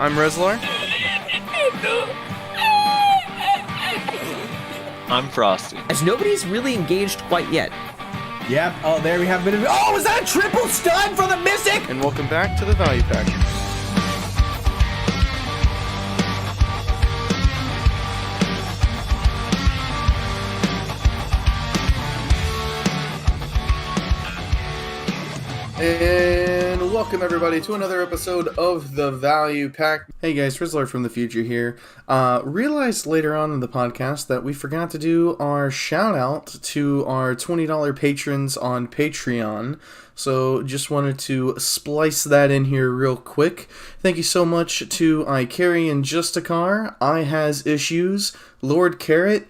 I'm Rezlar. I'm Frosty. As nobody's really engaged quite yet. Yep. Oh, there we have a bit of. Oh, is that a triple stun for the Mystic? And welcome back to the Value Pack. And welcome everybody to another episode of the Value Pack. Hey guys, Rizzler from the future here. Realized later on in the podcast that we forgot to do our shout out to our $20 patrons on Patreon. So just wanted to splice that in here real quick. Thank you so much to iCarry and Justicar, I Has Issues, Lord Carrot,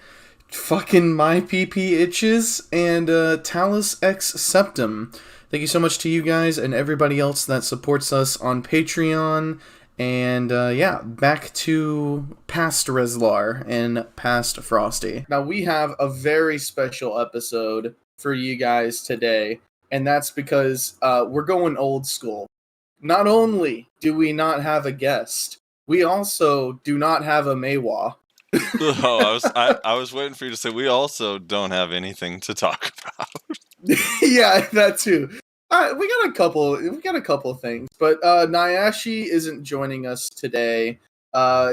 fucking My PP Itches, and Talus X Septum. Thank you so much to you guys and everybody else that supports us on Patreon. And yeah, back to past Rezlar and past Frosty. Now we have a very special episode for you guys today. And that's because we're going old school. Not only do we not have a guest, we also do not have a Maywa. I was waiting for you to say we also don't have anything to talk about. Yeah, that too. We got a couple things, but Nayashe isn't joining us today.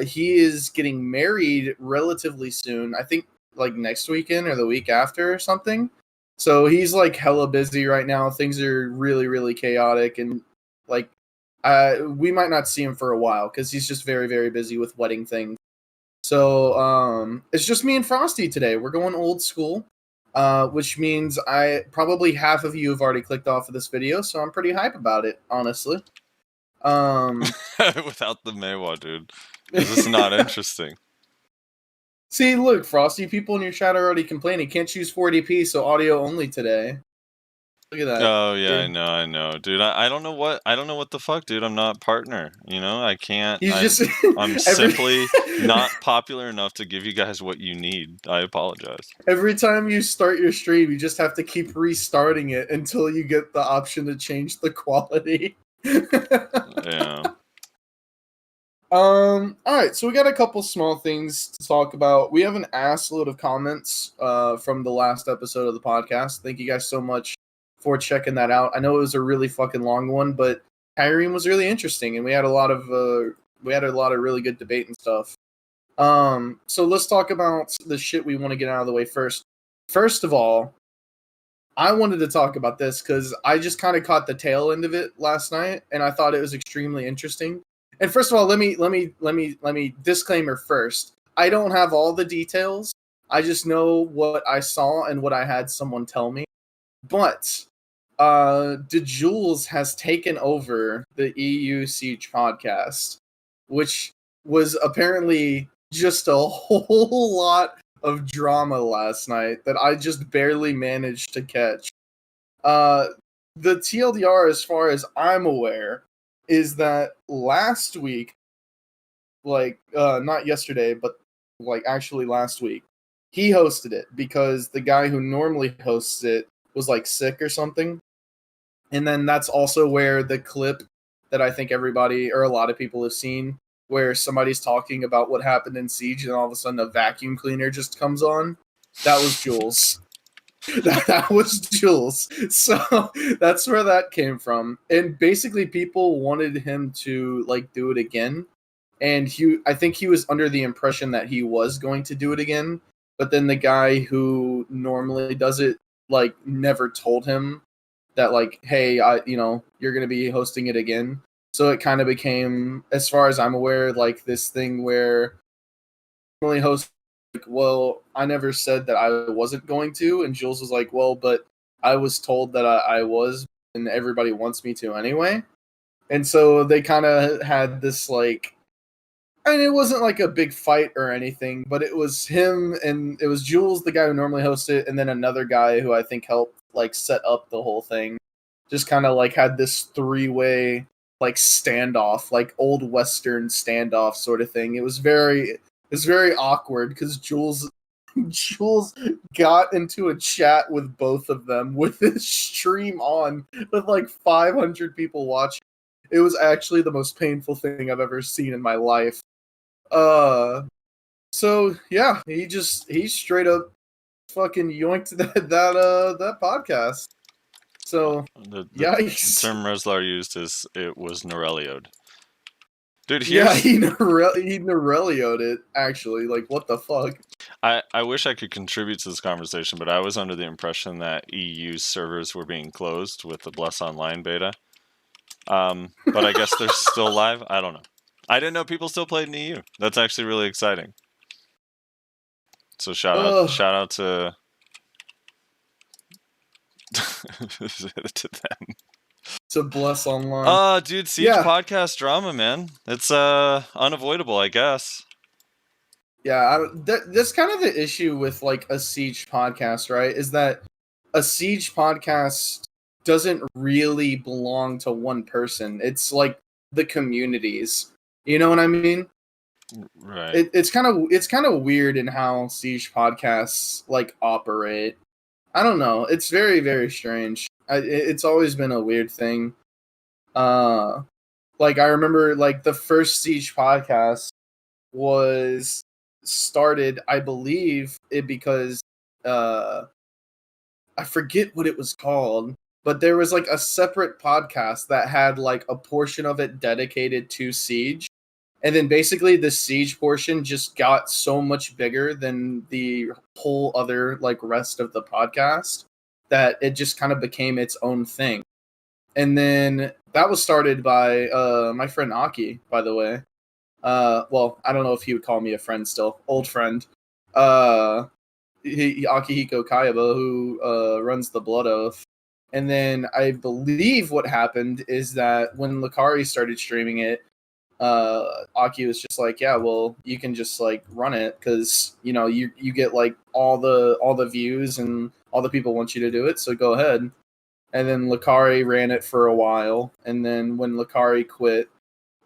He is getting married relatively soon. I think like next weekend or the week after or something. So he's like hella busy right now. Things are really, really chaotic, and like we might not see him for a while because he's just very, very busy with wedding things. So it's just me and Frosty today. We're going old school. Which means probably half of you have already clicked off of this video, so I'm pretty hype about it, honestly. Without the Maywa, dude. This is not interesting. See, look, Frosty, people in your chat are already complaining. Can't choose 480p, so audio only today. Look at that. Oh yeah, dude. I know, dude. I don't know what the fuck, dude. I'm not partner. You know, I can't. I'm simply not popular enough to give you guys what you need. I apologize. Every time you start your stream, you just have to keep restarting it until you get the option to change the quality. Yeah. Alright, so we got a couple small things to talk about. We have an ass load of comments from the last episode of the podcast. Thank you guys so much for checking that out. I know it was a really fucking long one, but Kyrene was really interesting, and we had a lot of really good debate and stuff. So let's talk about the shit we want to get out of the way first. First of all, I wanted to talk about this because I just kind of caught the tail end of it last night, and I thought it was extremely interesting. And first of all, let me disclaimer first. I don't have all the details. I just know what I saw and what I had someone tell me. But DeJules has taken over the EU Siege podcast, which was apparently just a whole lot of drama last night that I just barely managed to catch. The TLDR, as far as I'm aware, is that last week, like not yesterday, but like actually last week, he hosted it because the guy who normally hosts it was like sick or something. And then that's also where the clip that I think everybody or a lot of people have seen, where somebody's talking about what happened in Siege and all of a sudden a vacuum cleaner just comes on. That was Jules. that was Jules. So that's where that came from. And basically people wanted him to like do it again. And I think he was under the impression that he was going to do it again. But then the guy who normally does it like never told him that like, hey, you're going to be hosting it again. So it kind of became, as far as I'm aware, like this thing where normally host like, well, I never said that I wasn't going to, and Jules was like, well, but I was told that I was, and everybody wants me to anyway. And so they kind of had this like, I mean, it wasn't like a big fight or anything, but it was him and it was Jules, the guy who normally hosts it, and then another guy who I think helped like set up the whole thing. Just kind of like had this three-way like standoff, like old Western standoff sort of thing. It was very awkward because Jules got into a chat with both of them with his stream on with like 500 people watching. It was actually the most painful thing I've ever seen in my life. So yeah, he straight up fucking yoinked that podcast. So The yikes. term Reslar used is it was Norelioed. Dude, yeah, he Norelioed it, actually. Like, what the fuck? I wish I could contribute to this conversation, but I was under the impression that EU servers were being closed with the Bless Online beta. But I guess they're still live. I don't know. I didn't know people still played in EU. That's actually really exciting. So shout out to to them. To Bless Online. Dude, Siege podcast drama, man. It's unavoidable, I guess. Yeah, that's kind of the issue with like a Siege podcast, right? Is that a Siege podcast doesn't really belong to one person. It's like the communities. You know what I mean? Right. It's kind of weird in how Siege podcasts like operate. I don't know. It's very, very strange. It's always been a weird thing. Like I remember, like the first Siege podcast was started, I believe, because I forget what it was called, but there was like a separate podcast that had like a portion of it dedicated to Siege. And then basically the Siege portion just got so much bigger than the whole other like rest of the podcast that it just kind of became its own thing. And then that was started by my friend Aki, by the way. Well, I don't know if he would call me a friend still. Old friend. Akihiko Kayaba, who runs the Blood Oath. And then I believe what happened is that when Lakari started streaming it, Aki was just like, yeah, well, you can just like run it because you know you get like all the views and all the people want you to do it, so go ahead. And then Lakari ran it for a while, and then when Lakari quit,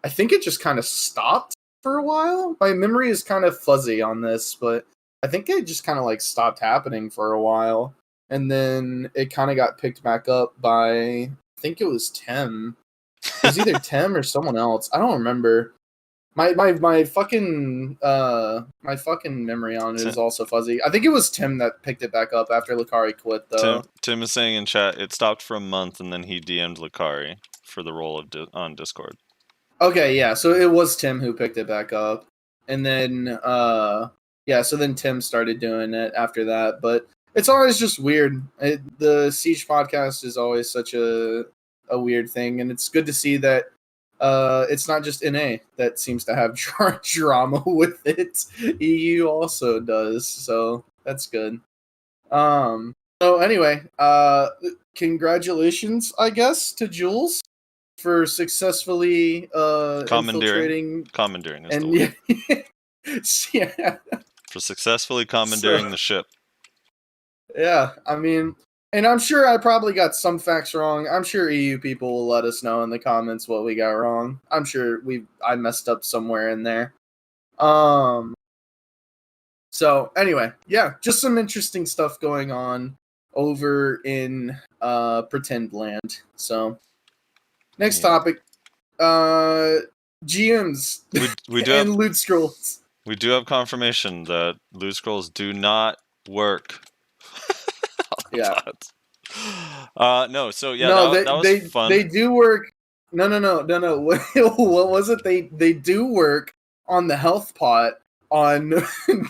I think it just kind of stopped for a while. My memory is kind of fuzzy on this, but I think it just kind of like stopped happening for a while, and then it kind of got picked back up by, I think it was Tim. It was either Tim or someone else. I don't remember. My fucking memory on it is also fuzzy. I think it was Tim that picked it back up after Lakari quit, though. Tim is saying in chat it stopped for a month and then he DM'd Lakari for the role of on Discord. Okay, yeah. So it was Tim who picked it back up, and then so then Tim started doing it after that. But it's always just weird. The Siege podcast is always such a weird thing, and it's good to see that it's not just NA that seems to have drama with it. EU also does, so that's good. So anyway, congratulations, I guess, to Jules for successfully infiltrating. Commandeering is the word. Yeah. For successfully commandeering the ship. Yeah, I mean, and I'm sure I probably got some facts wrong. I'm sure EU people will let us know in the comments what we got wrong. I'm sure I messed up somewhere in there. So anyway, yeah, just some interesting stuff going on over in Pretend Land. So next topic, GMs we do and have, loot scrolls. We do have confirmation that loot scrolls do not work. Yeah. No. So yeah, that was fun. They do work. No. What was it? They do work on the health pot on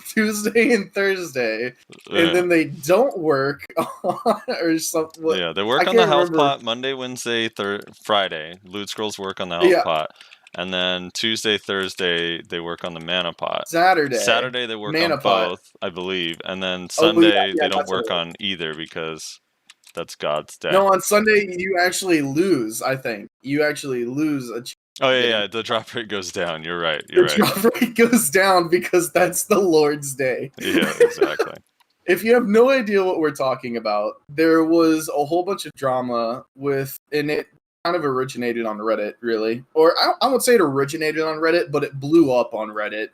Tuesday and Thursday, and then they don't work on or something. Yeah, they work on the health pot Monday, Wednesday, Friday. Loot scrolls work on the health pot. And then Tuesday, Thursday, they work on the mana pot. Saturday they work on both, I believe. And then Sunday, they don't work on either because that's God's day. No, on Sunday, you actually lose, I think. You actually lose a... Oh, yeah, the drop rate goes down. You're right. The drop rate goes down because that's the Lord's Day. Yeah, exactly. If you have no idea what we're talking about, there was a whole bunch of drama and it kind of originated on Reddit, really. Or I won't say it originated on Reddit, but it blew up on Reddit.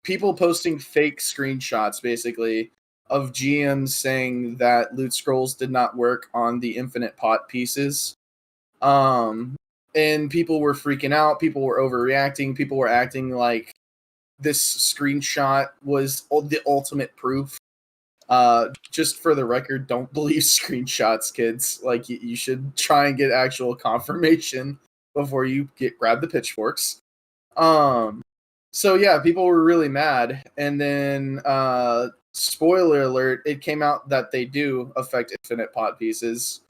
People posting fake screenshots, basically, of GMs saying that loot scrolls did not work on the infinite pot pieces. And people were freaking out. People were overreacting. People were acting like this screenshot was the ultimate proof. Just for the record, don't believe screenshots, kids. Like, you should try and get actual confirmation before you grab the pitchforks. So yeah, people were really mad, and then spoiler alert, it came out that they do affect infinite pot pieces.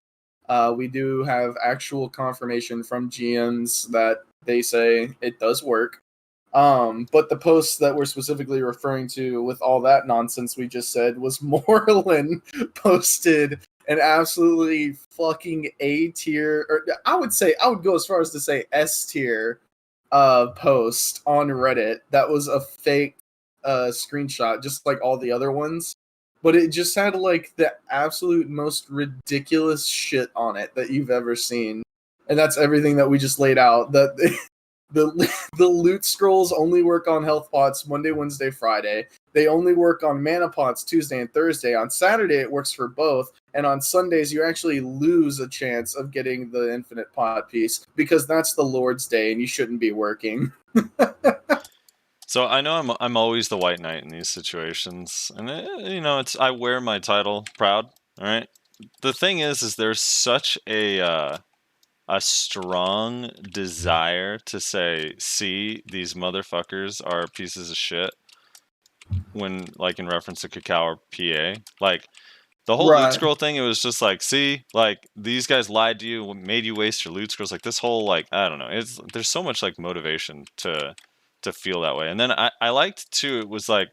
We do have actual confirmation from GMs that they say it does work. But the post that we're specifically referring to with all that nonsense we just said was Moreland posted an absolutely fucking A tier, or I would go as far as to say S tier post on Reddit that was a fake screenshot, just like all the other ones. But it just had like the absolute most ridiculous shit on it that you've ever seen. And that's everything that we just laid out. That the loot scrolls only work on health pots Monday, Wednesday, Friday. They only work on mana pots Tuesday and Thursday. On Saturday, it works for both. And on Sundays, you actually lose a chance of getting the infinite pot piece because that's the Lord's Day and you shouldn't be working. So I know I'm always the white knight in these situations, and it's I wear my title proud. All right. The thing is there's such a strong desire to say, see, these motherfuckers are pieces of shit. When, like, in reference to Cacao or PA, like the whole loot scroll thing, it was just like, see, like, these guys lied to you, made you waste your loot scrolls. Like, this whole, like, I don't know, there's so much like motivation to feel that way. And then I liked too, it was like,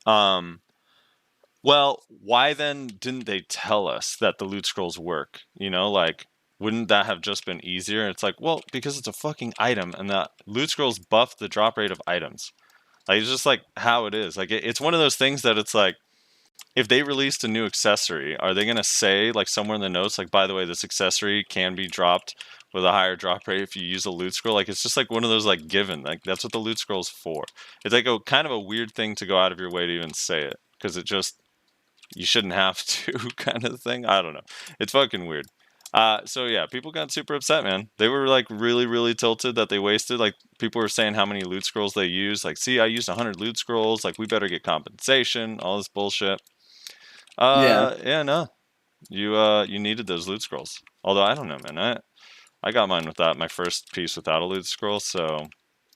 well, why then didn't they tell us that the loot scrolls work? Like, wouldn't that have just been easier? It's like, well, because it's a fucking item, and the loot scrolls buff the drop rate of items. Like, it's just like how it is. Like, it's one of those things that it's like, if they released a new accessory, are they going to say, like, somewhere in the notes, like, by the way, this accessory can be dropped with a higher drop rate if you use a loot scroll? Like, it's just like one of those, like, given. Like, that's what the loot scroll's for. It's like a kind of a weird thing to go out of your way to even say it, because it just, you shouldn't have to kind of thing. I don't know. It's fucking weird. So yeah, people got super upset, man. They were like really, really tilted that they wasted. Like, people were saying how many loot scrolls they used. Like, see, I used 100 loot scrolls. Like, we better get compensation. All this bullshit. Yeah, no. You needed those loot scrolls. Although I don't know, man. I got mine without my first piece without a loot scroll, so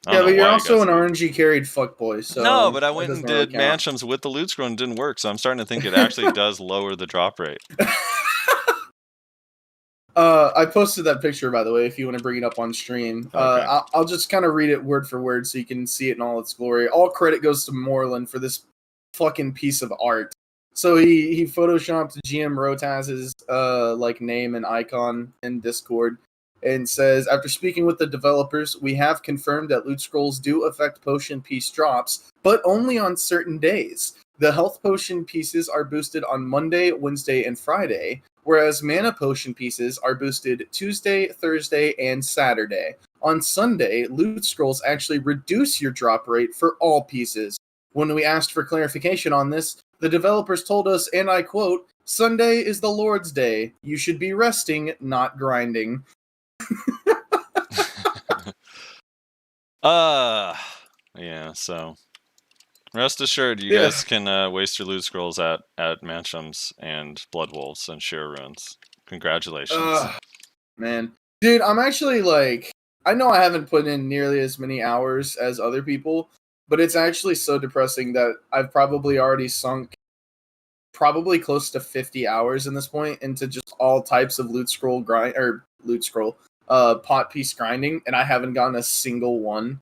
I don't know but you're why also an RNG carried fuckboy, so no, but I went doesn't and really did count. Mansions with the loot scroll and it didn't work, so I'm starting to think it actually does lower the drop rate. I posted that picture, by the way, if you want to bring it up on stream. Okay. I'll just kind of read it word for word so you can see it in all its glory. All credit goes to Moreland for this fucking piece of art. So he photoshopped GM Rotaz's like name and icon in Discord and says, after speaking with the developers, we have confirmed that loot scrolls do affect potion piece drops, but only on certain days. The health potion pieces are boosted on Monday, Wednesday, and Friday, whereas mana potion pieces are boosted Tuesday, Thursday, and Saturday. On Sunday, loot scrolls actually reduce your drop rate for all pieces. When we asked for clarification on this, the developers told us, and I quote, Sunday is the Lord's Day. You should be resting, not grinding. Yeah, so rest assured, you guys can waste your loot scrolls at Mansions and Blood Wolves and Sheer Ruins. Congratulations. Man. Dude, I'm actually like, I know I haven't put in nearly as many hours as other people, but it's actually so depressing that I've probably already sunk probably close to 50 hours in this point into just all types of loot scroll pot piece grinding, and I haven't gotten a single one.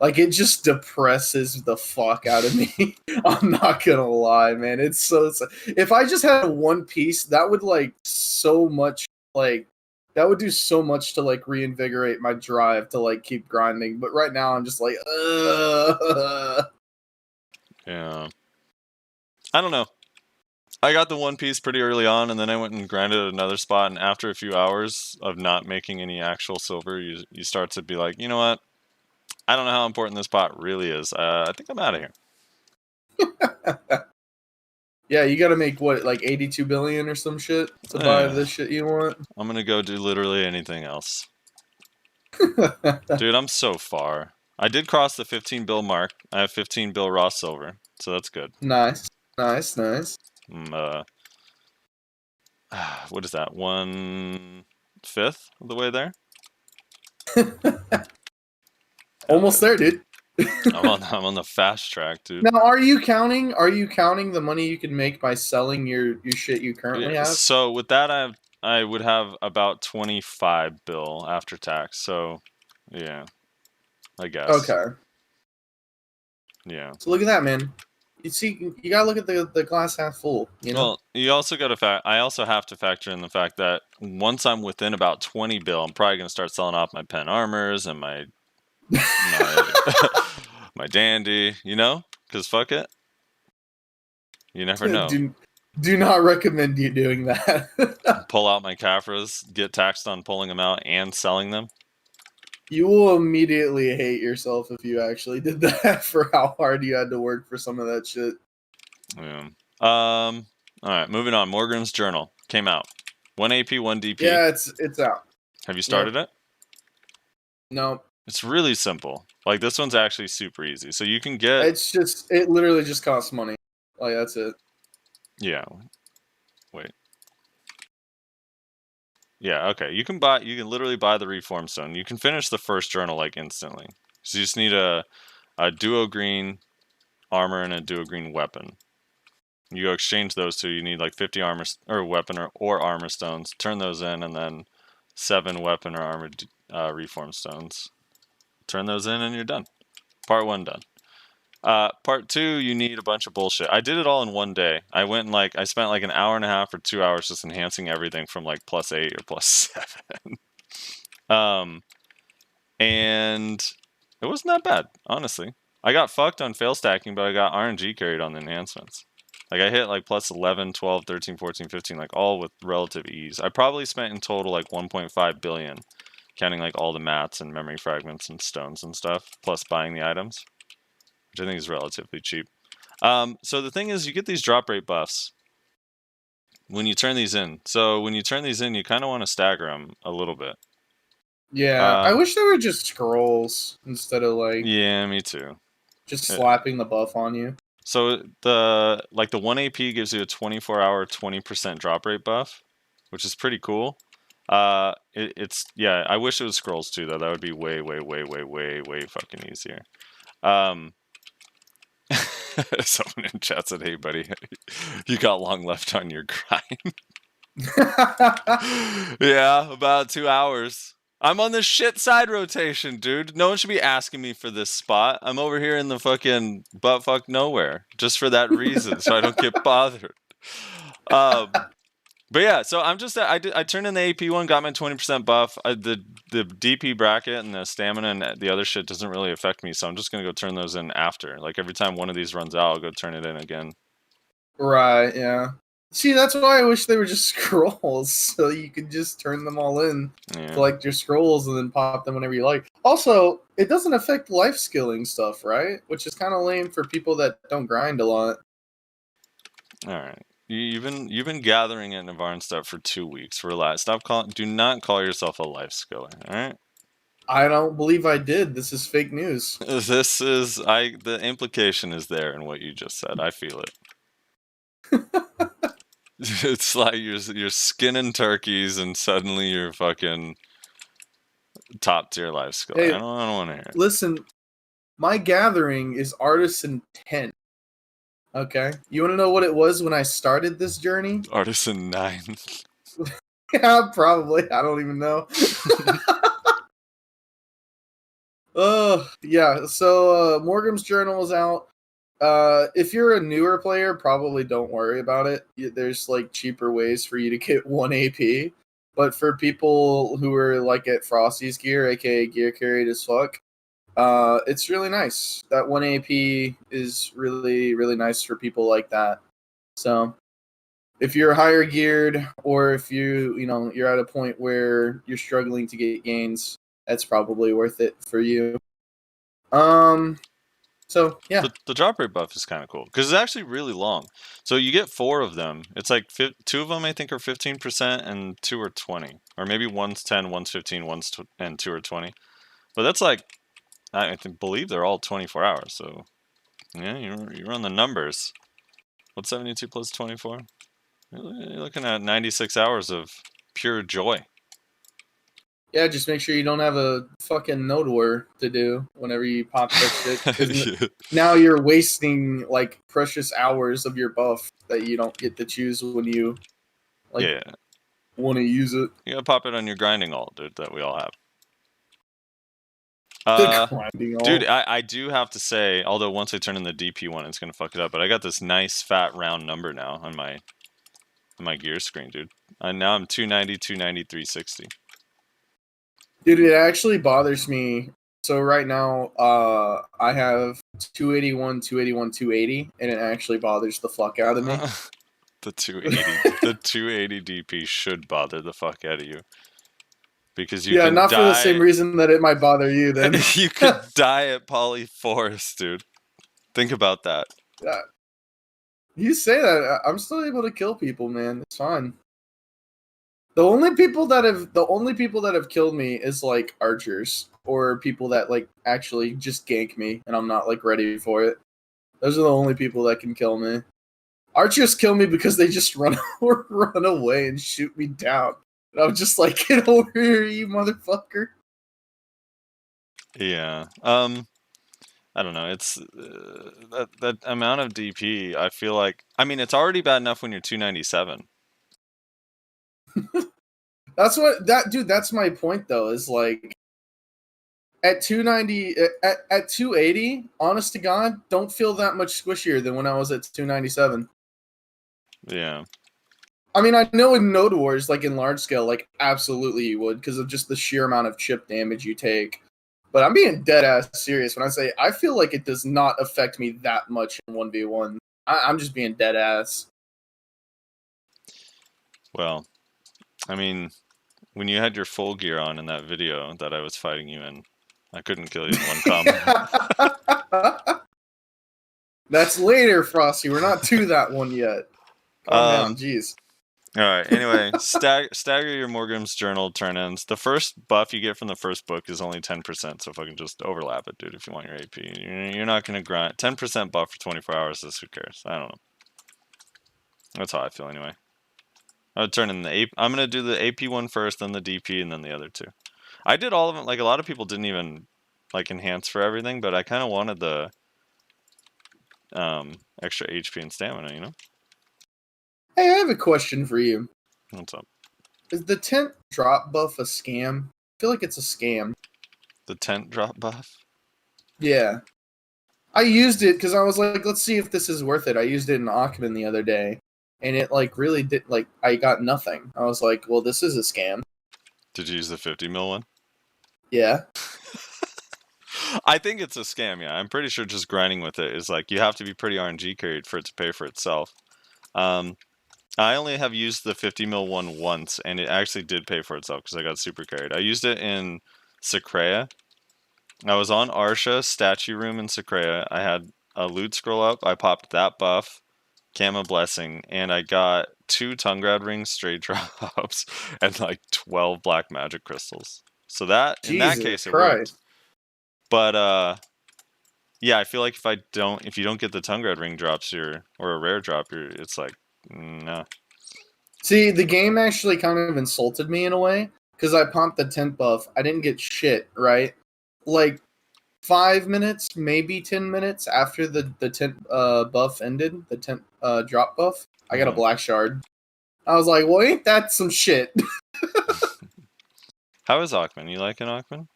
Like, it just depresses the fuck out of me. I'm not gonna lie, man. It's if I just had one piece, that would like so much, like, that would do so much to like reinvigorate my drive to like keep grinding. But right now, I'm just like, Yeah. I don't know. I got the one piece pretty early on, and then I went and grinded at another spot, and after a few hours of not making any actual silver, you start to be like, you know what? I don't know how important this pot really is. I think I'm out of here. Yeah, you got to make what, like 82 billion or some shit to buy this shit you want. I'm gonna go do literally anything else. Dude, I'm so far. I did cross the 15 bill mark. I have 15 bill raw silver, so that's good. Nice, nice, nice. What is that? 1/5 of the way there. Almost there, dude. I'm on the fast track, dude. Now, are you counting the money you can make by selling your shit you currently have? So with that, I would have about 25 bill after tax. So, yeah, I guess. Okay. Yeah. So look at that, man. You see, you gotta look at the glass half full. You know. Well, you also got to I also have to factor in the fact that once I'm within about 20 bill, I'm probably gonna start selling off my pen armors and my my dandy. You know, because fuck it. You never know. Do not recommend you doing that. Pull out my Kafras, get taxed on pulling them out and selling them. You will immediately hate yourself if you actually did that for how hard you had to work for some of that shit. Yeah. All right, moving on. Morgrims Journal came out. 1 AP, 1 DP. Yeah, it's out. Have you started it? No. It's really simple. Like, this one's actually super easy. So you can get... It literally just costs money. Like, that's it. Yeah. Wait. Yeah, okay. You can literally buy the Reform Stone. You can finish the first journal, like, instantly. So you just need a duo green armor and a duo green weapon. You go exchange those two. You need, like, 50 armor or weapon or armor stones. Turn those in, and then 7 weapon or armor Reform Stones. Turn those in, and you're done. Part 1 done. Part 2, you need a bunch of bullshit. I did it all in one day. I went and I spent like an hour and a half or 2 hours just enhancing everything from like +8 or +7. And it wasn't that bad, honestly. I got fucked on fail stacking, but I got RNG carried on the enhancements. Like I hit like +11, 12, 13, 14, 15, like all with relative ease. I probably spent in total like 1.5 billion, counting like all the mats and memory fragments and stones and stuff, plus buying the items, which I think is relatively cheap. So the thing is, you get these drop rate buffs when you turn these in. So when you turn these in, you kind of want to stagger them a little bit. Yeah, I wish they were just scrolls instead of like... Yeah, me too. Just slapping the buff on you. So the 1 AP gives you a 24-hour 20% drop rate buff, which is pretty cool. It's yeah, I wish it was scrolls too though. That would be way fucking easier. Someone in chat said, "Hey buddy, you got long left on your grind." Yeah, about 2 hours. I'm on the shit side rotation, dude. No one should be asking me for this spot. I'm over here in the fucking buttfuck nowhere, just for that reason, so I don't get bothered. But yeah, so I'm just I turned in the AP one, got my 20% buff. The DP bracket and the stamina and the other shit doesn't really affect me, so I'm just gonna go turn those in after. Like every time one of these runs out, I'll go turn it in again. Right, yeah. See, that's why I wish they were just scrolls, so you could just turn them all in to like your scrolls and then pop them whenever you like. Also, it doesn't affect life skilling stuff, right? Which is kind of lame for people that don't grind a lot. All right. You've been gathering in Navarre stuff for 2 weeks. Relax. Do not call yourself a life skiller. All right. I don't believe I did. This is fake news. The implication is there in what you just said. I feel it. It's like you're skinning turkeys and suddenly you're fucking top tier life skill. Hey, I don't want to hear it. Listen, my gathering is Artisan 10. Okay, you want to know what it was when I started this journey? Artisan 9. Yeah, probably. I don't even know. Yeah. So Morgrims Journal is out. If you're a newer player, probably don't worry about it. There's like cheaper ways for you to get 1 AP. But for people who are like at Frosty's gear, aka gear carried as fuck, it's really nice. That 1 AP is really, really nice for people like that. So if you're higher geared or if you're at a point where you're struggling to get gains, that's probably worth it for you. So yeah, The drop rate buff is kind of cool because it's actually really long. So you get 4 of them. It's like 2 of them I think are 15% and 2 are 20, or maybe one's 10, one's 15, and 2 are 20. But that's like believe they're all 24 hours. So yeah, you run the numbers. What's 72 plus 24? You're looking at 96 hours of pure joy. yeah. Just make sure you don't have a fucking node war to do whenever you pop that shit. 'Cause now you're wasting like precious hours of your buff that you don't get to choose when you like want to use it. You gotta pop it on your grinding ult, dude, that we all have. The grinding ult. Dude, I do have to say, although once I turn in the DP one, it's gonna fuck it up. But I got this nice fat round number now on my gear screen, dude. Now I'm 290, 290, 360. Dude, it actually bothers me. So right now, I have 281, 281, 280, and it actually bothers the fuck out of me. The 280 DP should bother the fuck out of you. Because you can not die... for the same reason that it might bother you then. You could die at Poly Forest, dude. Think about that. You say that, I'm still able to kill people, man. It's fine. The only people that have killed me is like archers or people that like actually just gank me and I'm not like ready for it. Those are the only people that can kill me. Archers kill me because they just run away and shoot me down. And I'm just like, get over here, you motherfucker. Yeah. I don't know. It's that amount of DP. I feel like. I mean, it's already bad enough when you're 297. That's my point though. Is like at 290, at 280. Honest to God, don't feel that much squishier than when I was at 297. Yeah. I mean, I know in Node Wars, like in large scale, like absolutely you would because of just the sheer amount of chip damage you take. But I'm being dead ass serious when I say I feel like it does not affect me that much in 1v1. I'm just being dead ass. Well, I mean, when you had your full gear on in that video that I was fighting you in, I couldn't kill you in one combo. That's later, Frosty. We're not to that one yet. Calm down, jeez. All right. Anyway, stagger your Morgrims Journal turn-ins. The first buff you get from the first book is only 10%, so fucking just overlap it, dude. If you want your AP, you're not gonna grind 10% buff for 24 hours. Who cares? I don't know. That's how I feel anyway. I would turn in the AP. I'm gonna do the AP one first, then the DP, and then the other two. I did all of them. Like a lot of people didn't even like enhance for everything, but I kind of wanted the extra HP and stamina, you know. Hey, I have a question for you. What's up? Is the tent drop buff a scam? I feel like it's a scam. The tent drop buff? Yeah. I used it because I was like, let's see if this is worth it. I used it in Ackman the other day, and it like really did, like, I got nothing. I was like, well, this is a scam. Did you use the 50 mil one? Yeah. I think it's a scam, yeah. I'm pretty sure just grinding with it is like, you have to be pretty RNG carried for it to pay for itself. I only have used the 50 mil one once, and it actually did pay for itself because I got super carried. I used it in Secrea. I was on Arsha, statue room in Secrea. I had a loot scroll up. I popped that buff, Kama Blessing, and I got 2 Tungrad rings straight drops and like 12 black magic crystals. So that, in that case, it worked. But, yeah, I feel like if you don't get the Tungrad ring drops or a rare drop, it's like, no. See, the game actually kind of insulted me in a way because I pumped the tent buff. I didn't get shit, right? Like 5 minutes, maybe 10 minutes after the tent buff ended, the tent drop buff, I got a black shard. I was like, well, ain't that some shit? How is Ackman? You liking Ackman?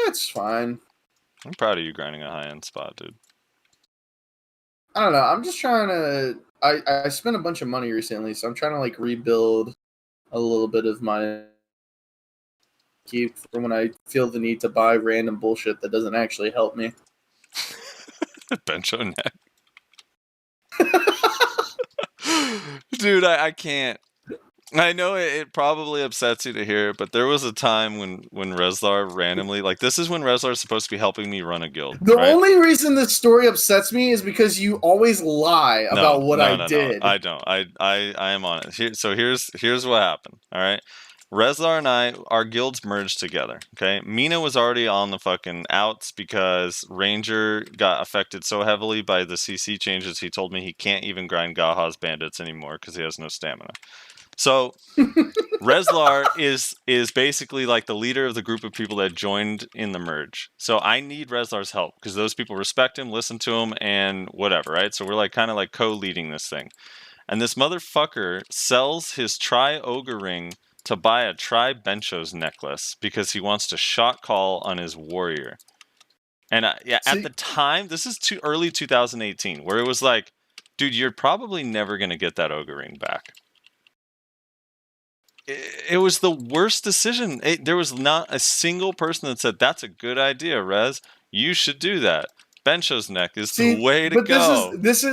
It's fine. I'm proud of you grinding a high-end spot, dude. I don't know. I'm just trying to... I spent a bunch of money recently, so I'm trying to like rebuild a little bit of my keep for when I feel the need to buy random bullshit that doesn't actually help me. Bencho neck. Dude, I can't. I know it probably upsets you to hear it, but there was a time when Rezlar randomly, like, this is when Rezlar is supposed to be helping me run a guild. The right? only reason this story upsets me is because you always lie about what I did. No, I don't. I am on it. So here's what happened. All right. Rezlar and I, our guilds merged together. Okay. Mina was already on the fucking outs because Ranger got affected so heavily by the CC changes. He told me he can't even grind Gaha's bandits anymore because he has no stamina. So Rezlar is basically like the leader of the group of people that joined in the merge. So I need Rezlar's help because those people respect him, listen to him, and whatever, right? So we're like kind of like co-leading this thing. And this motherfucker sells his tri-ogre ring to buy a tri-benchos necklace because he wants to shot call on his warrior. And at the time, this is too early 2018, where it was like, dude, you're probably never going to get that ogre ring back. It was the worst decision. There was not a single person that said, that's a good idea, Rez. You should do that. Bencho's neck is the way to go. This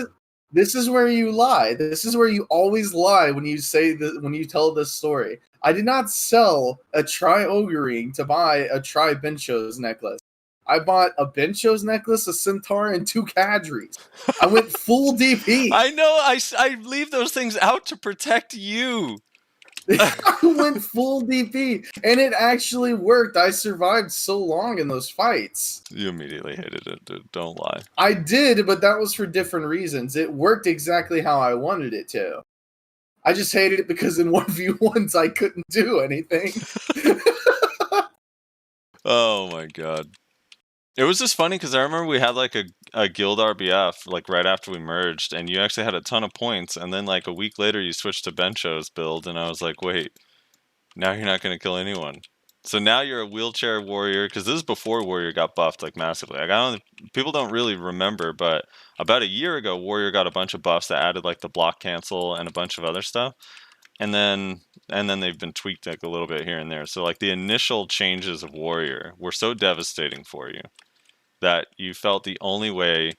is where you lie. This is where you always lie when you say that, when you tell this story. I did not sell a tri-ogre ring to buy a tri-benchos necklace. I bought a benchos necklace, a centaur, and 2 cadres. I went full DP. I know. I leave those things out to protect you. I went full DP, and it actually worked. I survived so long in those fights. You immediately hated it, dude. Don't lie. I did, but that was for different reasons. It worked exactly how I wanted it to. I just hated it because in 1v1s I couldn't do anything. Oh my god. It was just funny because I remember we had like a guild RBF like right after we merged, and you actually had a ton of points, and then like a week later you switched to Bencho's build, and I was like, wait, now you're not going to kill anyone. So now you're a wheelchair warrior, because this is before warrior got buffed like massively. Like people don't really remember, but about a year ago warrior got a bunch of buffs that added like the block cancel and a bunch of other stuff. And then they've been tweaked like a little bit here and there. So like the initial changes of warrior were so devastating for you that you felt the only way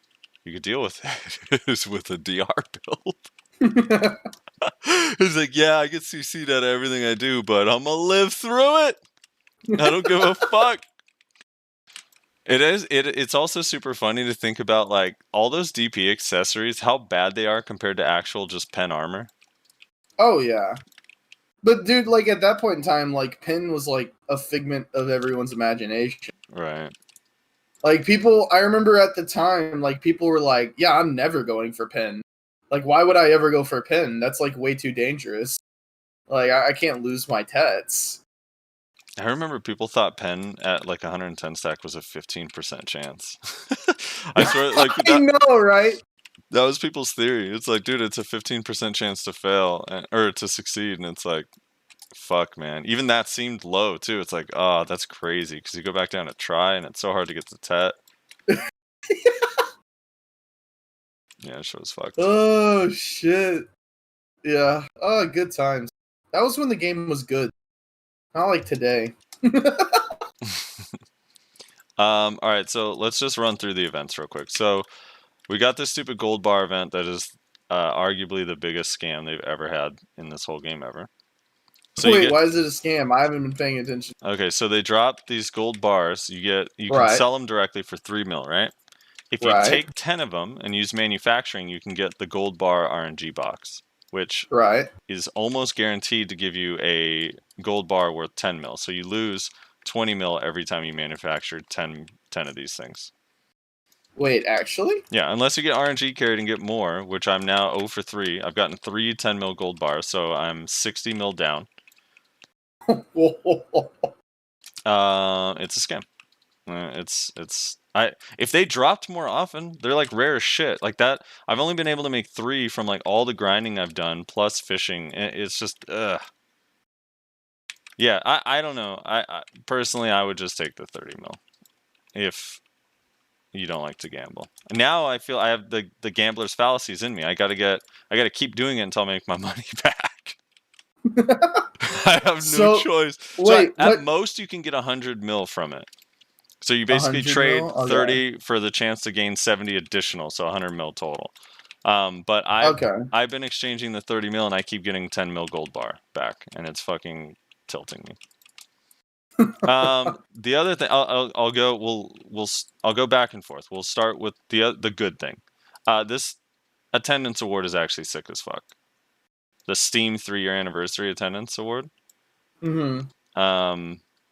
you could deal with it is with a DR build. It's like, yeah, I get CC'd out of everything I do, but I'm gonna live through it. I don't give a fuck. It's also super funny to think about like all those DP accessories, how bad they are compared to actual just pen armor. Oh yeah. But dude, like at that point in time, like pen was like a figment of everyone's imagination. Right. Like people, I remember at the time, like people were like, yeah, I'm never going for pen. Like, why would I ever go for pen? That's like way too dangerous. Like, I can't lose my tets. I remember people thought pen at like 110 stack was a 15% chance. I swear, like I know, right? That was people's theory. It's like, dude, it's a 15% chance to fail or to succeed, and it's like, fuck, man. Even that seemed low too. It's like, oh, that's crazy because you go back down to try, and it's so hard to get the tet. Yeah, it was fucked. Oh shit. Yeah. Oh, good times. That was when the game was good. Not like today. All right, so let's just run through the events real quick. So we got this stupid gold bar event that is arguably the biggest scam they've ever had in this whole game ever. So wait, why is it a scam? I haven't been paying attention. Okay, so they drop these gold bars. You can sell them directly for 3 mil, right? If you take 10 of them and use manufacturing, you can get the gold bar RNG box, which is almost guaranteed to give you a gold bar worth 10 mil. So you lose 20 mil every time you manufacture 10 of these things. Wait, actually? Yeah, unless you get RNG carried and get more, which I'm now 0 for 3. I've gotten 3 10 mil gold bars, so I'm 60 mil down. It's a scam. If they dropped more often, they're like rare as shit. Like that, I've only been able to make 3 from like all the grinding I've done plus fishing. It's just yeah, I don't know. I personally I would just take the 30 mil if you don't like to gamble. Now I feel I have the gambler's fallacies in me. I gotta keep doing it until I make my money back. I have no choice. Wait, at most you can get 100 mil from it. So you basically trade 30 for the chance to gain 70 additional, so 100 mil total. But Okay. I've been exchanging the 30 mil, and I keep getting 10 mil gold bar back, and it's fucking tilting me. The other thing, I'll go back and forth. We'll start with the good thing. This attendance award is actually sick as fuck. The Steam 3-year anniversary attendance award.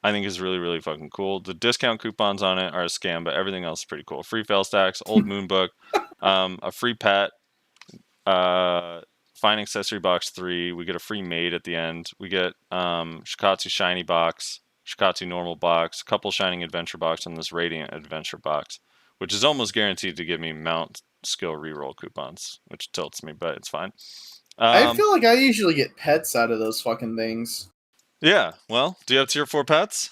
I think is really, really fucking cool. The discount coupons on it are a scam, but everything else is pretty cool. Free fail stacks, old moon book, a free pet, fine accessory box 3. We get a free maid at the end. We get Shikatsu shiny box, Shikatsu normal box, a couple shining adventure box, and this radiant adventure box, which is almost guaranteed to give me mount skill reroll coupons, which tilts me, but it's fine. I feel like I usually get pets out of those fucking things. Yeah, well, do you have tier 4 pets?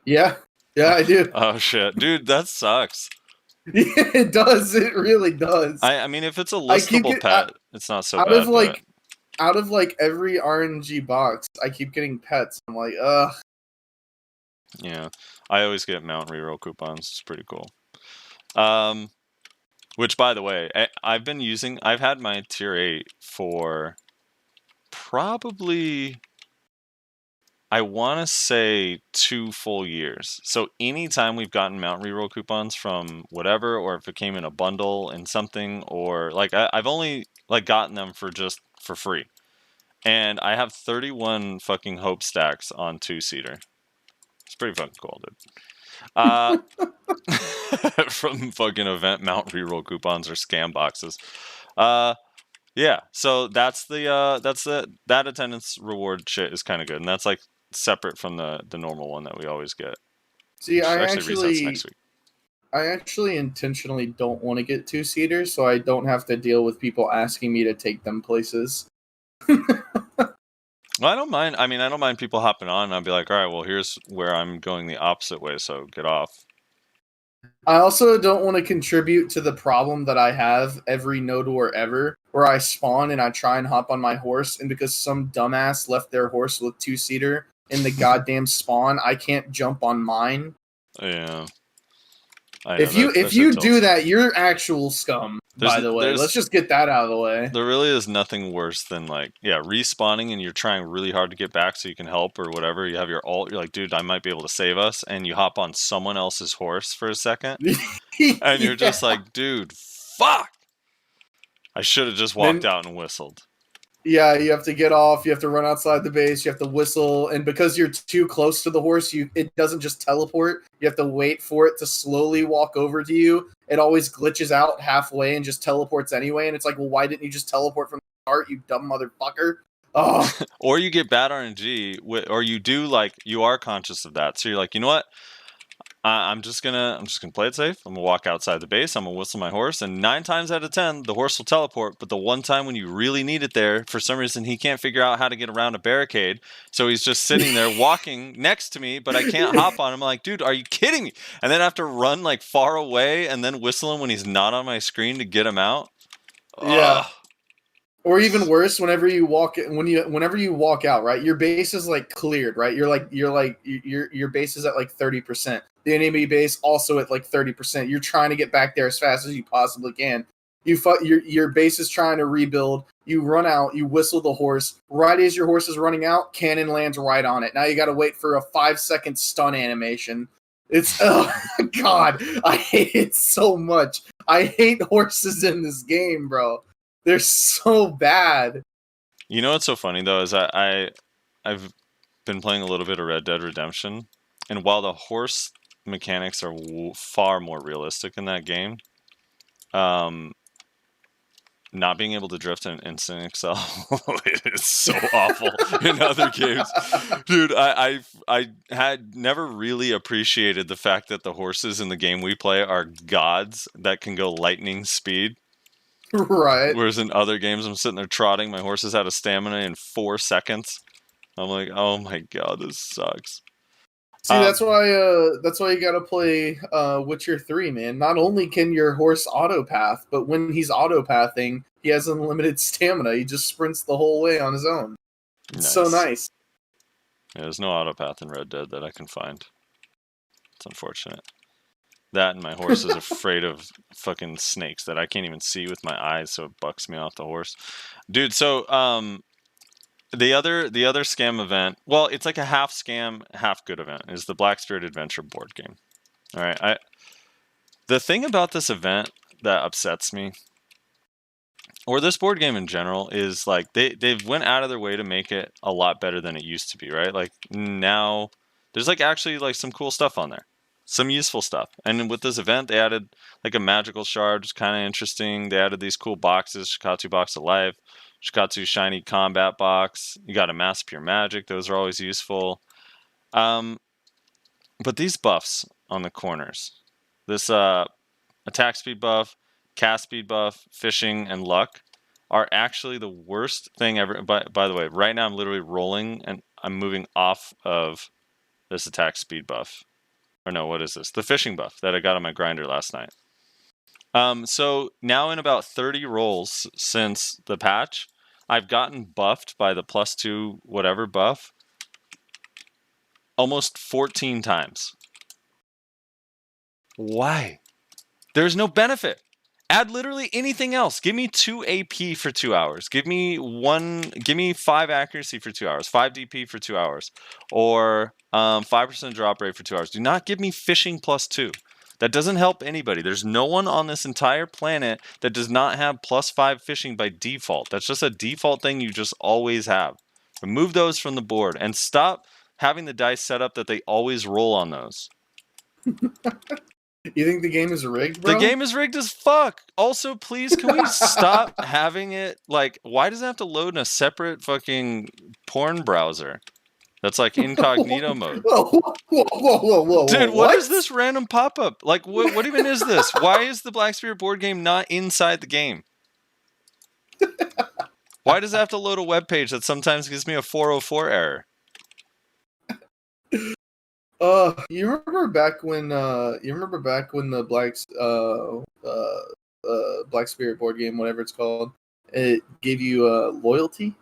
Yeah, I do. Oh shit, dude, that sucks. It does. It really does. I mean, if it's a listable pet, it's not so bad. Out of like every RNG box, I keep getting pets. I'm like, ugh. Yeah, I always get mount reroll coupons. It's pretty cool. Which, by the way, I've had my tier 8 for probably, I want to say 2 full years. So anytime we've gotten mount reroll coupons from whatever, or if it came in a bundle in something, or like I've only like gotten them for free. And I have 31 fucking hope stacks on 2-seater. It's pretty fucking cool, dude. From fucking event mount reroll coupons or scam boxes. Yeah, so that attendance reward shit is kind of good, and that's like separate from the normal one that we always get. See, I actually resets next week. I actually intentionally don't want to get 2-seaters, so I don't have to deal with people asking me to take them places. Well, I don't mind. I mean, I don't mind people hopping on, and I'll be like, all right, well, here's where I'm going the opposite way, so get off. I also don't want to contribute to the problem that I have every node war ever, where I spawn and I try and hop on my horse, and because some dumbass left their horse with 2-seater in the goddamn spawn, I can't jump on mine. Yeah. If you do that, you're actual scum. By the way, let's just get that out of the way. There really is nothing worse than respawning and you're trying really hard to get back so you can help or whatever. You have your ult. You're like, dude, I might be able to save us, and you hop on someone else's horse for a second, and you're just like, dude, fuck! I should have just walked out and whistled. Yeah, you have to get off, you have to run outside the base, you have to whistle, and because you're too close to the horse, it doesn't just teleport. You have to wait for it to slowly walk over to you. It always glitches out halfway and just teleports anyway, and it's like, well, why didn't you just teleport from the start, you dumb motherfucker? Oh. Or you get bad RNG, or you are conscious of that, so you're like, you know what? I'm just gonna play it safe. I'm gonna walk outside the base. I'm gonna whistle my horse, and 9 times out of 10, the horse will teleport. But the one time when you really need it there, for some reason, he can't figure out how to get around a barricade. So he's just sitting there walking next to me, but I can't hop on him. I'm like, dude, are you kidding me? And then I have to run like far away and then whistle him when he's not on my screen to get him out. Yeah. Ugh. Or even worse, whenever you walk out, right? Your base is like cleared, right? Your base is at like 30%. The enemy base also at like 30%. You're trying to get back there as fast as you possibly can. Your base is trying to rebuild. You run out. You whistle the horse. Right as your horse is running out, cannon lands right on it. Now you got to wait for a 5-second stun animation. It's oh god, I hate it so much. I hate horses in this game, bro. They're so bad. You know what's so funny though is I've been playing a little bit of Red Dead Redemption, and while the horse mechanics are far more realistic in that game, not being able to drift in Instant Excel is so awful in other games. Dude, I had never really appreciated the fact that the horses in the game we play are gods that can go lightning speed. Right. Whereas in other games, I'm sitting there trotting. My horse is out of stamina in 4 seconds. I'm like, oh my god, this sucks. See, that's why you gotta play Witcher 3, man. Not only can your horse autopath, but when he's autopathing, he has unlimited stamina. He just sprints the whole way on his own. It's so nice. Yeah, there's no autopath in Red Dead that I can find. It's unfortunate. That and my horse is afraid of fucking snakes that I can't even see with my eyes, so it bucks me off the horse. Dude, so the other scam event, well, it's like a half scam, half good event, is the Black Spirit Adventure board game. All right, the thing about this event that upsets me, or this board game in general, is like they've went out of their way to make it a lot better than it used to be, right? Like now there's like actually like some cool stuff on there. Some useful stuff. And with this event, they added like a magical shard, which is kind of interesting. They added these cool boxes, Shikatsu Box of Life, Shikatsu Shiny Combat Box. You got a Mass Pure Magic. Those are always useful. But these buffs on the corners, this attack speed buff, cast speed buff, fishing, and luck, are actually the worst thing ever. By the way, right now I'm literally rolling and I'm moving off of this attack speed buff. Or no, what is this? The fishing buff that I got on my grinder last night. So now in about 30 rolls since the patch, I've gotten buffed by the +2 whatever buff almost 14 times. Why? There's no benefit. Add literally anything else. Give me 2 AP for 2 hours. Give me 5 accuracy for 2 hours, 5 DP for 2 hours, or 5% drop rate for 2 hours. Do not give me fishing +2. That doesn't help anybody. There's no one on this entire planet that does not have +5 fishing by default. That's just a default thing you just always have. Remove those from the board and stop having the dice set up that they always roll on those. You think the game is rigged, bro? The game is rigged as fuck. Also, please, can we stop having it, like, why does it have to load in a separate fucking porn browser? That's like incognito mode. Whoa. Dude, what is this random pop-up? Like, what even is this? Why is the Black Spirit board game not inside the game? Why does it have to load a web page that sometimes gives me a 404 error? You remember back when the Black Spirit board game, whatever it's called, it gave you loyalty?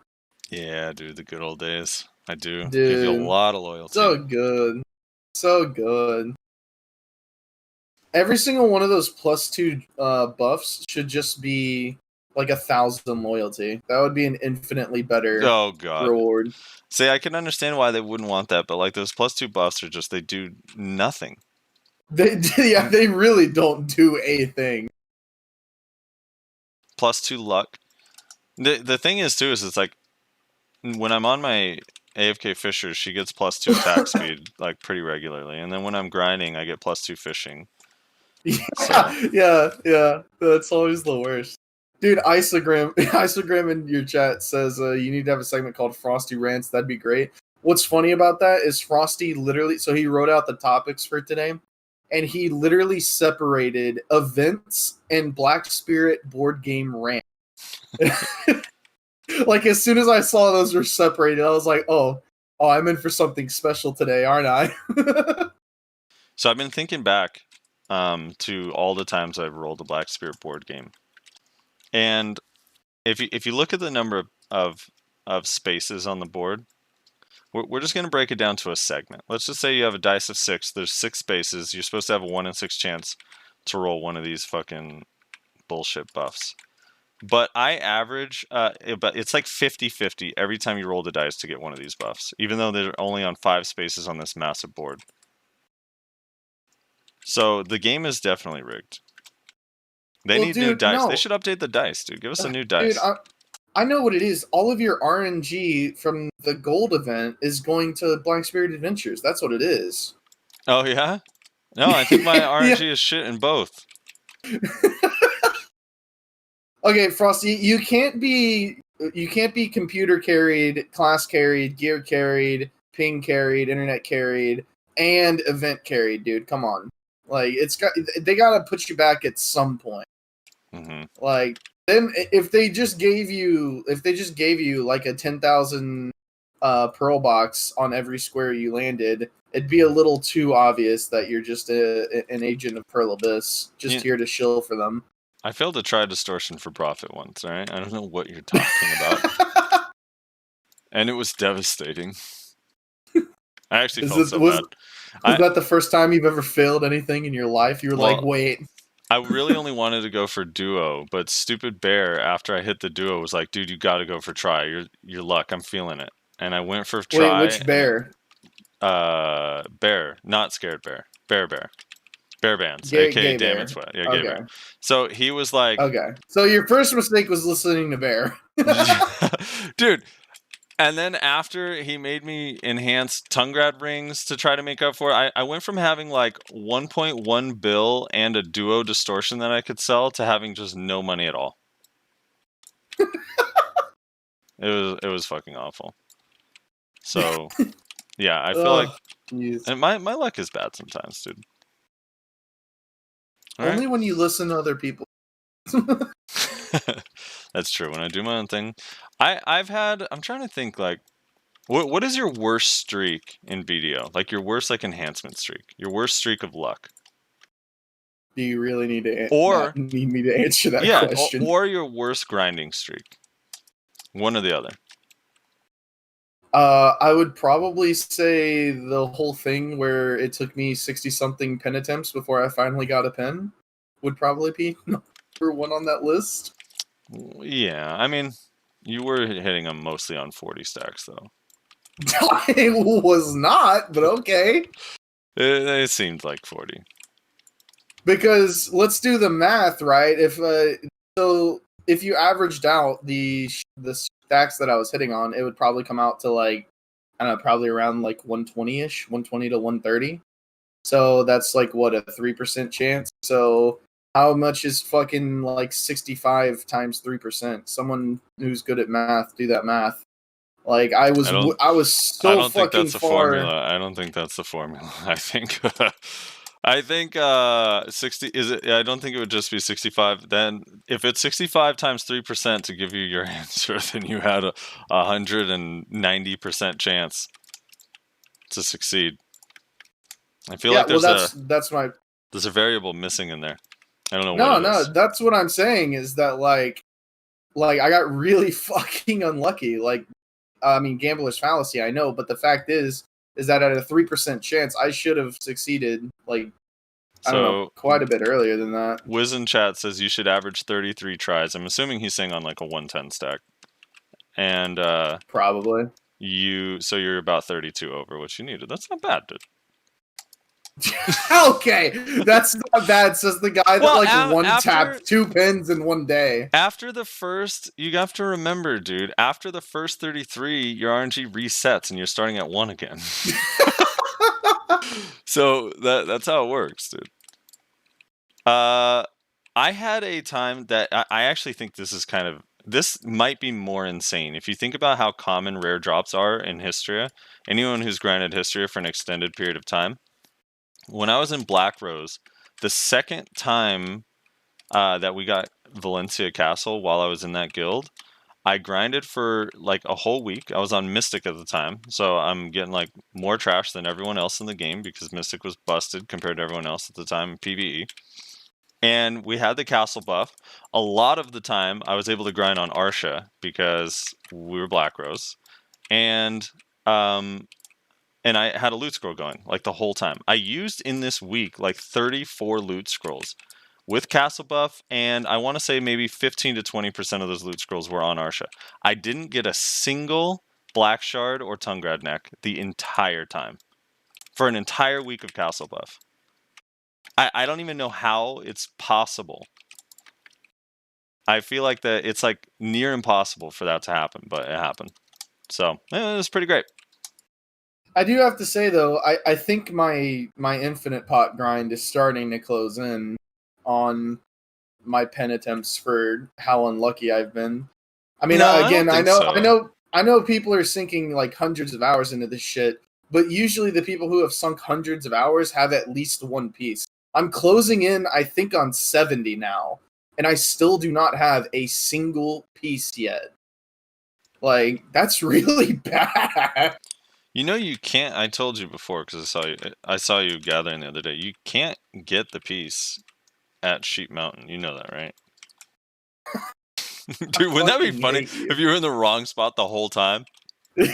Yeah, dude, the good old days. I do. Dude, give you a lot of loyalty. So good. Every single one of those +2 buffs should just be like 1,000 loyalty. That would be an infinitely better reward. See, I can understand why they wouldn't want that, but like those +2 buffs are just, they do nothing. They really don't do a thing. +2 luck. The thing is too, is it's like when I'm on my AFK Fisher, she gets +2 attack speed like pretty regularly, and then when I'm grinding, I get +2 fishing. Yeah. That's always the worst. Dude, Isogram in your chat says you need to have a segment called Frosty Rants. That'd be great. What's funny about that is Frosty literally, so he wrote out the topics for today, and he literally separated events and Black Spirit board game rant. Like, as soon as I saw those were separated, I was like, oh, I'm in for something special today, aren't I? So I've been thinking back to all the times I've rolled a Black Spirit board game. And if you look at the number of spaces on the board, we're just going to break it down to a segment. Let's just say you have a dice of 6. There's 6 spaces. You're supposed to have a 1 in 6 chance to roll one of these fucking bullshit buffs. But I average, it's like 50-50 every time you roll the dice to get one of these buffs, even though they're only on 5 spaces on this massive board. So the game is definitely rigged. They need new dice. No. They should update the dice, dude. Give us a new dice. Dude, I know what it is. All of your RNG from the gold event is going to Black Spirit Adventures. That's what it is. Oh, yeah? No, I think my RNG is shit in both. Okay, Frosty, you can't be computer carried, class carried, gear carried, ping carried, internet carried, and event carried, dude. Come on. Like, they gotta put you back at some point. Mm-hmm. Like, then if they just gave you like a 10,000 pearl box on every square you landed, it'd be a little too obvious that you're just an agent of Pearl Abyss, just here to shill for them. I failed to try distortion for profit once, alright? I don't know what you're talking about. And it was devastating. I actually felt so bad. Was that the first time you've ever failed anything in your life? You were like, wait. I really only wanted to go for duo, but stupid bear, after I hit the duo, was like, dude, you got to go for try. Your luck. I'm feeling it. And I went for try. Wait, which bear? Bear. Not scared bear. Bear. Bear Bands, Gay aka bear. Damn Sweat. Yeah, Gay Bear. So he was like... Okay. So your first mistake was listening to Bear. Dude. And then after he made me enhance Tungrad rings to try to make up for it, I went from having like 1.1 bill and a duo distortion that I could sell to having just no money at all. It was fucking awful. So yeah, I feel like and my luck is bad sometimes, dude. All Only when you listen to other people. That's true. When I do my own thing, I'm trying to think, like, what is your worst streak in BDO? Like your worst like enhancement streak, your worst streak of luck. Do you really need to need me to answer that question? Or your worst grinding streak? One or the other. I would probably say the whole thing where it took me 60-something pen attempts before I finally got a pen would probably be number one on that list. Yeah, I mean, you were hitting them mostly on 40 stacks, though. I was not, but okay. It seemed like 40. Because let's do the math, right? If you averaged out the stacks that I was hitting on, it would probably come out to like, I don't know, probably around like 120-ish, 120 to 130. So that's like what, a 3% chance. So how much is fucking like 65 times 3%? Someone who's good at math, do that math. Like I was so fucking far. I don't think that's the formula. I think 60 is it. I don't think it would just be 65. Then if it's 65 times 3% to give you your answer, then you had a 190% chance to succeed. I feel like there's a variable missing in there. I don't know. No, that's what I'm saying is that like I got really fucking unlucky. Like, I mean, gambler's fallacy, I know, but the fact is that at a 3% chance, I should have succeeded. Like, I don't know, quite a bit earlier than that. Wiz in chat says you should average 33 tries. I'm assuming he's saying on like a 110 stack, and probably so you're about 32 over what you needed. That's not bad, dude. Okay, that's not bad, says the guy that tapped 2 pins in one day. After the first, you have to remember, dude, after the first 33, your RNG resets and you're starting at 1 again. So that's how it works, dude. I had a time that I actually think this might be more insane. If you think about how common rare drops are in Historia, anyone who's grinded Historia for an extended period of time, when I was in Black Rose, the second time that we got Valencia Castle while I was in that guild, I grinded for like a whole week. I was on Mystic at the time, so I'm getting like more trash than everyone else in the game because Mystic was busted compared to everyone else at the time in PvE. And we had the castle buff. A lot of the time, I was able to grind on Arsha because we were Black Rose. And I had a loot scroll going like the whole time. I used in this week like 34 loot scrolls with castle buff, and I want to say maybe 15 to 20% of those loot scrolls were on Arsha. I didn't get a single black shard or Tungrad neck the entire time for an entire week of castle buff. I don't even know how it's possible. I feel like that it's like near impossible for that to happen, but it happened. So it was pretty great. I do have to say though, I think my infinite pot grind is starting to close in on my pen attempts for how unlucky I've been. I mean, again, I know people are sinking like hundreds of hours into this shit, but usually the people who have sunk hundreds of hours have at least one piece. I'm closing in, I think, on 70 now, and I still do not have a single piece yet. Like, that's really bad. You know you can't. I told you before because I saw you gathering the other day. You can't get the piece at Sheep Mountain. You know that, right? Dude, wouldn't that be funny if you were in the wrong spot the whole time? You're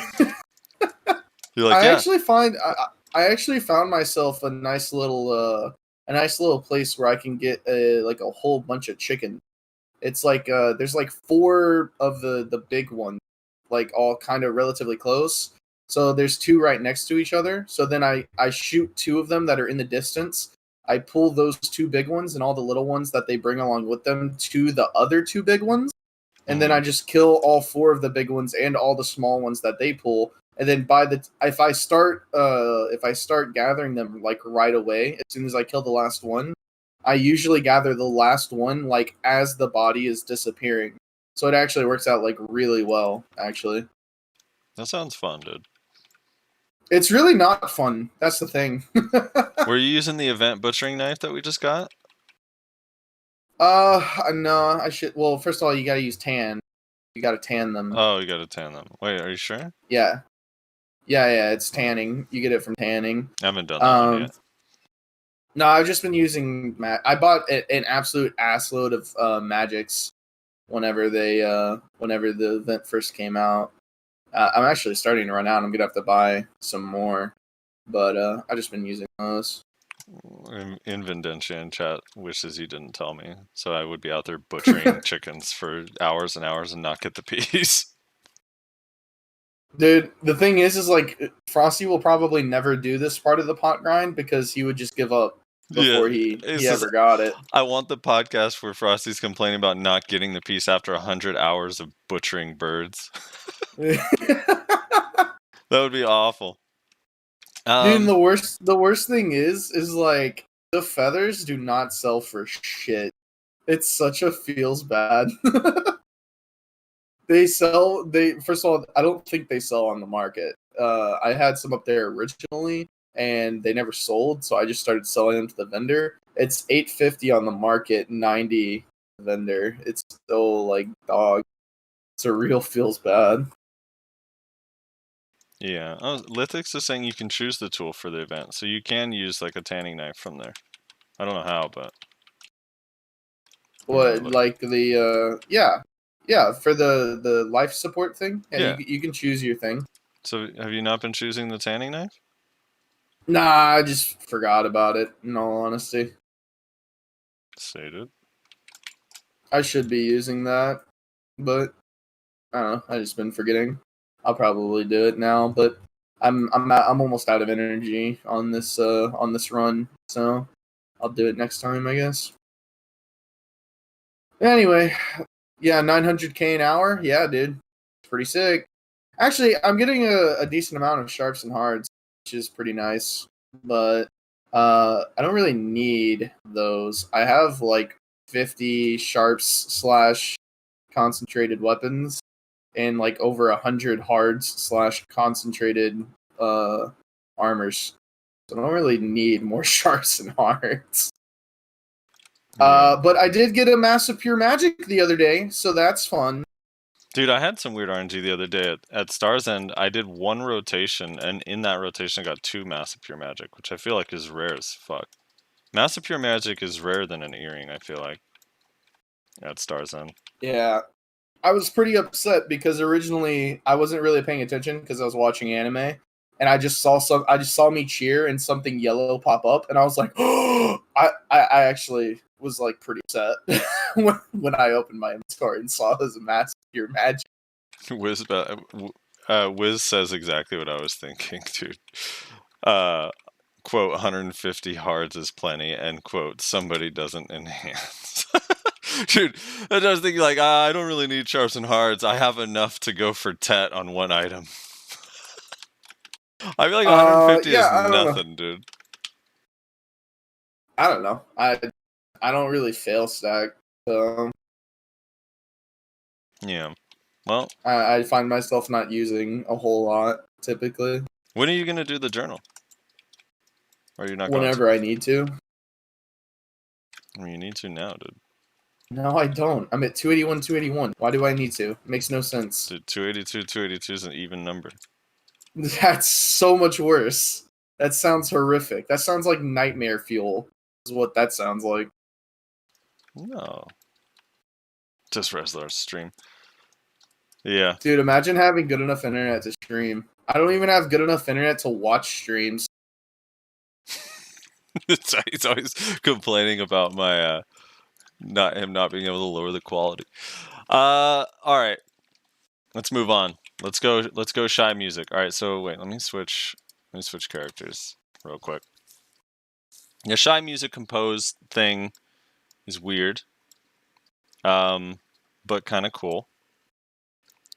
like, I actually find I actually found myself a nice little place where I can get like a whole bunch of chicken. It's like there's like 4 of the big ones, like all kind of relatively close. So there's 2 right next to each other. So then I shoot 2 of them that are in the distance. I pull those 2 big ones and all the little ones that they bring along with them to the other 2 big ones. And then I just kill all 4 of the big ones and all the small ones that they pull. And then if I start gathering them like right away, as soon as I kill the last one, I usually gather the last one like as the body is disappearing. So it actually works out like really well, actually. That sounds fun, dude. It's really not fun. That's the thing. Were you using the event butchering knife that we just got? No, I should. Well, first of all, you gotta use tan. You gotta tan them. Oh, you gotta tan them. Wait, are you sure? Yeah. Yeah, it's tanning. You get it from tanning. I haven't done that one yet. No, I've just been using. I bought an absolute assload of magics whenever the event first came out. I'm actually starting to run out. I'm gonna have to buy some more, but I've just been using those. Invendentia in chat wishes you didn't tell me, so I would be out there butchering chickens for hours and hours and not get the piece. Dude, the thing is like Frosty will probably never do this part of the pot grind because he would just give up before he ever got it. I want the podcast where Frosty's complaining about not getting the piece after 100 hours of butchering birds. That would be awful. Dude, the worst thing is like the feathers do not sell for shit. It's such a feels bad. First of all, I don't think they sell on the market. I had some up there originally and they never sold, so I just started selling them to the vendor. It's $8.50 on the market, $90 vendor. It's still like dog. It's a real feels bad. Yeah. Oh, Lithix is saying you can choose the tool for the event, so you can use like a tanning knife from there. I don't know how, but what like the yeah for the life support thing? Yeah. You can choose your thing. So have you not been choosing the tanning knife? Nah, I just forgot about it, in all honesty. Stated. I should be using that, but I don't know. I just been forgetting. I'll probably do it now, but I'm almost out of energy on this run, so I'll do it next time, I guess. Anyway, yeah, 900k an hour. Yeah, dude, it's pretty sick. Actually, I'm getting a decent amount of sharps and hards, which is pretty nice. But I don't really need those. I have like 50 sharps / concentrated weapons and like over 100 hards / concentrated armors. So I don't really need more sharps and hards. But I did get a massive pure magic the other day, so that's fun. Dude, I had some weird RNG the other day at Star's End. I did 1 rotation, and in that rotation I got 2 massive pure magic, which I feel like is rare as fuck. Massive pure magic is rarer than an earring, I feel like, at Star's End. Yeah. I was pretty upset because originally I wasn't really paying attention because I was watching anime, and I just saw me cheer and something yellow pop up, and I was like, oh! I actually was like pretty upset when I opened my Discord and saw it as a massive pure magic. Wiz says exactly what I was thinking, dude. Quote, 150 hards is plenty, end quote, somebody doesn't enhance. Dude, I was thinking like, I don't really need sharps and hards. I have enough to go for tet on 1 item. I feel like 150 is nothing, dude. I don't know. I don't really fail stack, so yeah. Well, I find myself not using a whole lot typically. When are you gonna do the journal? Or are you not? Whenever I need to. I mean, you need to now, dude. No, I don't. I'm at 281, 281. Why do I need to? It makes no sense. Dude, 282 is an even number. That's so much worse. That sounds horrific. That sounds like nightmare fuel, is what that sounds like. No. Just regular stream. Yeah. Dude, imagine having good enough internet to stream. I don't even have good enough internet to watch streams. He's always complaining about my not being able to lower the quality. All right, let's move on. Let's go Shai music. All right, so wait, let me switch characters real quick. The Shai music composed thing is weird, but kind of cool.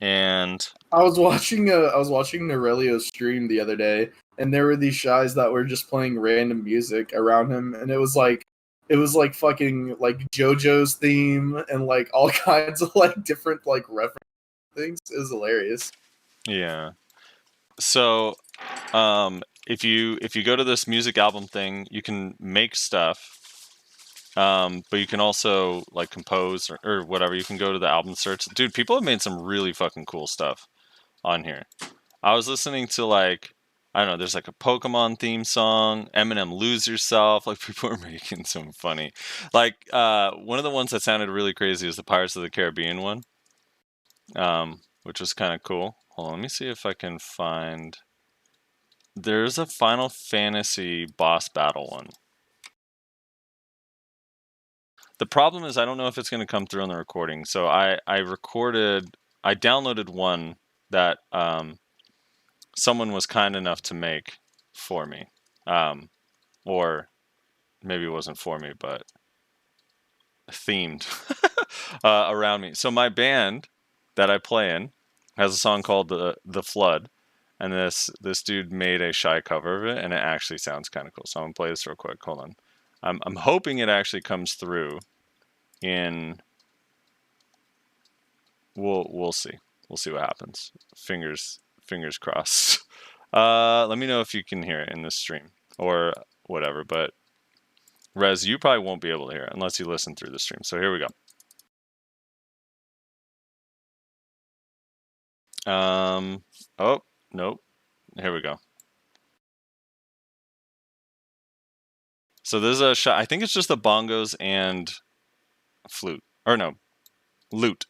And I was watching Norelio's stream the other day, and there were these Shais that were just playing random music around him, and it was like fucking like JoJo's theme and like all kinds of like different like reference things. It was hilarious. yeah, so if you go to this music album thing, you can make stuff. But you can also like compose or whatever. You can go to the album search. Dude, people have made some really fucking cool stuff on here. I was listening to like, I don't know, there's like a Pokemon theme song, Eminem Lose Yourself. Like people are making some funny. Like one of the ones that sounded really crazy is the Pirates of the Caribbean one. Which was kind of cool. Hold on, let me see if I can find. There's a Final Fantasy boss battle one. The problem is I don't know if it's going to come through on the recording. So I downloaded one that someone was kind enough to make for me. Or maybe it wasn't for me, but themed around me. So my band that I play in has a song called The Flood. And this dude made a Shai cover of it, and it actually sounds kind of cool. So I'm going to play this real quick. Hold on. I'm hoping it actually comes through. We'll see. We'll see what happens. Fingers crossed. Let me know if you can hear it in this stream or whatever. But Rez, you probably won't be able to hear it unless you listen through the stream. So here we go. Oh nope. Here we go. So there's a shot. I think it's just the bongos and flute. Or no, lute.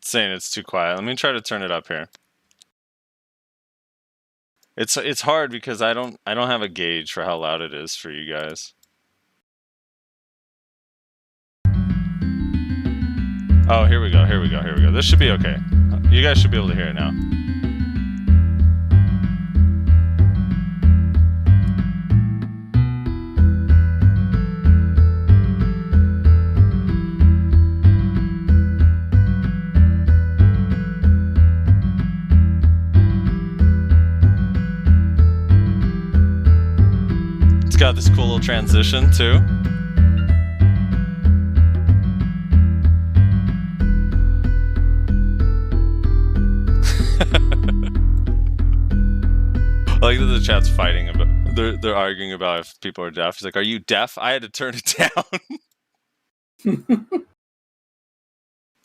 Saying it's too quiet. Let me try to turn it up here. It's hard because I don't have a gauge for how loud it is for you guys. Oh, here we go. This should be okay. You guys should be able to hear it now. It's got this cool little transition too. I like that the chat's fighting about. They're arguing about if people are deaf. He's like, "Are you deaf?" I had to turn it down.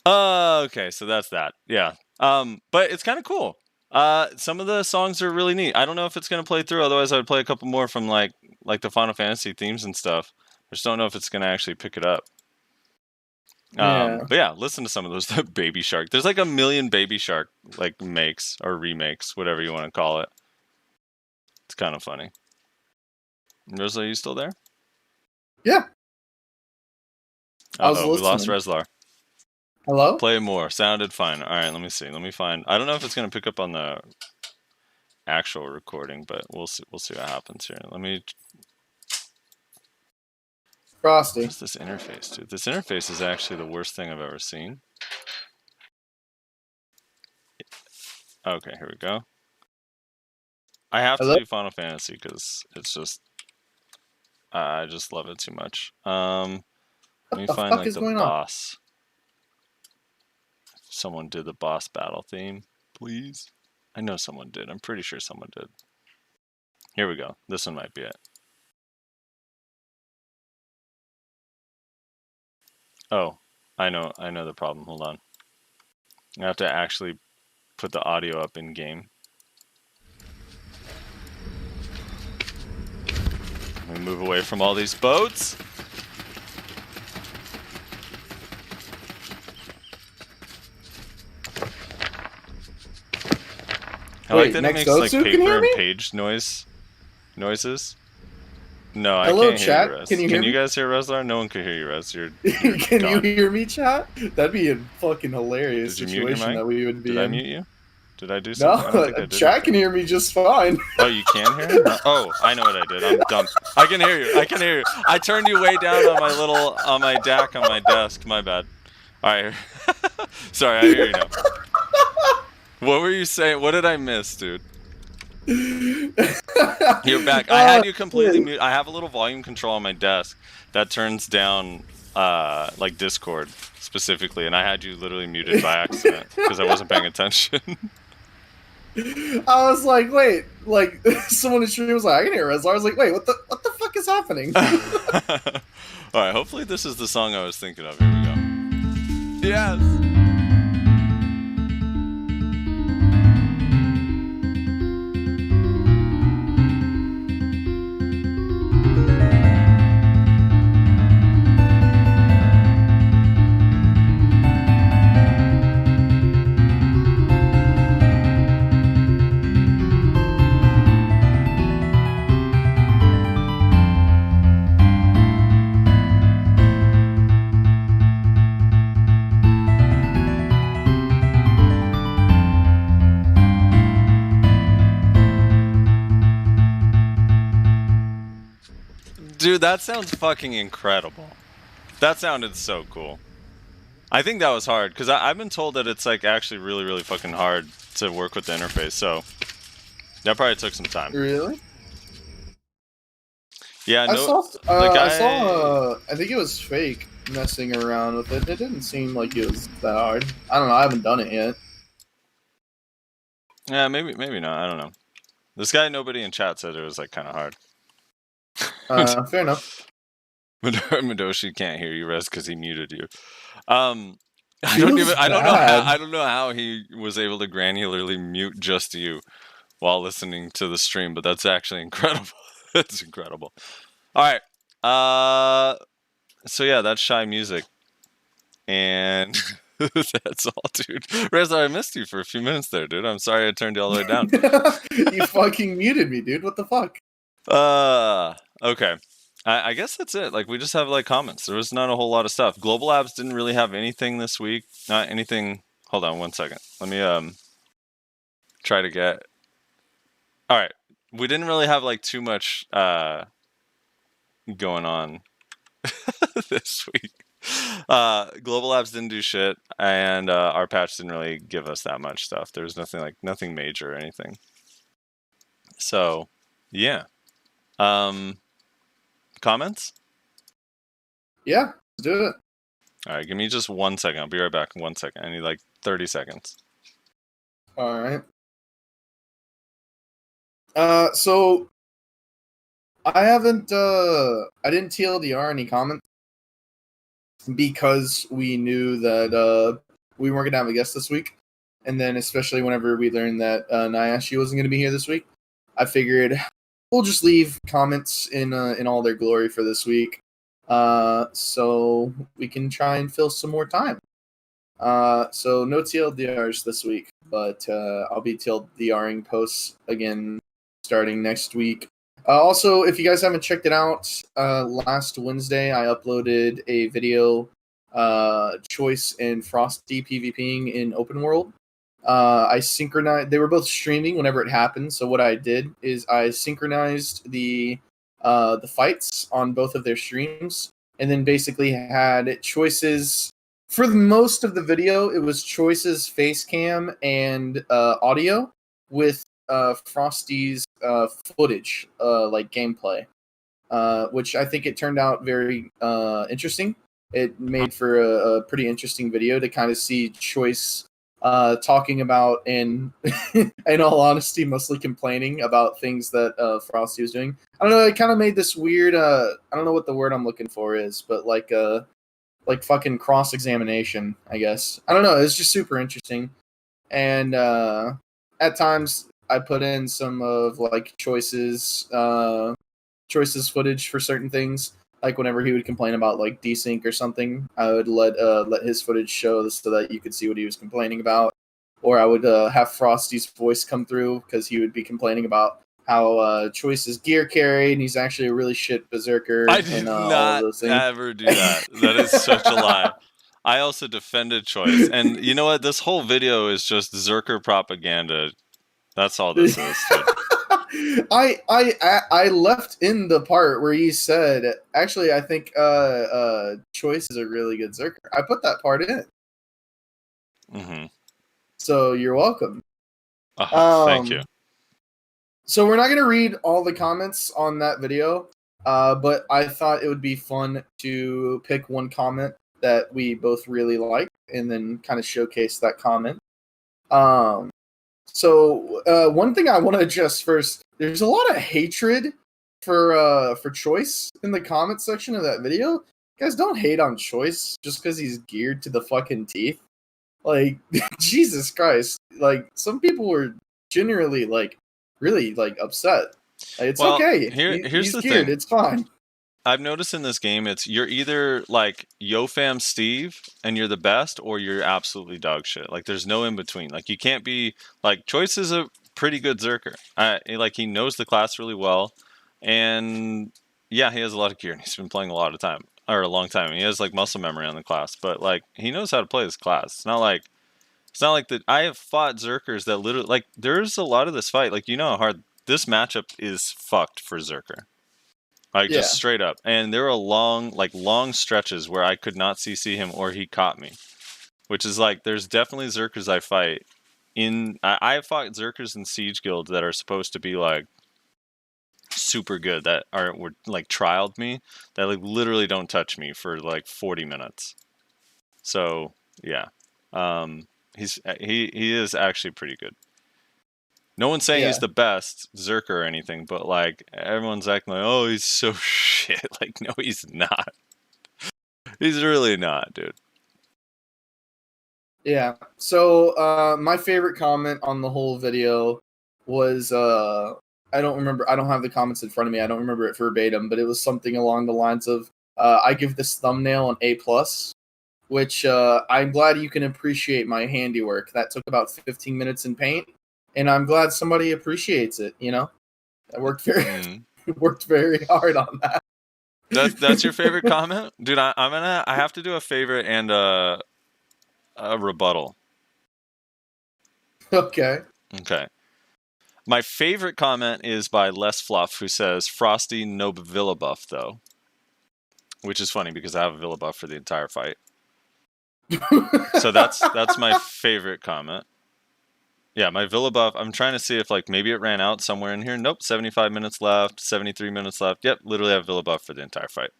Okay, so that's that. Yeah. But it's kind of cool. Some of the songs are really neat. I don't know if it's gonna play through. Otherwise, I would play a couple more from like the Final Fantasy themes and stuff. I just don't know if it's gonna actually pick it up. But yeah, listen to some of those. Baby Shark. There's like a million Baby Shark like makes or remakes, whatever you want to call it. It's kind of funny. Reslar, are you still there? Yeah. Uh-oh, we lost Reslar. Hello? Play more. Sounded fine. All right, let me see. Let me find. I don't know if it's going to pick up on the actual recording, but we'll see what happens here. Let me... Frosty. What's this interface, dude? This interface is actually the worst thing I've ever seen. Okay, here we go. I have to do Final Fantasy because it's just... I just love it too much. Let me find like the boss. Someone did the boss battle theme, please. I know someone did. I'm pretty sure someone did. Here we go. This one might be it. Oh, I know the problem. Hold on. I have to actually put the audio up in game. Let me move away from all these boats. I like that it makes like paper and page noises. No, I Hello, can't chat. hear you, Rez. Can you hear me? You guys hear Rezlar? No one can hear you, Rez. You're Can gone. you hear me, chat? That'd be a fucking hilarious Did you mute your situation mic? that we would be Did in. I mute you? Did I do something? I don't think I No, did. chat can hear me just fine. Oh, you can hear me? Oh, I know what I did. I'm dumb. I can hear you. I turned you way down on my DAC on my desk. My bad. All right. Sorry, I hear you now. What were you saying? What did I miss, dude? You're back. I had you completely mute. I have a little volume control on my desk that turns down like Discord specifically, and I had you literally muted by accident because I wasn't paying attention. I was like, wait, like someone in stream was like, I can hear Rezlar. I was like, wait, what the fuck is happening? All right, hopefully this is the song I was thinking of. Here we go. Yes. Dude, that sounds fucking incredible. That sounded so cool. I think that was hard, because I've been told that it's like actually really, really fucking hard to work with the interface, so that probably took some time. Really? Yeah, I saw, I think it was fake messing around with it. It didn't seem like it was that hard. I don't know, I haven't done it yet. Yeah, maybe not, I don't know. This guy, nobody in chat said it was like kind of hard. Fair enough. Madoshi can't hear you, Rez, because he muted you. I don't know how he was able to granularly mute just you while listening to the stream, but that's actually incredible. That's incredible. All right. So yeah, that's Shai music, and that's all, dude. Reza, I missed you for a few minutes there, dude. I'm sorry I turned you all the way down. You fucking muted me, dude. What the fuck? Okay. I guess that's it. Like, we just have like comments. There was not a whole lot of stuff. Global Labs didn't really have anything this week. Not anything. Hold on 1 second. Let me try to get. All right. We didn't really have like too much going on this week. Global Labs didn't do shit, and our patch didn't really give us that much stuff. There was nothing major or anything. So, yeah. Comments? Yeah, let's do it. All right, give me just 1 second. I'll be right back in 1 second. I need like 30 seconds. All right. So I didn't TLDR any comments because we knew that we weren't gonna have a guest this week, and then especially whenever we learned that Nayashe wasn't gonna be here this week, I figured we'll just leave comments in all their glory for this week, so we can try and fill some more time. So no TLDRs this week, but I'll be TLDRing posts again starting next week. Also, if you guys haven't checked it out, last Wednesday I uploaded a video, Choice and Frosty PvPing in open world. I synchronized. They were both streaming whenever it happened. So what I did is I synchronized the fights on both of their streams, and then basically had Choice's. For the most of the video, it was Choice's face cam and audio with Frosty's footage, like gameplay, which I think it turned out very interesting. It made for a pretty interesting video to kind of see Choice talking about, and in all honesty, mostly complaining about things that Frosty was doing. I don't know, it kind of made this weird, I don't know what the word I'm looking for is, but like like fucking cross-examination, I guess. I don't know, it's just super interesting. And at times I put in some of like choices footage for certain things. Like whenever he would complain about like desync or something, I would let his footage show so that you could see what he was complaining about. Or I would have Frosty's voice come through because he would be complaining about how Choice is gear carried and he's actually a really shit berserker. I did and, all of not those things. ever do that. That is such a lie. I also defended Choice. And you know what? This whole video is just Zerker propaganda. That's all this is, dude. I left in the part where he said, actually, I think Choice is a really good Zerker. I put that part in. Mm-hmm. So you're welcome. Thank you. So we're not going to read all the comments on that video, but I thought it would be fun to pick one comment that we both really like and then kind of showcase that comment. So one thing I want to address first, there's a lot of hatred for Choice in the comment section of that video. Guys, don't hate on Choice just because he's geared to the fucking teeth. Like, Jesus Christ. Like, some people were generally, like, really, like, upset. Like, it's okay. Here's the geared. thing. It's fine. I've noticed in this game, you're either like Yo Fam Steve and you're the best, or you're absolutely dog shit. Like there's no in between. Like you can't be like Choice is a pretty good Zerker. Like he knows the class really well, and yeah, he has a lot of gear and he's been playing a long time. He has like muscle memory on the class, but like he knows how to play this class. It's not like that. I have fought Zerkers that literally like there's a lot of this fight. Like you know how hard this matchup is fucked for Zerker. Like just straight up. And there were long stretches where I could not CC him or he caught me. Which is like, there's definitely Zerkers I fight I have fought Zerkers in Siege Guild that are supposed to be like super good, that were like trialed me, that like literally don't touch me for like 40 minutes. So yeah. He is actually pretty good. No one's saying he's the best Zerker or anything, but like everyone's acting like, oh, he's so shit. Like, no, he's not. He's really not, dude. Yeah. So my favorite comment on the whole video was I don't remember. I don't have the comments in front of me. I don't remember it verbatim, but it was something along the lines of I give this thumbnail an A+, which I'm glad you can appreciate my handiwork. That took about 15 minutes in paint. And I'm glad somebody appreciates it. You know, I worked very hard on that. That's your favorite comment, dude. I have to do a favorite and a rebuttal. Okay. My favorite comment is by Les Fluff, who says Frosty no Villa buff though, which is funny because I have a Villa buff for the entire fight. So that's my favorite comment. Yeah, my Villa buff, I'm trying to see if like maybe it ran out somewhere in here. Nope, 75 minutes left, 73 minutes left. Yep, literally have Villa buff for the entire fight.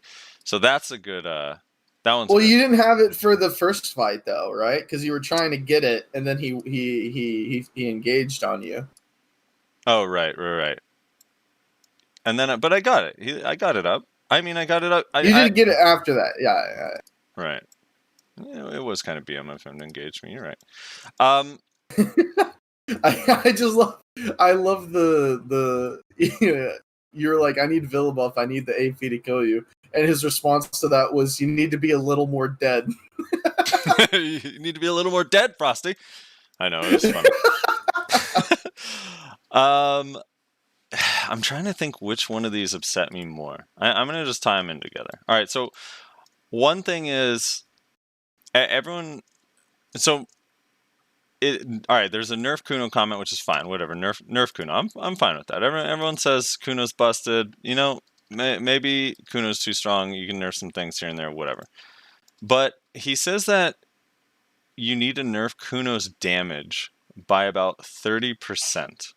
So that's a good, that one's Well, good. you didn't have it for the first fight though, right? Because you were trying to get it, and then he engaged on you. Oh, right. And then, but I got it. I got it up. I mean, I got it up. You didn't get it after that. Yeah. Right. Yeah, it was kind of BM of him to engage me. You're right. I love the you're like, I need Villa buff, I need the AP to kill you, and his response to that was, you need to be a little more dead. You need to be a little more dead, Frosty. I know, it was funny. I'm trying to think which one of these upset me more. I'm gonna just tie them in together. All right, so one thing is everyone. So. All right, there's a nerf Kuno comment, which is fine. Whatever, nerf Kuno. I'm fine with that. Everyone says Kuno's busted. You know, maybe Kuno's too strong. You can nerf some things here and there, whatever. But he says that you need to nerf Kuno's damage by about 30%.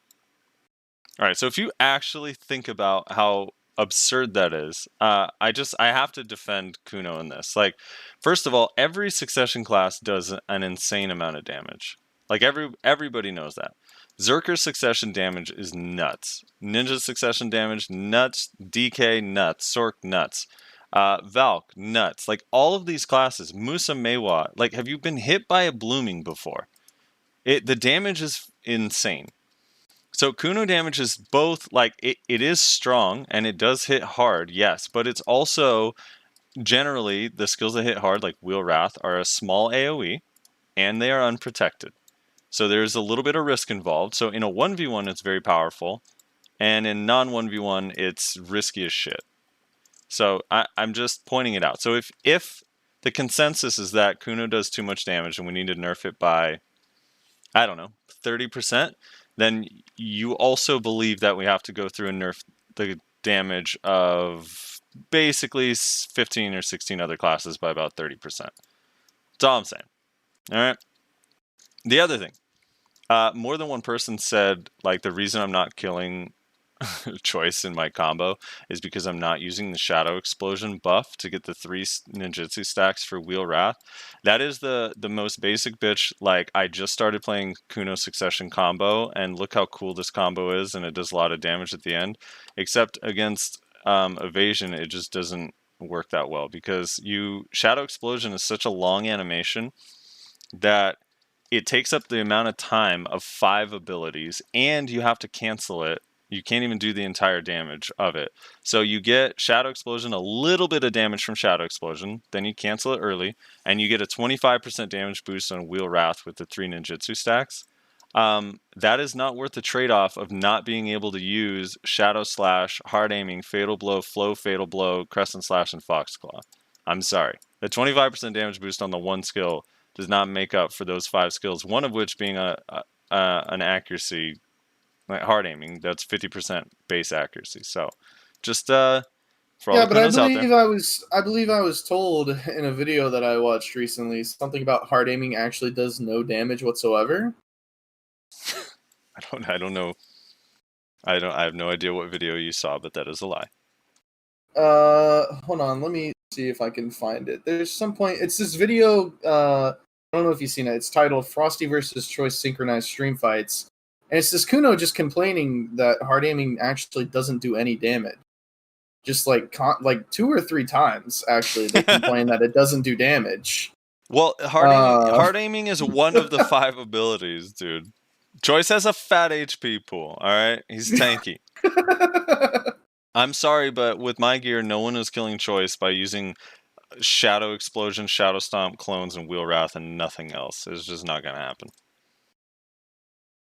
All right, so if you actually think about how absurd that is, I have to defend Kuno in this. Like, first of all, every succession class does an insane amount of damage. Like everybody knows that. Zerker's succession damage is nuts. Ninja's succession damage, nuts. DK, nuts. Sork, nuts. Valk, nuts. Like all of these classes, Musa Mewa, like have you been hit by a blooming before? The damage is insane. So Kuno damage is both like it is strong and it does hit hard, yes, but it's also generally the skills that hit hard, like Wheel Wrath, are a small AoE and they are unprotected. So there's a little bit of risk involved. So in a 1v1 it's very powerful, and in non 1v1 it's risky as shit. So I'm just pointing it out. So if the consensus is that Kuno does too much damage and we need to nerf it by, I don't know, 30%, then you also believe that we have to go through and nerf the damage of basically 15 or 16 other classes by about 30%. That's all I'm saying. All right. The other thing, more than one person said, like, the reason I'm not killing Choice in my combo is because I'm not using the Shadow Explosion buff to get the 3 ninjutsu stacks for Wheel Wrath. That is the most basic bitch. Like, I just started playing Kuno Succession combo, and look how cool this combo is, and it does a lot of damage at the end. Except against evasion, it just doesn't work that well, because Shadow Explosion is such a long animation that it takes up the amount of time of 5 abilities, and you have to cancel it. You can't even do the entire damage of it. So you get Shadow Explosion, a little bit of damage from Shadow Explosion, then you cancel it early, and you get a 25% damage boost on Wheel Wrath with the 3 ninjutsu stacks. That is not worth the trade-off of not being able to use Shadow Slash, Hard Aiming, Fatal Blow, Flow Fatal Blow, Crescent Slash, and Foxclaw. I'm sorry. The 25% damage boost on the one skill does not make up for those 5 skills, one of which being an accuracy, like Hard Aiming, that's 50% base accuracy. So just for all the Kunos out there. I believe I was told in a video that I watched recently something about hard aiming actually does no damage whatsoever. I don't know. I have no idea what video you saw, but that is a lie. Hold on, let me see if I can find it. There's some point. It's this video. I don't know if you've seen it. It's titled "Frosty versus Choice Synchronized Stream Fights," and it's this Kuno just complaining that hard aiming actually doesn't do any damage. Just like 2 or 3 times, actually, they complain that it doesn't do damage. Well, hard aiming is one of the 5 abilities, dude. Choice has a fat HP pool. All right, he's tanky. I'm sorry, but with my gear, no one is killing Choice by using Shadow Explosion, Shadow Stomp, Clones, and Wheel Wrath, and nothing else. It's just not going to happen.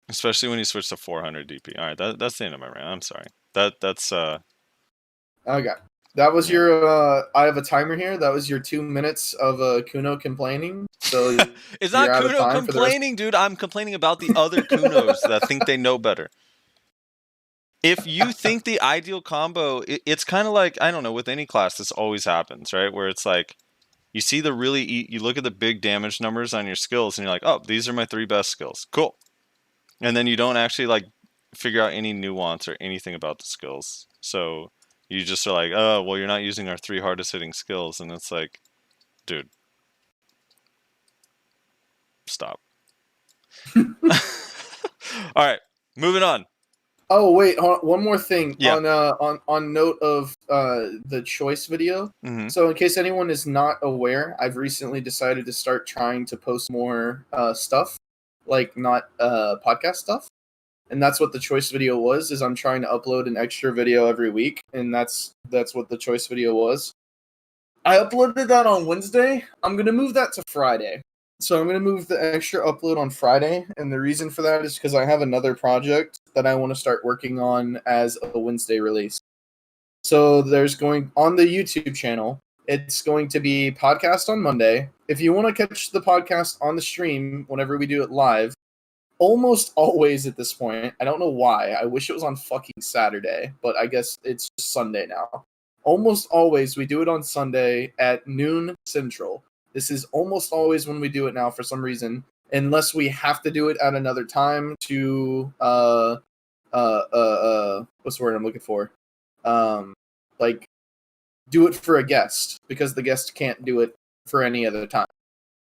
Especially when you switch to 400 DP. All right, that's the end of my rant. I'm sorry. That's Okay. That was your, I have a timer here. That was your 2 minutes of Kuno complaining. So it's not Kuno complaining, dude. I'm complaining about the other Kunos that think they know better. If you think the ideal combo, it's kind of like, I don't know, with any class, this always happens, right? Where it's like, you see you look at the big damage numbers on your skills, and you're like, oh, these are my 3 best skills. Cool. And then you don't actually, like, figure out any nuance or anything about the skills. So you just are like, oh, well, you're not using our 3 hardest hitting skills. And it's like, dude, stop. All right, moving on. Oh wait, one more thing. Yeah. On note of the Choice video. Mm-hmm. So in case anyone is not aware, I've recently decided to start trying to post more stuff, like not podcast stuff, and that's what the Choice video was. Is I'm trying to upload an extra video every week, and that's what the Choice video was. I uploaded that on Wednesday. I'm gonna move that to Friday. So I'm going to move the extra upload on Friday, and the reason for that is because I have another project that I want to start working on as a Wednesday release. So there's going on the YouTube channel, it's going to be podcast on Monday. If you want to catch the podcast on the stream whenever we do it live, almost always at this point, I don't know why, I wish it was on fucking Saturday, but I guess it's just Sunday now. Almost always we do it on Sunday at noon Central. This is almost always when we do it now for some reason, unless we have to do it at another time to what's the word I'm looking for? Like do it for a guest, because the guest can't do it for any other time.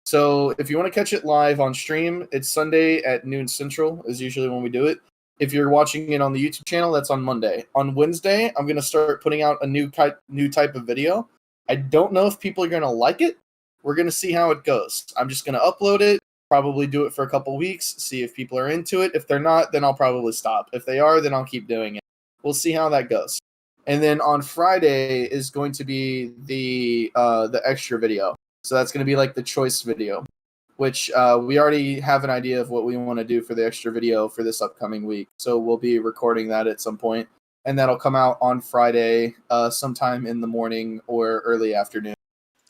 So if you want to catch it live on stream, it's Sunday at noon Central is usually when we do it. If you're watching it on the YouTube channel, that's on Monday. On Wednesday, I'm going to start putting out a new type of video. I don't know if people are going to like it. We're going to see how it goes. I'm just going to upload it, probably do it for a couple weeks, see if people are into it. If they're not, then I'll probably stop. If they are, then I'll keep doing it. We'll see how that goes. And then on Friday is going to be the extra video. So that's going to be like the choice video, which we already have an idea of what we want to do for the extra video for this upcoming week. So we'll be recording that at some point, and that'll come out on Friday sometime in the morning or early afternoon.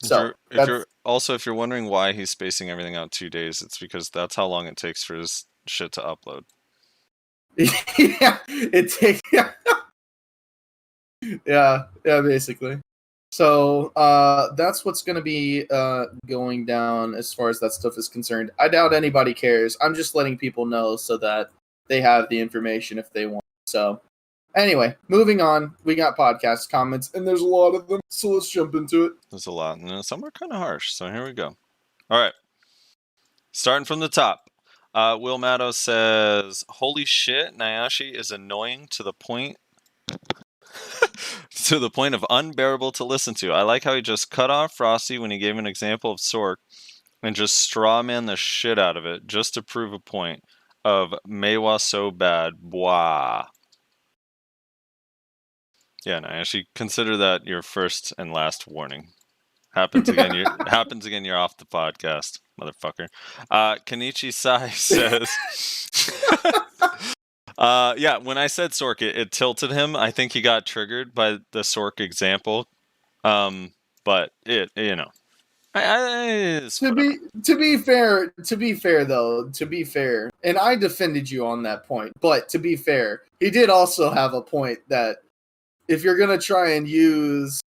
So if you're wondering why he's spacing everything out 2 days, it's because that's how long it takes for his shit to upload. Yeah, it takes. Yeah, basically. So that's what's going to be going down as far as that stuff is concerned. I doubt anybody cares. I'm just letting people know so that they have the information if they want. So anyway, moving on. We got podcast comments, and there's a lot of them, so let's jump into it. There's a lot, and some are kind of harsh, so here we go. All right. Starting from the top. Will Maddow says, holy shit, Nayashe is annoying to the point of unbearable to listen to. I like how he just cut off Frosty when he gave an example of Sork and just strawman the shit out of it just to prove a point of Meiwa so bad. Bwah. Yeah, Nayashe, consider that your first and last warning. Happens again, you're off the podcast, motherfucker. Kenichi Sai says, yeah, when I said Sork, it tilted him. I think he got triggered by the Sork example. But to be fair, and I defended you on that point, but to be fair, he did also have a point that if you're gonna try and use,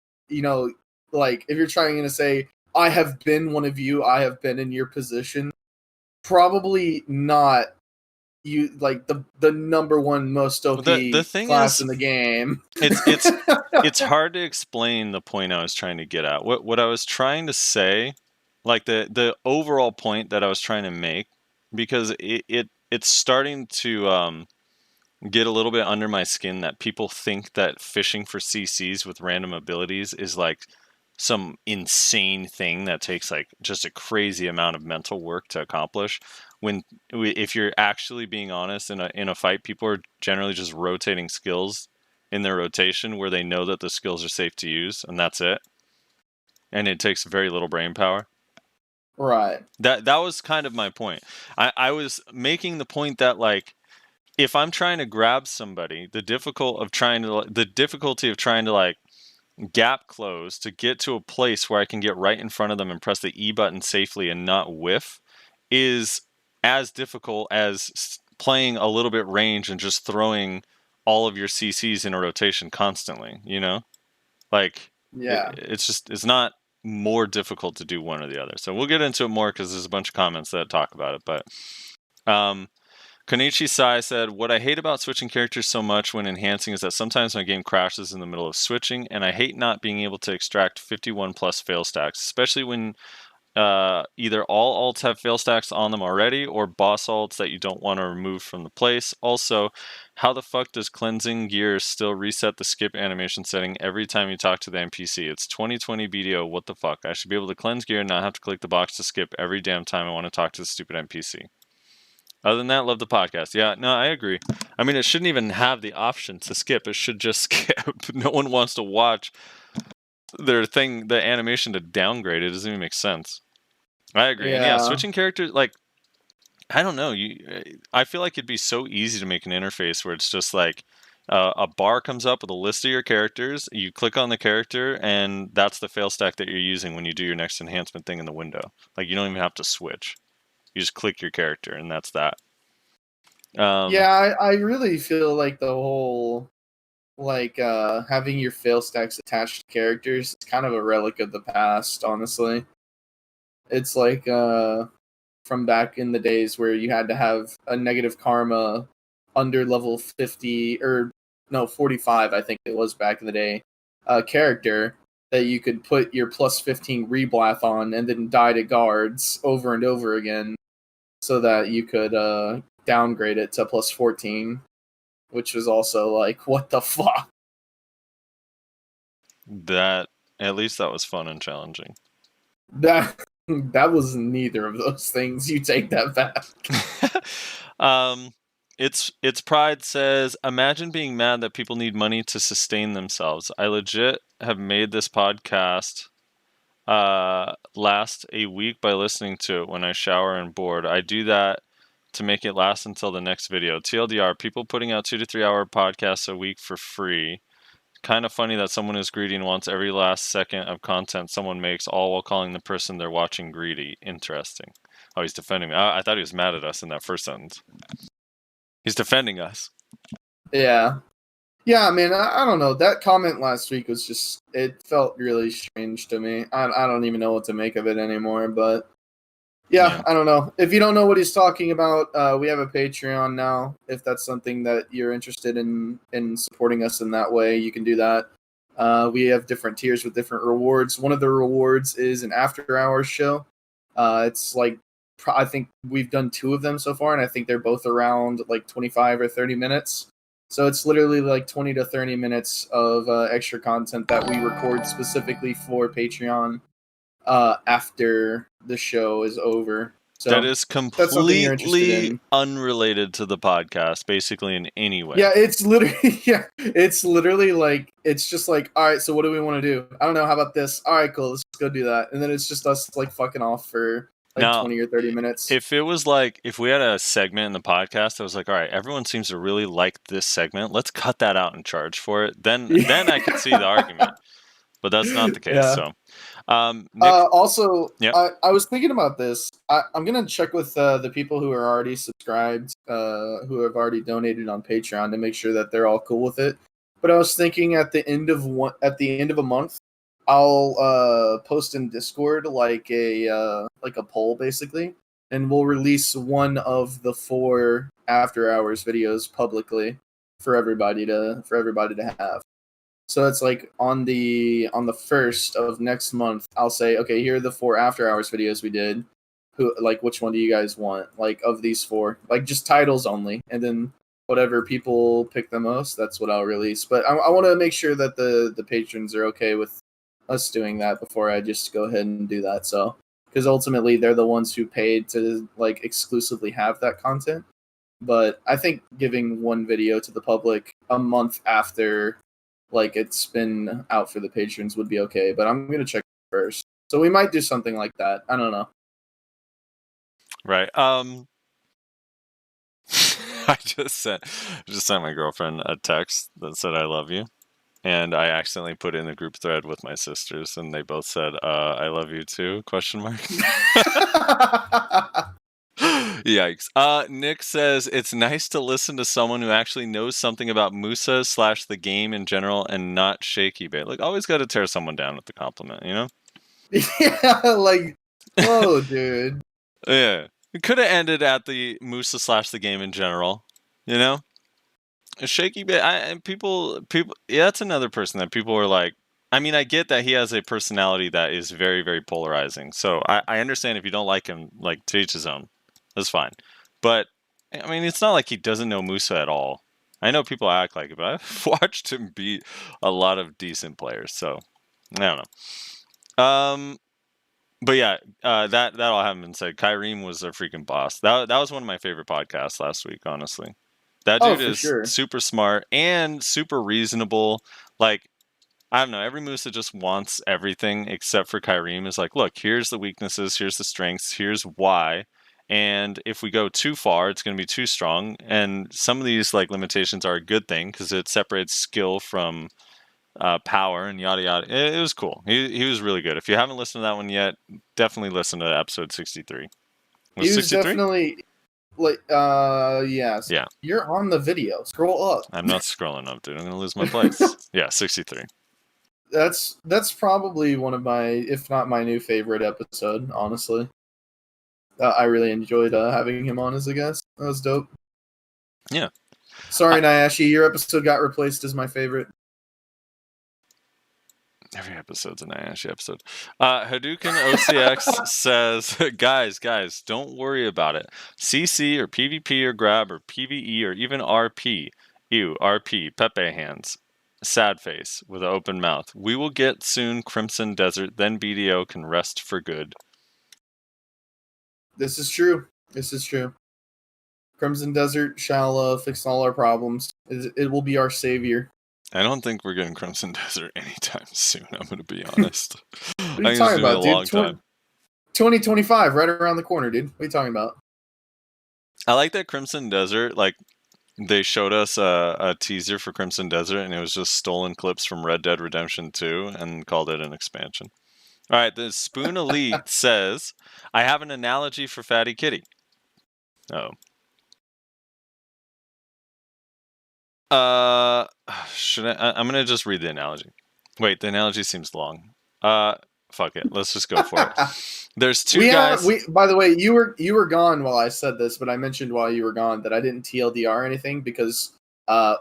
like if you're trying to say, I have been one of you, I have been in your position, probably not you, like the number one most OP the thing class is, in the game. It's hard to explain the point I was trying to get at. What I was trying to say, like the overall point that I was trying to make, because it's starting to get a little bit under my skin that people think that fishing for CCs with random abilities is like some insane thing that takes like just a crazy amount of mental work to accomplish. When if you're actually being honest in a fight, people are generally just rotating skills in their rotation where they know that the skills are safe to use, and that's it. And it takes very little brain power. Right. That was kind of my point. I was making the point that, like, if I'm trying to grab somebody, the difficulty of trying to like gap close to get to a place where I can get right in front of them and press the E button safely and not whiff is as difficult as playing a little bit range and just throwing all of your CCs in a rotation constantly, Like, yeah, it's not more difficult to do one or the other. So we'll get into it more because there's a bunch of comments that talk about it. But Konichi Sai said, what I hate about switching characters so much when enhancing is that sometimes my game crashes in the middle of switching, and I hate not being able to extract 51 plus fail stacks, especially when either all alts have fail stacks on them already or boss alts that you don't want to remove from the place. Also, how the fuck does cleansing gear still reset the skip animation setting every time you talk to the NPC? It's 2020 BDO, what the fuck? I should be able to cleanse gear and not have to click the box to skip every damn time I want to talk to the stupid NPC. Other than that, love the podcast. Yeah, no, I agree. I mean, it shouldn't even have the option to skip. It should just skip. No one wants to watch the animation to downgrade it. It doesn't even make sense. I agree. Yeah. And yeah, switching characters, like, I don't know. I feel like it'd be so easy to make an interface where it's just like a bar comes up with a list of your characters. You click on the character, and that's the fail stack that you're using when you do your next enhancement thing in the window. Like, you don't even have to switch. You just click your character, and that's that. Yeah, I really feel like the whole, like, having your fail stacks attached to characters is kind of a relic of the past, honestly. It's like from back in the days where you had to have a negative karma under level 50, or no, 45, I think it was back in the day, character that you could put your plus 15 reblath on and then die to guards over and over again so that you could downgrade it to plus 14, which was also like, what the fuck? That At least that was fun and challenging. That was neither of those things. You take that back. It's Pride says, imagine being mad that people need money to sustain themselves. I legit have made this podcast last a week by listening to it when I shower and bored. I do that to make it last until the next video. TLDR, people putting out 2 to 3 hour podcasts a week for free. Kind of funny that someone is greedy and wants every last second of content someone makes, all while calling the person they're watching greedy. Interesting. Oh, he's defending me. I thought he was mad at us in that first sentence. He's defending us. Yeah. Yeah, man, I don't know. That comment last week was just, it felt really strange to me. I don't even know what to make of it anymore, but yeah, I don't know. If you don't know what he's talking about, we have a Patreon now. If that's something that you're interested in supporting us in that way, you can do that. We have different tiers with different rewards. One of the rewards is an after-hours show. It's like, I think we've done 2 of them so far, and I think they're both around like 25 or 30 minutes. So it's literally like 20 to 30 minutes of extra content that we record specifically for Patreon after the show is over. So that is that's something you're interested completely in. unrelated to the podcast, basically in any way. Yeah, it's literally like, it's just like, all right, so what do we want to do? I don't know. How about this? All right, cool. Let's go do that. And then it's just us like fucking off for like now, 20 or 30 minutes. If it was like, if we had a segment in the podcast, I was like, all right, everyone seems to really like this segment. Let's cut that out and charge for it. Then I could see the argument. But that's not the case. Yeah. So, Nick, also, yep. I was thinking about this. I'm gonna check with the people who are already subscribed, who have already donated on Patreon to make sure that they're all cool with it. But I was thinking at the end of a month, I'll post in Discord like a poll basically, and we'll release one of the 4 after hours videos publicly for everybody to have. So it's like on the 1st of next month, I'll say, okay, here are the 4 after hours videos we did. Which one do you guys want? Like, of these 4, like just titles only, and then whatever people pick the most, that's what I'll release. But I want to make sure that the patrons are okay with us doing that before I just go ahead and do that. So, because ultimately they're the ones who paid to like exclusively have that content. But I think giving one video to the public a month after like it's been out for the patrons would be okay, but I'm gonna check first. So we might do something like that. I don't know. Right. I just sent my girlfriend a text that said I love you, and I accidentally put it in the group thread with my sisters, and they both said I love you too ? Yikes. Nick says it's nice to listen to someone who actually knows something about Musa / the game in general and not shaky bait. Like, always got to tear someone down with the compliment, you know? Yeah, like, whoa, dude. Yeah. It could have ended at the Musa / the game in general, you know? A shaky bait. People. Yeah, that's another person that people are like. I mean, I get that he has a personality that is very, very polarizing. So I understand if you don't like him, like, to each his own. That's fine. But, I mean, it's not like he doesn't know Musa at all. I know people act like it, but I've watched him beat a lot of decent players. So, I don't know. But yeah, that all having been said, Kyrene was a freaking boss. That was one of my favorite podcasts last week, honestly. That dude is super smart and super reasonable. Like, I don't know, every Musa just wants everything except for Kyrene. Is like, look, here's the weaknesses, here's the strengths, here's why. And if we go too far, it's going to be too strong. And some of these like limitations are a good thing because it separates skill from power and yada yada. It was cool. He was really good. If you haven't listened to that one yet, definitely listen to episode 63. Was 63? Definitely like yes. Yeah. You're on the video. Scroll up. I'm not scrolling up, dude. I'm gonna lose my place. Yeah, 63. That's probably one of my, if not my new favorite episode, honestly. I really enjoyed having him on as a guest. That was dope. Yeah. Sorry, Nayashe, your episode got replaced as my favorite. Every episode's a Nayashe episode. Hadouken OCX says, guys, don't worry about it. CC or PvP or grab or PvE or even RP. Ew, RP, Pepe hands. sad face with an open mouth. We will get soon Crimson Desert, then BDO can rest for good. This is true. This is true. Crimson Desert shall fix all our problems. It will be our savior. I don't think we're getting Crimson Desert anytime soon, I'm going to be honest. What are you talking about, dude? 2025, right around the corner, dude. What are you talking about? I like that Crimson Desert, like, they showed us a teaser for Crimson Desert, and it was just stolen clips from Red Dead Redemption 2 and called it an expansion. All right, the Spoon Elite says, I have an analogy for Fatty Kitty. Oh. Should I'm gonna just read the analogy. Wait, the analogy seems long. Fuck it. Let's just go for it. There's two guys. By the way, you were gone while I said this, but I mentioned while you were gone that I didn't TLDR anything because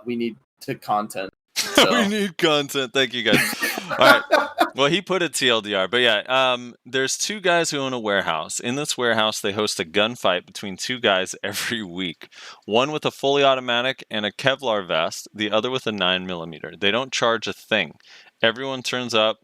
we need content. So. We need content. Thank you guys. All right. Well, he put a TLDR, but yeah, there's two guys who own a warehouse. In this warehouse, they host a gunfight between two guys every week. One with a fully automatic and a Kevlar vest, the other with a 9mm. They don't charge a thing. Everyone turns up,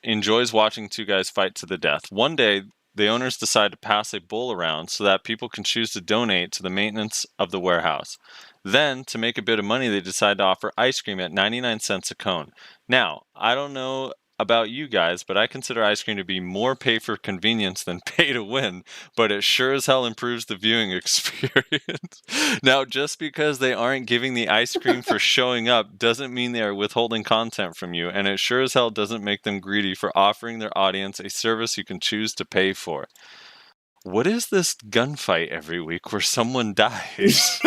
enjoys watching two guys fight to the death. One day, the owners decide to pass a bowl around so that people can choose to donate to the maintenance of the warehouse. Then, to make a bit of money, they decide to offer ice cream at 99 cents a cone. Now, I don't know about you guys, but I consider ice cream to be more pay for convenience than pay to win, but it sure as hell improves the viewing experience. Now, just because they aren't giving the ice cream for showing up doesn't mean they are withholding content from you, and it sure as hell doesn't make them greedy for offering their audience a service you can choose to pay for. What is this gunfight every week where someone dies?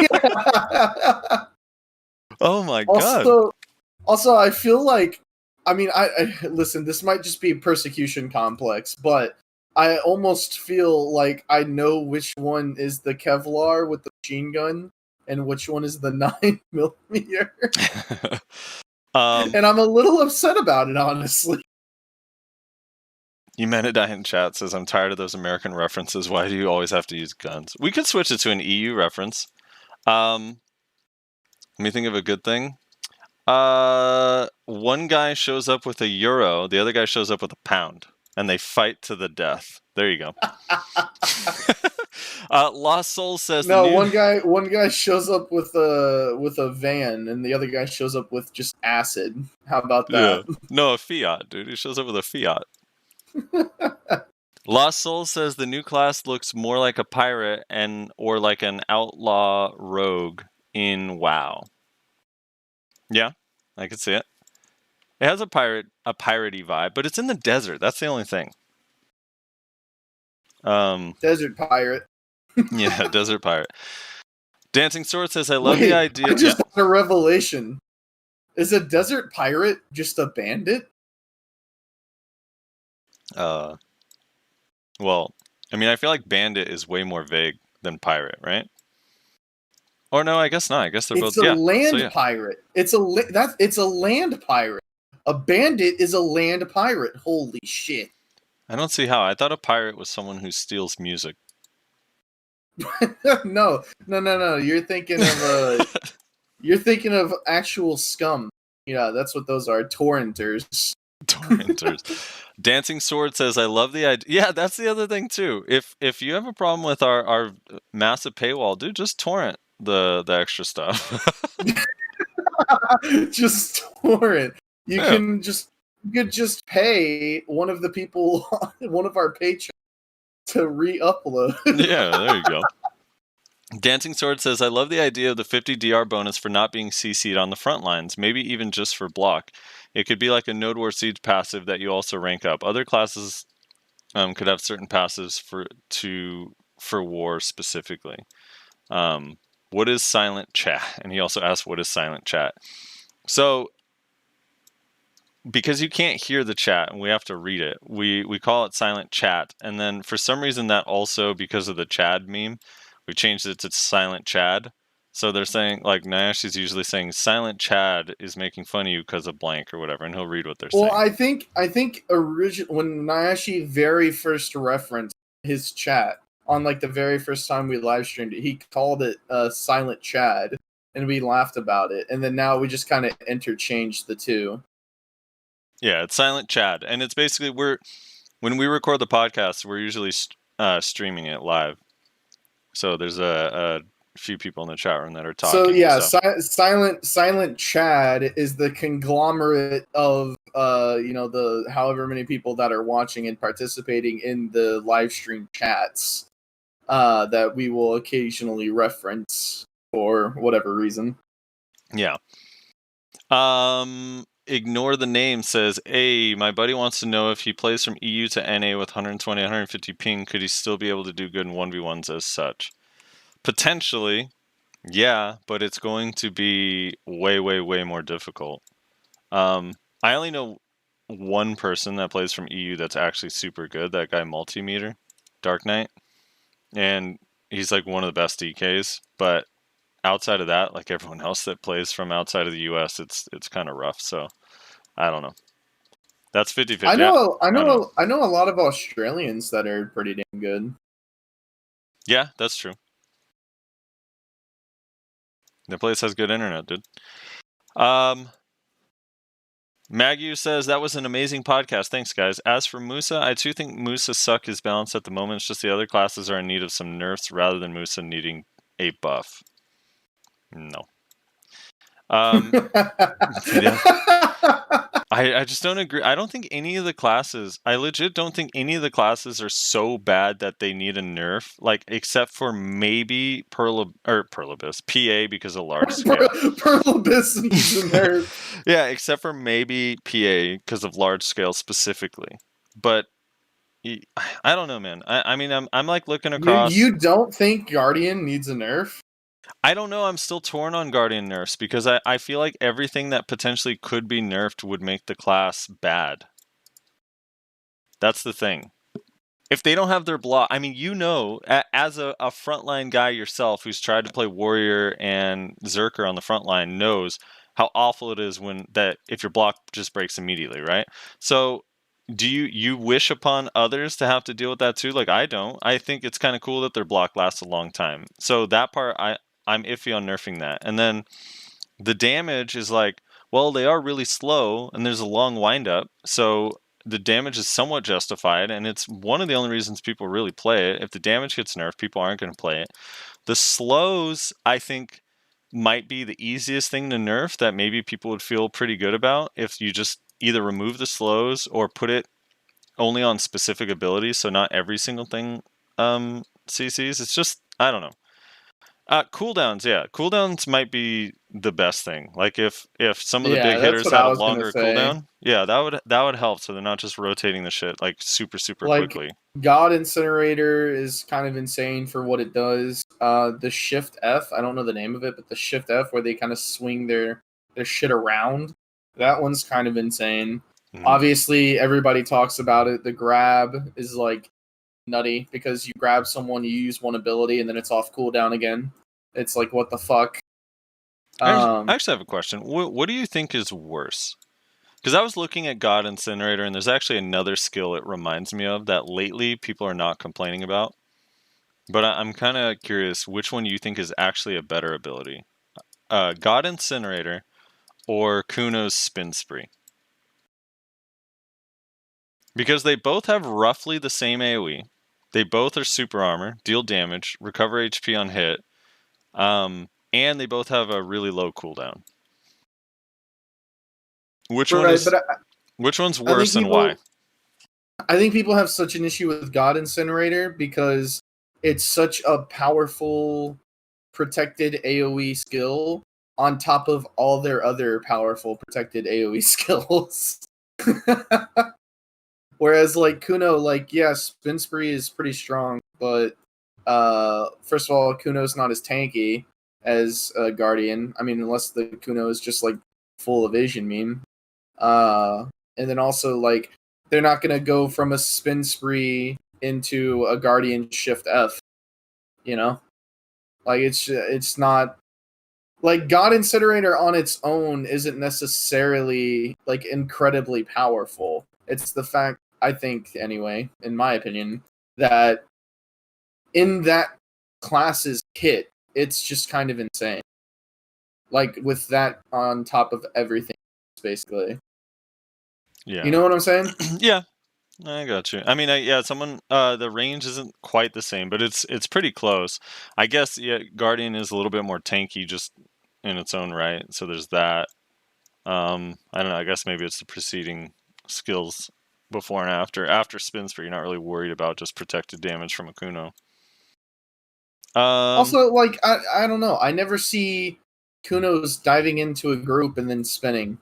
Oh my god. Also, I feel like, I mean, I listen, this might just be persecution complex, but I almost feel like I know which one is the Kevlar with the machine gun and which one is the 9mm. And I'm a little upset about it, honestly. Humanidie in chat says, I'm tired of those American references. Why do you always have to use guns? We could switch it to an EU reference. Let me think of a good thing. One guy shows up with a euro, the other guy shows up with a pound, and they fight to the death. There you go. Lost Soul says no. One guy shows up with a van, and the other guy shows up with just acid. How about that? Yeah. No, a Fiat, dude. He shows up with a Fiat. Lost Soul says the new class looks more like a pirate or like an outlaw rogue in WoW. Yeah, I could see it. It has a piratey vibe, but it's in the desert. That's the only thing. Desert pirate. Yeah, desert pirate. Dancing Sword says, I love the idea. I just had a revelation. Is a desert pirate just a bandit? Well, I mean, I feel like bandit is way more vague than pirate, right? Or no, I guess not. I guess they're both. It's a land pirate. It's a land pirate. A bandit is a land pirate. Holy shit! I don't see how. I thought a pirate was someone who steals music. No. You're thinking of actual scum. Yeah, that's what those are. Torrenters. Dancing Sword says, I love the idea. Yeah, that's the other thing too. If you have a problem with our massive paywall, dude, just torrent the extra stuff. Just torrent. You could just pay one of the people, one of our patrons, to re-upload. Yeah, there you go. Dancing Sword says, I love the idea of the 50 DR bonus for not being CC'd on the front lines, maybe even just for block. It could be like a Node War Siege passive that you also rank up. Other classes could have certain passives for war specifically. What is silent chat? And he also asked, what is silent chat? So, because you can't hear the chat and we have to read it, we call it silent chat. And then for some reason that also, because of the Chad meme, we changed it to silent Chad. So they're saying, like, Nayashe's usually saying, silent Chad is making fun of you because of blank or whatever, and he'll read what they're saying. Well, I think when Nayashe very first referenced his chat on, like, the very first time we live streamed it, he called it silent Chad. and we laughed about it, and then now we just kind of interchanged the two. Yeah, it's Silent Chad, and it's basically when we record the podcast, we're usually streaming it live. So there's a few people in the chat room that are talking. So yeah, Silent Chad is the conglomerate of the however many people that are watching and participating in the live stream chats that we will occasionally reference for whatever reason. Yeah. Ignore the name says, hey, my buddy wants to know if he plays from EU to NA with 120, 150 ping, could he still be able to do good in 1v1s as such? Potentially, yeah, but it's going to be way, way, way more difficult. I only know one person that plays from EU that's actually super good, that guy Multimeter, Dark Knight, and he's like one of the best DKs, but outside of that, like everyone else that plays from outside of the US, it's kind of rough, so I don't know. That's 50-50. I know a lot of Australians that are pretty damn good. Yeah, that's true. The place has good internet, dude. Magu says, that was an amazing podcast. Thanks, guys. As for Musa, I too think Musa's suck is balanced at the moment. It's just the other classes are in need of some nerfs rather than Musa needing a buff. No. Yeah. I just don't agree. I don't think any of the classes, I legit don't think any of the classes are so bad that they need a nerf, like, except for maybe Perlibus, PA because of large scale. Perlibus needs a nerf. Yeah, except for maybe PA because of large scale specifically. But I don't know, man. I mean, I'm like looking across. You don't think Guardian needs a nerf? I don't know. I'm still torn on Guardian nerfs because I feel like everything that potentially could be nerfed would make the class bad. That's the thing. If they don't have their block, I mean, as a frontline guy yourself who's tried to play Warrior and Zerker on the front line knows how awful it is if your block just breaks immediately, right? So do you wish upon others to have to deal with that too? Like, I don't. I think it's kind of cool that their block lasts a long time. So that part, I'm iffy on nerfing that. And then the damage is like, well, they are really slow and there's a long windup. So the damage is somewhat justified. And it's one of the only reasons people really play it. If the damage gets nerfed, people aren't going to play it. The slows, I think, might be the easiest thing to nerf that maybe people would feel pretty good about if you just either remove the slows or put it only on specific abilities. So not every single thing CCs. It's just, I don't know. Cooldowns, yeah. Cooldowns might be the best thing. Like if some of the big hitters had a longer cooldown, yeah, that would help. So they're not just rotating the shit like super quickly. God Incinerator is kind of insane for what it does. The Shift F, I don't know the name of it, but the Shift F where they kind of swing their shit around, that one's kind of insane. Mm-hmm. Obviously, everybody talks about it. The grab is like nutty because you grab someone, you use one ability, and then it's off cooldown again. It's like, what the fuck? I actually have a question. What do you think is worse? Because I was looking at God Incinerator, and there's actually another skill it reminds me of that lately people are not complaining about. But I'm kind of curious which one you think is actually a better ability. God Incinerator or Kuno's Spin Spree. Because they both have roughly the same AoE. They both are super armor, deal damage, recover HP on hit, and they both have a really low cooldown. Which one's worse and why? I think people have such an issue with God Incinerator because it's such a powerful protected AoE skill on top of all their other powerful protected AoE skills. Whereas, like, Kuno, like, yes, Spin Spree is pretty strong, but first of all, Kuno's not as tanky as Guardian. I mean, unless the Kuno is just, like, full evasion meme. And then also, like, they're not going to go from a Spin Spree into a Guardian Shift F, you know? Like, it's not... Like, God Incinerator on its own isn't necessarily, like, incredibly powerful. It's the fact, I think, anyway, in my opinion, that in that class's kit, it's just kind of insane. like with that on top of everything, basically. Yeah. You know what I'm saying? Yeah, I got you. I mean, yeah, someone the range isn't quite the same, but it's pretty close. I guess yeah, Guardian is a little bit more tanky just in its own right. So there's that. I don't know. I guess maybe it's the preceding skills before and after. After spin spree, you're not really worried about just protected damage from a Kuno. Also, like I don't know. I never see Kunos diving into a group and then spinning.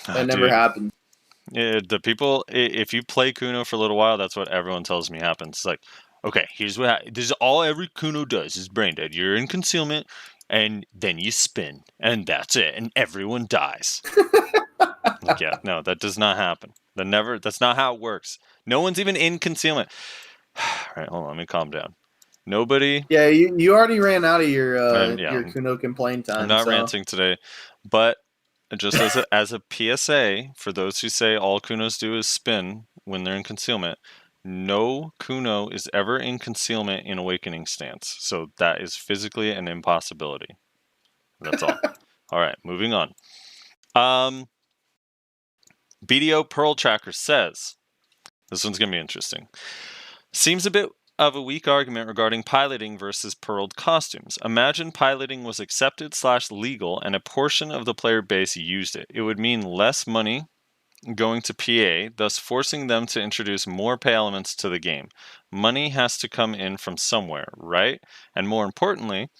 That never dude, happens. the people, if you play Kuno for a little while, that's what everyone tells me happens. It's like, okay, here's what this is all every Kuno does is brain dead. You're in concealment, and then you spin, and that's it, and everyone dies. Like, yeah, no, that does not happen. That's not how it works. No one's even in concealment. All right, hold on, let me calm down. Nobody. Yeah, you already ran out of your yeah, Kuno complaint time. I'm not so. ranting today, but just as a PSA for those who say all Kunos do is spin when they're in concealment, no Kuno is ever in concealment in awakening stance. So that is physically an impossibility. That's all. All right, moving on. BDO Pearl Tracker says, this one's going to be interesting. Seems a bit of a weak argument regarding piloting versus pearled costumes. Imagine piloting was accepted/legal and a portion of the player base used it. It would mean less money going to PA, thus forcing them to introduce more pay elements to the game. Money has to come in from somewhere, right? And more importantly,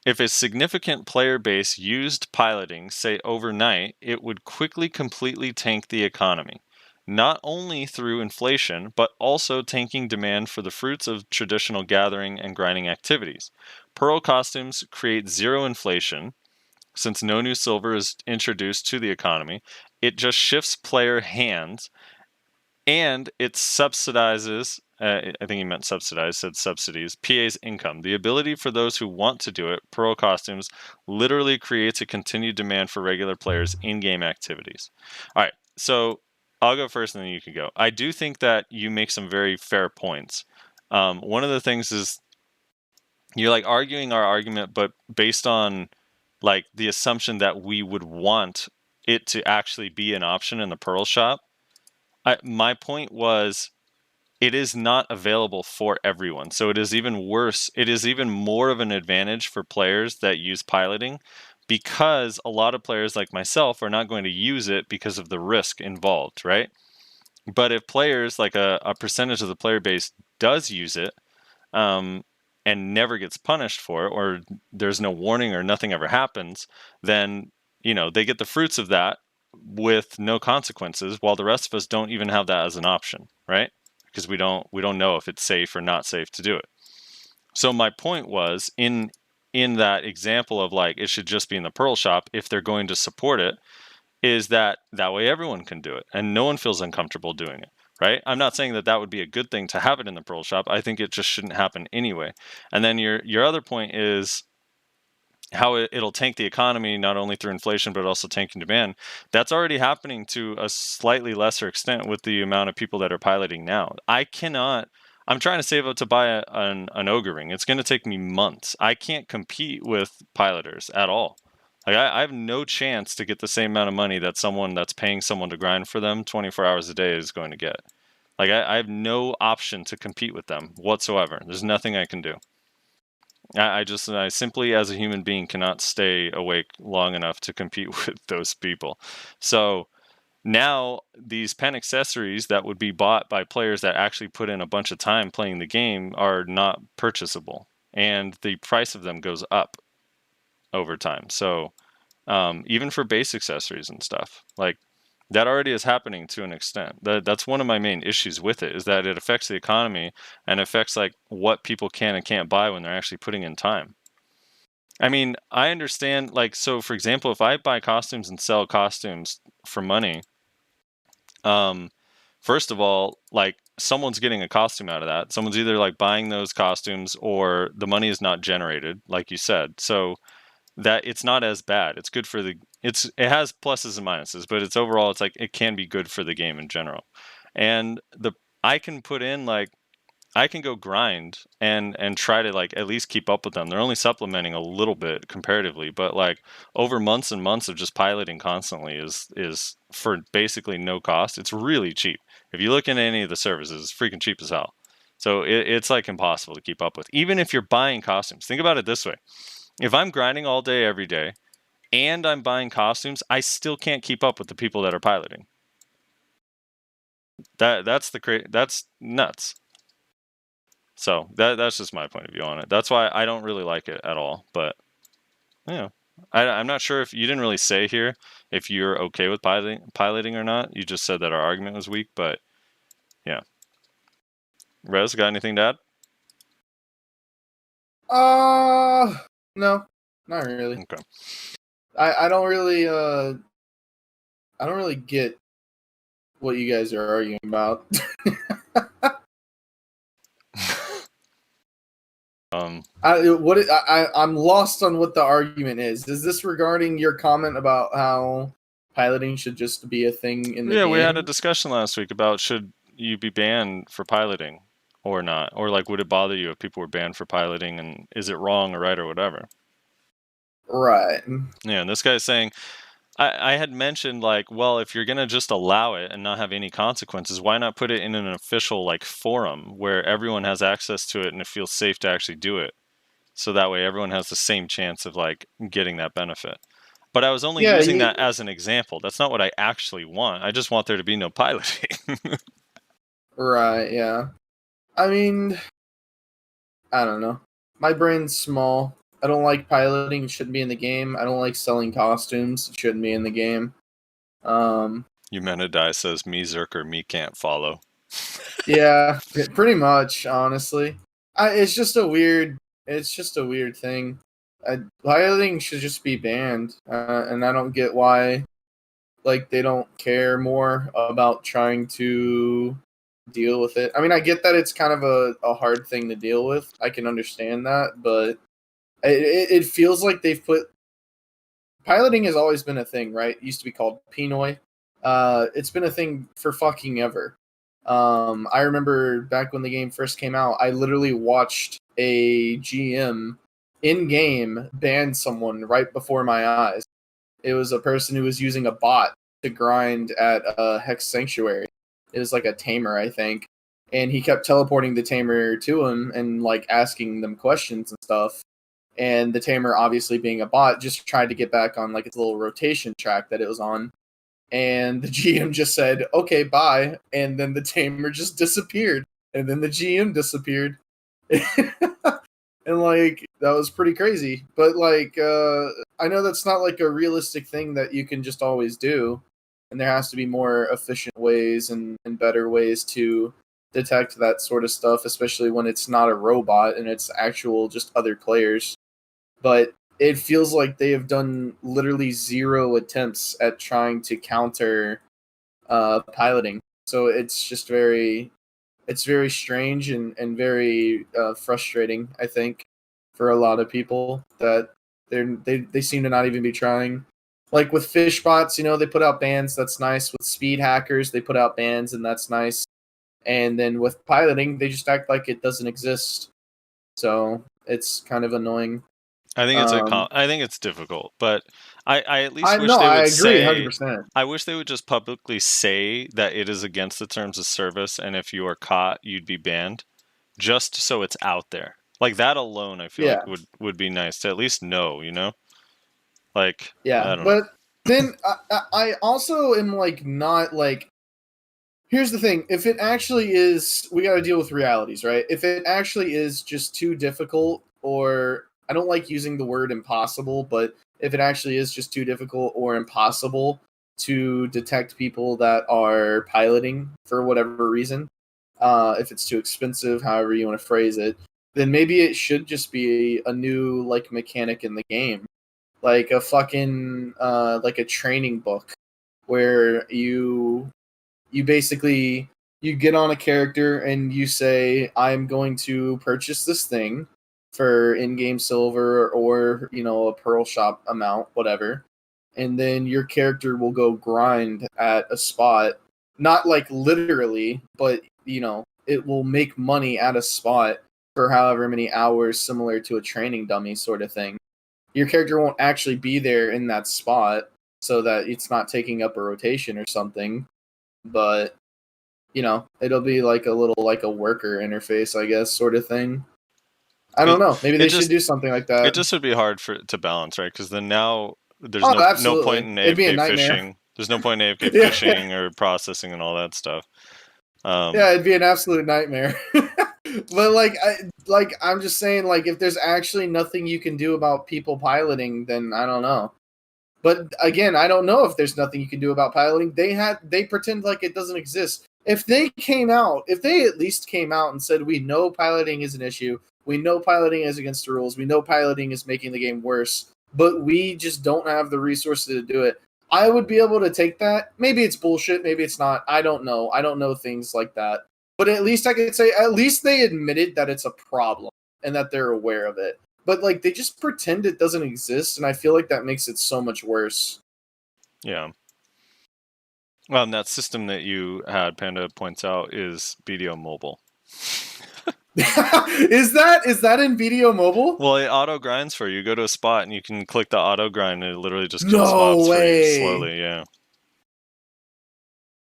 if a significant player base used piloting, say overnight, it would quickly completely tank the economy. Not only through inflation, but also tanking demand for the fruits of traditional gathering and grinding activities. Pearl costumes create zero inflation, since no new silver is introduced to the economy. It just shifts player hands, and it subsidizes, I think he meant subsidize, said subsidies, PA's income. The ability for those who want to do it, Pearl costumes, literally creates a continued demand for regular players' in-game activities. All right, so I'll go first and then you can go. I do think that you make some very fair points. One of the things is you're like arguing our argument, but based on like the assumption that we would want it to actually be an option in the Pearl shop. My point was it is not available for everyone. So it is even worse. It is even more of an advantage for players that use piloting because a lot of players like myself are not going to use it because of the risk involved, right? But if players, like a percentage of the player base does use it and never gets punished for it, or there's no warning or nothing ever happens, then, they get the fruits of that with no consequences, while the rest of us don't even have that as an option, right? Because we don't know if it's safe or not safe to do it. So my point was in that example of like it should just be in the Pearl shop if they're going to support it, is that way everyone can do it and no one feels uncomfortable doing it, right? I'm not saying that would be a good thing to have it in the Pearl shop. I think it just shouldn't happen anyway. And then your other point is how it'll tank the economy, not only through inflation, but also tanking demand. That's already happening to a slightly lesser extent with the amount of people that are piloting now. I'm trying to save up to buy an ogre ring. It's going to take me months. I can't compete with piloters at all. Like I have no chance to get the same amount of money that someone that's paying someone to grind for them 24 hours a day is going to get. Like I have no option to compete with them whatsoever. There's nothing I can do. I simply, as a human being, cannot stay awake long enough to compete with those people. So now these pen accessories that would be bought by players that actually put in a bunch of time playing the game are not purchasable, and the price of them goes up over time. So even for base accessories and stuff, like that already is happening to an extent. That's one of my main issues with it, is that it affects the economy and affects like what people can and can't buy when they're actually putting in time. I mean, I understand, like, so for example, if I buy costumes and sell costumes for money, first of all, like someone's getting a costume out of that. Someone's either like buying those costumes or the money is not generated, like you said. So that it's not as bad. It's good for it has pluses and minuses, but it's overall, it's like it can be good for the game in general. And I can put in like I can go grind and try to like at least keep up with them. They're only supplementing a little bit comparatively, but like over months and months of just piloting constantly is for basically no cost. It's really cheap. If you look into any of the services, it's freaking cheap as hell. So it's like impossible to keep up with. Even if you're buying costumes, think about it this way: if I'm grinding all day every day and I'm buying costumes, I still can't keep up with the people that are piloting. That's nuts. So that's just my point of view on it. That's why I don't really like it at all. But yeah, I'm not sure if you didn't really say here if you're okay with piloting or not. You just said that our argument was weak, but yeah. Rez, got anything to add? No, not really. Okay. I don't really get what you guys are arguing about. I'm lost on what the argument is. Is this regarding your comment about how piloting should just be a thing in the game? Yeah, we had a discussion last week about should you be banned for piloting or not, or like would it bother you if people were banned for piloting, and is it wrong or right or whatever? Right. Yeah, and this guy's saying, I had mentioned like, well, if you're gonna just allow it and not have any consequences, why not put it in an official like forum where everyone has access to it and it feels safe to actually do it? So that way everyone has the same chance of like getting that benefit. But I was only using that as an example. That's not what I actually want. I just want there to be no piloting. Right, yeah. I mean, I don't know. My brain's small. I don't like piloting. It shouldn't be in the game. I don't like selling costumes. It shouldn't be in the game. Eumenidai says, me Zerker, me can't follow. Yeah, pretty much, honestly. It's just a weird thing. Piloting should just be banned. And I don't get why like they don't care more about trying to deal with it. I mean, I get that it's kind of a hard thing to deal with. I can understand that, but it feels like they've put piloting has always been a thing, right? It used to be called Pinoy. It's been a thing for fucking ever. I remember back when the game first came out, I literally watched a GM in game ban someone right before my eyes. It was a person who was using a bot to grind at a Hex Sanctuary. It was like a tamer, I think. And he kept teleporting the tamer to him and like asking them questions and stuff. And the tamer, obviously being a bot, just tried to get back on like its little rotation track that it was on. And the GM just said, okay, bye. And then the tamer just disappeared. And then the GM disappeared. And like that was pretty crazy. But like I know that's not like a realistic thing that you can just always do. And there has to be more efficient ways and better ways to detect that sort of stuff, especially when it's not a robot and it's actual just other players. But it feels like they have done literally zero attempts at trying to counter piloting. So it's just very strange and very frustrating, I think, for a lot of people that they seem to not even be trying. Like with fish bots, you know, they put out bans, that's nice. With speed hackers, they put out bans, and that's nice. And then with piloting, they just act like it doesn't exist. So it's kind of annoying. I think I think it's difficult, but I at least wish no, they would I agree, say 100%. I wish they would just publicly say that it is against the terms of service, and if you are caught, you'd be banned, just so it's out there. Like that alone, I feel like would be nice to at least know, you know? Like I don't know. But then I also am like not like. Here's the thing: if it actually is, we got to deal with realities, right? If it actually is just too difficult, or I don't like using the word impossible, but if it actually is just too difficult or impossible to detect people that are piloting for whatever reason, if it's too expensive, however you want to phrase it, then maybe it should just be a new like mechanic in the game, like a fucking like a training book where you basically you get on a character and you say, I'm going to purchase this thing for in-game silver or, you know, a pearl shop amount, whatever. And then your character will go grind at a spot, not like literally, but, you know, it will make money at a spot for however many hours, similar to a training dummy sort of thing. Your character won't actually be there in that spot so that it's not taking up a rotation or something, but it'll be like a little like a worker interface, I guess, sort of thing. I don't know. Maybe they should do something like that. It just would be hard to balance, right? Because then now there's no point in It'd be a AFK nightmare. fishing. There's no point in AFK fishing or processing and all that stuff. Yeah, it'd be an absolute nightmare. But I'm just saying, like, if there's actually nothing you can do about people piloting, then I don't know. But again, I don't know if there's nothing you can do about piloting. They pretend like it doesn't exist. If they at least came out and said, we know piloting is an issue, we know piloting is against the rules, we know piloting is making the game worse, but we just don't have the resources to do it, I would be able to take that. Maybe it's bullshit, maybe it's not. I don't know. I don't know things like that. But at least I could say, at least they admitted that it's a problem and that they're aware of it. But like they just pretend it doesn't exist, and I feel like that makes it so much worse. Yeah. Well, and that system that you had, Panda points out, is BDO Mobile. Is that in BDO Mobile? Well, it auto grinds for you. You go to a spot and you can click the auto grind, and it literally just kills spots for you slowly. Yeah.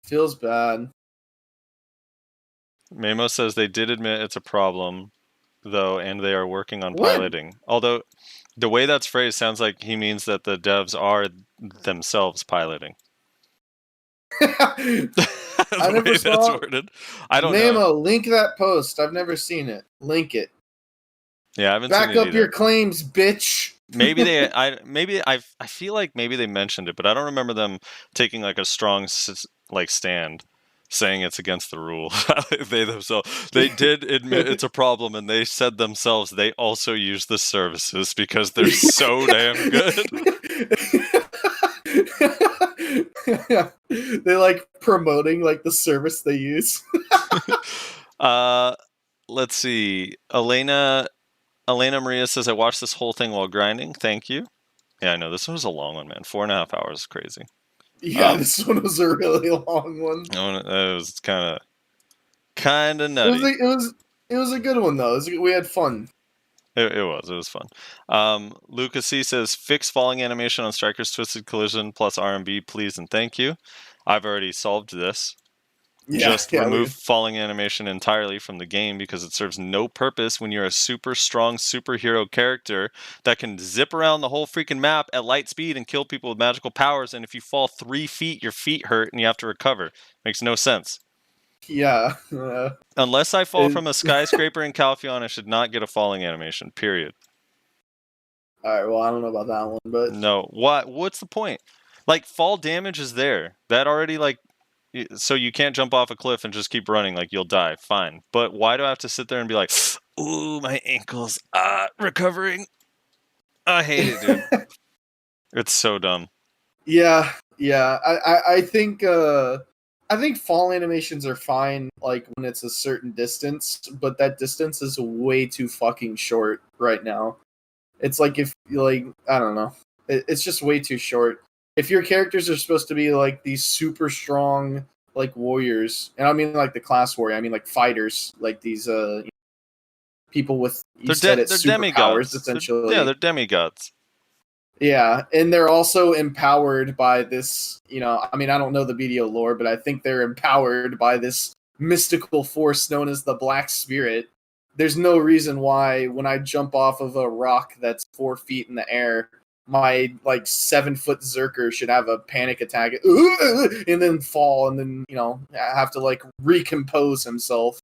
Feels bad. Mamo says they did admit it's a problem, though, and they are working on piloting. Although the way that's phrased sounds like he means that the devs are themselves piloting. I never saw that's worded. I don't know. Mamo, link that post. I've never seen it. Link it. Yeah, I haven't Back seen it up either. your claims, bitch. I feel like maybe they mentioned it, but I don't remember them taking like a strong stand saying it's against the rule. They did admit it's a problem, and they said themselves they also use the services because they're so damn good. Yeah. They like promoting like the service they use. Let's see. Elena Maria says, I watched this whole thing while grinding. Thank you. Yeah, I know. This one was a long one, man. 4.5 hours is crazy. Yeah, this one was a really long one. It was kind of nutty. It was a good one, though. We had fun. It was fun. Lucas C says, fix falling animation on Striker's Twisted Collision plus RMB, please and thank you. I've already solved this. Remove falling animation entirely from the game because it serves no purpose when you're a super strong superhero character that can zip around the whole freaking map at light speed and kill people with magical powers, and if you fall 3 feet, your feet hurt and you have to recover. Makes no sense. Yeah. Unless I fall from a skyscraper in Calpheon, I should not get a falling animation, period. Alright, well, I don't know about that one, but... No. What's the point? Like, fall damage is there. That already, like... So you can't jump off a cliff and just keep running, like, you'll die. Fine. But why do I have to sit there and be like, ooh, my ankles, recovering? I hate it, dude. It's so dumb. Yeah. I think fall animations are fine, like, when it's a certain distance, but that distance is way too fucking short right now. It's like if, like, I don't know. It's just way too short. If your characters are supposed to be, like, these super strong, like, warriors, and I mean, like, the class warrior, I mean, like, fighters, like, these, people with, they're superpowers, essentially. They're demigods. Yeah, and they're also empowered by this, I mean, I don't know the BDO lore, but I think they're empowered by this mystical force known as the Black Spirit. There's no reason why when I jump off of a rock that's 4 feet in the air, my, like, 7-foot Zerker should have a panic attack and then fall and then, have to, like, recompose himself.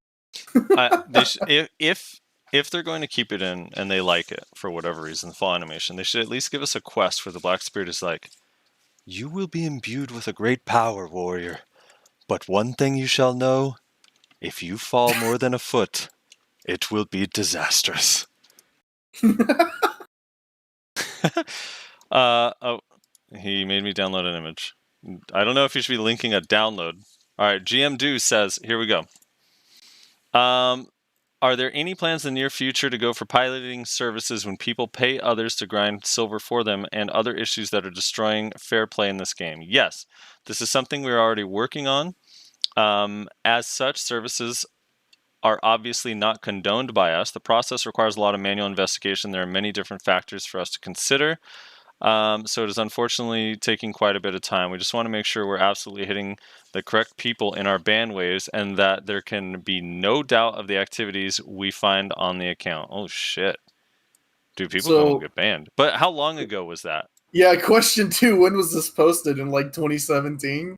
If they're going to keep it in and they like it for whatever reason, the fall animation, they should at least give us a quest where the Black Spirit is like, you will be imbued with a great power, warrior. But one thing you shall know, if you fall more than a foot, it will be disastrous. He made me download an image. I don't know if you should be linking a download. All right, GM Do says, here we go. Are there any plans in the near future to go for piloting services when people pay others to grind silver for them and other issues that are destroying fair play in this game? Yes, this is something we're already working on. As such, services are obviously not condoned by us. The process requires a lot of manual investigation. There are many different factors for us to consider. So it is unfortunately taking quite a bit of time. We just want to make sure we're absolutely hitting the correct people in our ban waves and that there can be no doubt of the activities we find on the account. Oh, shit. Dude, people don't get banned. But how long ago was that? Yeah, question 2, when was this posted? In like 2017?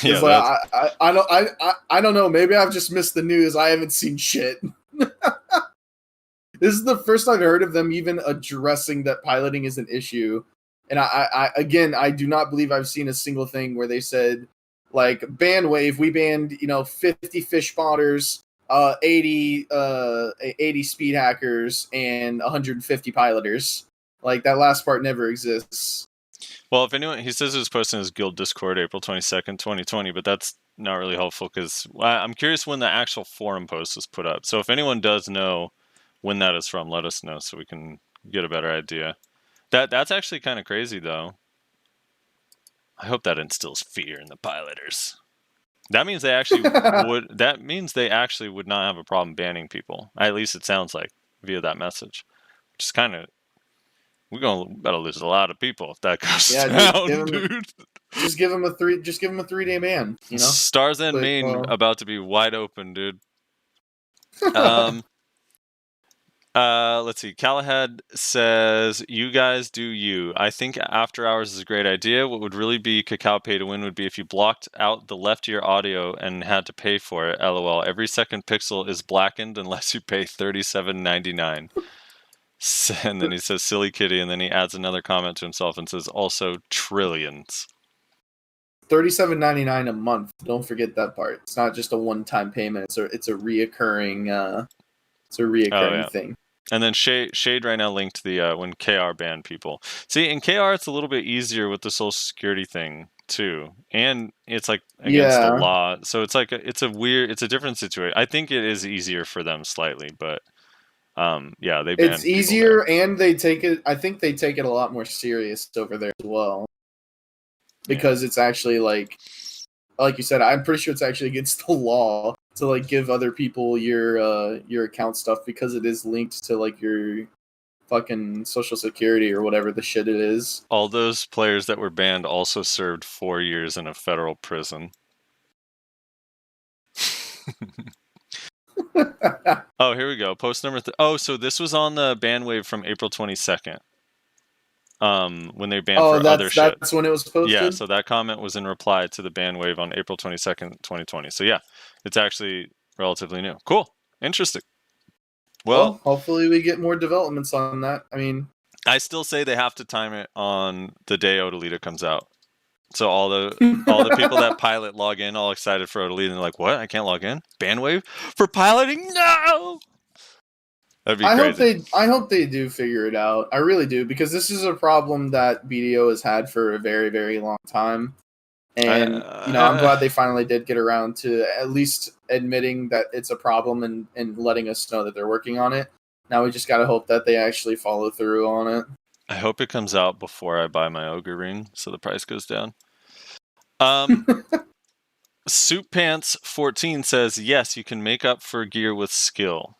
Yeah, like, I don't know. Maybe I've just missed the news. I haven't seen shit. This is the first I've heard of them even addressing that piloting is an issue. And I do not believe I've seen a single thing where they said, like, ban wave, we banned, 50 fish spotters, 80 speed hackers, and 150 piloters. Like, that last part never exists. Well, if anyone, he says it was posted in his guild Discord April 22nd, 2020, but that's not really helpful because I'm curious when the actual forum post was put up. So if anyone does know when that is from, let us know so we can get a better idea. That's actually kind of crazy, though. I hope that instills fear in the piloters. That means they actually would. That means they actually would not have a problem banning people. At least it sounds like via that message, which is kind of. We're gonna better lose a lot of people if that goes down, dude. Just give them a 3-day ban. Stars and Maine about to be wide open, dude. Let's see. Calahad says, "You guys do you. I think After Hours is a great idea. What would really be cacao pay to win would be if you blocked out the left ear audio and had to pay for it. LOL. Every second pixel is blackened unless you pay $37.99." And then he says, "Silly kitty," and then he adds another comment to himself and says, "Also trillions." $37.99 a month. Don't forget that part. It's not just a one-time payment. It's a reoccurring. Thing. And then Shade right now linked the when KR banned people. See, in KR it's a little bit easier with the Social Security thing too, and it's like against the law, so it's like it's a different situation. I think it is easier for them slightly, but yeah, they banned. It's easier, and they take it. I think they take it a lot more serious over there as well, because it's actually like you said. I'm pretty sure it's actually against the law to like give other people your account stuff because it is linked to like your fucking Social Security or whatever the shit it is. All those players that were banned also served 4 years in a federal prison. Oh, here we go. Post number. So this was on the ban wave from April 22nd. When they banned for other shit. That's when it was posted? Yeah, so that comment was in reply to the ban wave on April 22nd, 2020. So yeah, it's actually relatively new. Cool. Interesting. Well, hopefully we get more developments on that. I mean, I still say they have to time it on the day Odalita comes out. So all the people that pilot log in all excited for Odalita and they're like, "What? I can't log in? Ban wave for piloting? No!" That'd be crazy. I hope they do figure it out. I really do, because this is a problem that BDO has had for a very, very long time. And I'm glad they finally did get around to at least admitting that it's a problem and letting us know that they're working on it. Now we just gotta hope that they actually follow through on it. I hope it comes out before I buy my ogre ring, so the price goes down. Soup Pants 14 says, "Yes, you can make up for gear with skill.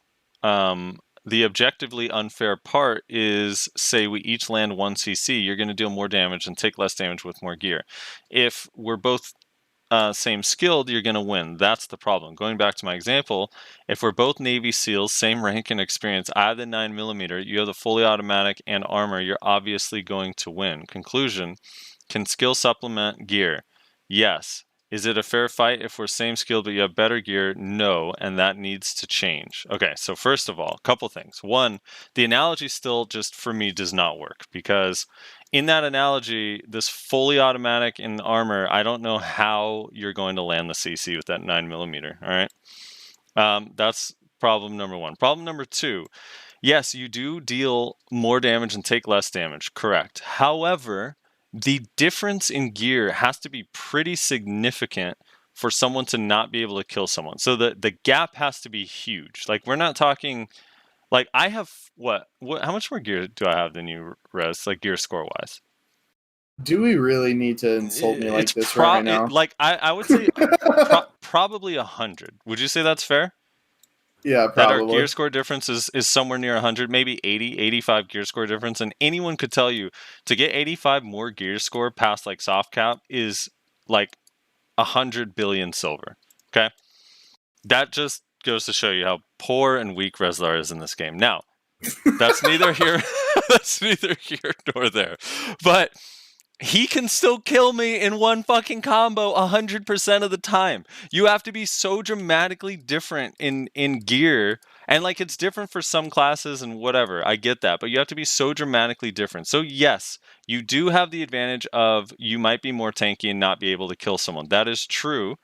The objectively unfair part is, say we each land 1 CC, you're going to deal more damage and take less damage with more gear. If we're both same skilled, you're going to win. That's the problem. Going back to my example, if we're both Navy SEALs, same rank and experience, I have the 9mm, you have the fully automatic and armor, you're obviously going to win. Conclusion, can skill supplement gear? Yes. Is it a fair fight if we're same skilled but you have better gear? No, and that needs to change." Okay, so first of all, a couple things. One, the analogy still just for me does not work, because in that analogy, this fully automatic in armor, I don't know how you're going to land the CC with that 9mm, all right? That's problem number one. Problem number two, yes, you do deal more damage and take less damage, correct. However, the difference in gear has to be pretty significant for someone to not be able to kill someone. So the gap has to be huge. Like, we're not talking, like, I have, what how much more gear do I have than you, Rez, like gear score wise? Do we really need to insult me like this right now? I would say probably 100. Would you say that's fair? Yeah, That our probably. gear score difference is somewhere near 100, maybe 80, 85 gear score difference. And anyone could tell you to get 85 more gear score past like soft cap is like 100 billion silver. Okay? That just goes to show you how poor and weak Rezlar is in this game. Now, that's neither here that's neither here nor there. But he can still kill me in one fucking combo 100% of the time. You have to be so dramatically different in gear, and like it's different for some classes and whatever. I get that, but you have to be so dramatically different. So yes, you do have the advantage of you might be more tanky and not be able to kill someone. That is true,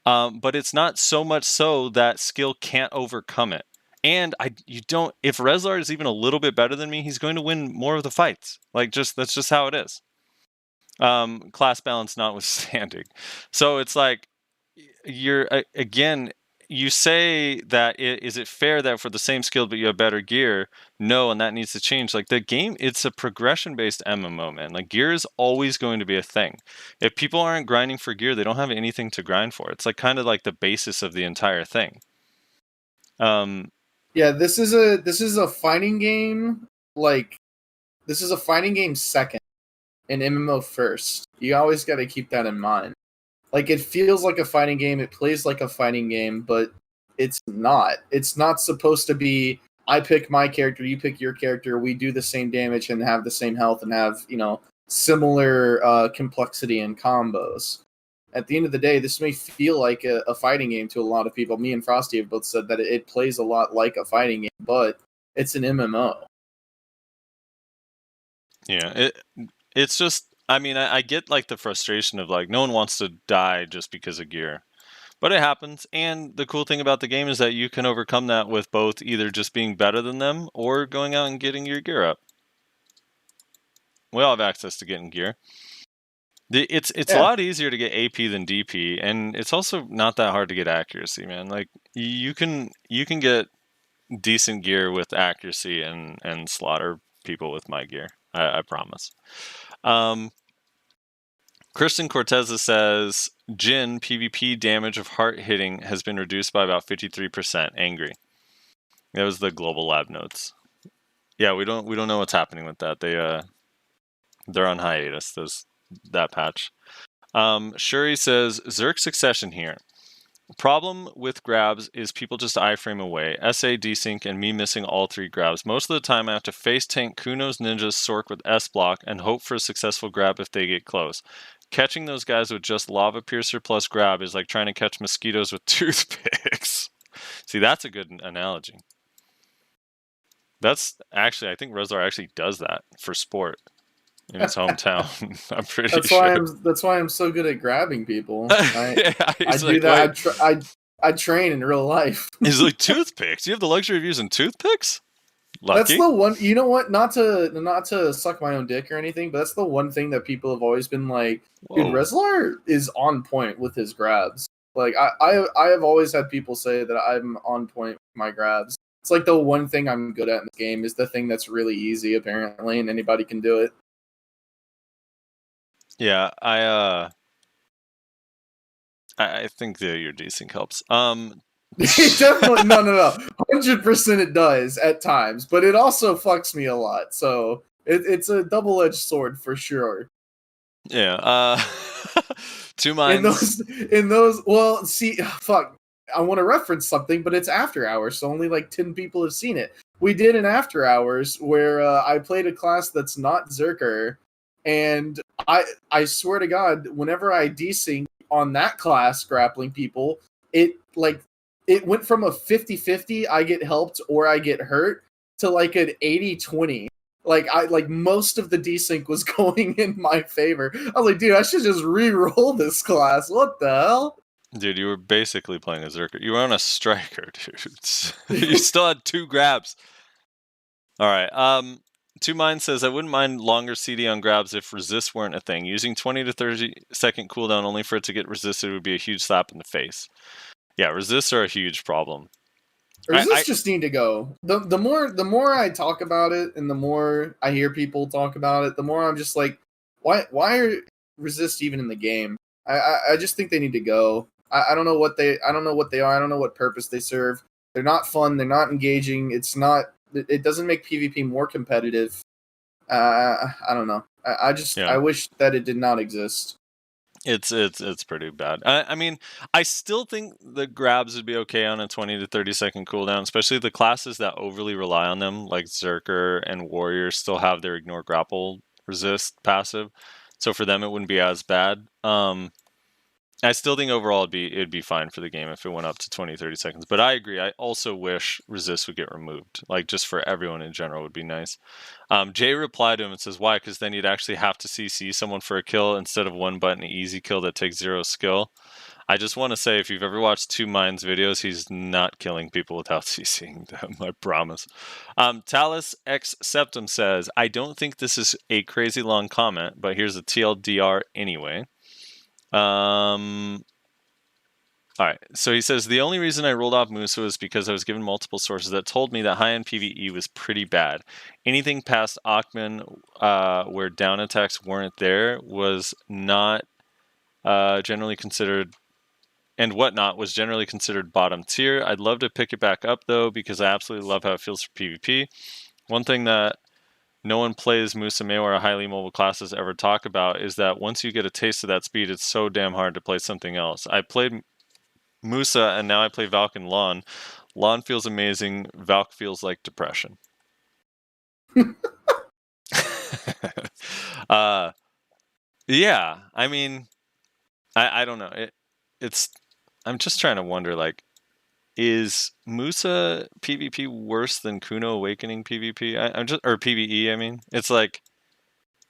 but it's not so much so that skill can't overcome it. And you don't. If Rezlar is even a little bit better than me, he's going to win more of the fights. Like that's just how it is. Class balance notwithstanding. So it's like you're again. You say that is it fair that for the same skill but you have better gear? No, and that needs to change. Like the game, it's a progression-based MMO, man. Like gear is always going to be a thing. If people aren't grinding for gear, they don't have anything to grind for. It's like kind of like the basis of the entire thing. Yeah, this is a fighting game. Like, this is a fighting game second, and MMO first. You always got to keep that in mind. Like, it feels like a fighting game, it plays like a fighting game, but it's not. It's not supposed to be, I pick my character, you pick your character, we do the same damage and have the same health and have, similar complexity and combos. At the end of the day, this may feel like a fighting game to a lot of people. Me and Frosty have both said that it plays a lot like a fighting game, but it's an MMO. Yeah, it's just, I mean, I get like the frustration of like no one wants to die just because of gear, but it happens. And the cool thing about the game is that you can overcome that with both either just being better than them or going out and getting your gear up. We all have access to getting gear. It's a lot easier to get AP than DP, and it's also not that hard to get accuracy, man. Like you can get decent gear with accuracy and slaughter people with my gear. I promise. Kristen Cortez says Jin PvP damage of heart hitting has been reduced by about 53%. Angry. That was the global lab notes. Yeah, we don't know what's happening with that. They're on hiatus. That patch. Shuri says Zerk Succession here. Problem with grabs is people just iframe away. SA desync and me missing all 3 grabs. Most of the time I have to face tank Kuno's ninjas Sork with S block and hope for a successful grab if they get close. Catching those guys with just lava piercer plus grab is like trying to catch mosquitoes with toothpicks. See, that's a good analogy. That's actually, I think Rezlar actually does that for sport in his hometown. I'm pretty sure. That's why I'm so good at grabbing people. Yeah, I do that. I train in real life. He's like, toothpicks? You have the luxury of using toothpicks? Lucky. That's the one. You know what? Not to suck my own dick or anything, but that's the one thing that people have always been like, dude, Rezlar is on point with his grabs. Like I have always had people say that I'm on point with my grabs. It's like the one thing I'm good at in the game is the thing that's really easy apparently, and anybody can do it. Yeah, I think that your desync helps. Definitely no. 100% it does at times, but it also fucks me a lot. So it's a double-edged sword for sure. Yeah. 2 minds. In those. Well, see, fuck. I want to reference something, but it's After Hours, so only like 10 people have seen it. We did an After Hours where I played a class that's not Zerker, and I swear to God, whenever I desync on that class grappling people, it went from a 50-50, I get helped or I get hurt, to like an 80-20. Like most of the desync was going in my favor. I was like, dude, I should just re-roll this class. What the hell? Dude, you were basically playing a Zerker. You were on a striker, dude. You still had 2 grabs. All right. 2 Mind says, I wouldn't mind longer CD on grabs if resist weren't a thing. Using 20 to 30 second cooldown only for it to get resisted would be a huge slap in the face. Yeah, resists are a huge problem. Resists just need to go. The more I talk about it and the more I hear people talk about it, the more I'm just like, why are resist even in the game? I just think they need to go. I don't know what they are. I don't know what purpose they serve. They're not fun. They're not engaging. It doesn't make PvP more competitive. I don't know. I wish that it did not exist. It's pretty bad. I mean, I still think the grabs would be okay on a 20 to 30 second cooldown, especially the classes that overly rely on them, like Zerker and Warrior, still have their ignore grapple resist passive. So for them, it wouldn't be as bad. I still think overall it'd be fine for the game if it went up to 20, 30 seconds. But I agree. I also wish resist would get removed. Like, just for everyone in general would be nice. Jay replied to him and says, why? Because then you'd actually have to CC someone for a kill instead of one button easy kill that takes 0 skill. I just want to say, if you've ever watched 2Minds videos, he's not killing people without CCing them, I promise. Talus X Septum says, I don't think this is a crazy long comment, but here's a TLDR anyway. Alright, so he says, the only reason I rolled off Musa was because I was given multiple sources that told me that high-end PvE was pretty bad. Anything past Akhman, where down attacks weren't there, was not generally considered, and whatnot was generally considered bottom tier. I'd love to pick it back up, though, because I absolutely love how it feels for PvP. One thing that no one plays Musa Mei or highly mobile classes ever talk about is that once you get a taste of that speed, it's so damn hard to play something else. I played Musa and now I play Valk and Lon. Lon feels amazing. Valk feels like depression. Yeah, I mean, I don't know. I'm just trying to wonder, like, is Musa PvP worse than Kuno Awakening PvP? Or PvE, I mean. It's like,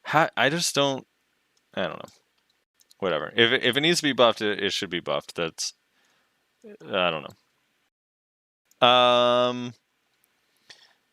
I just don't, I don't know. Whatever. If it needs to be buffed, it should be buffed. That's, I don't know.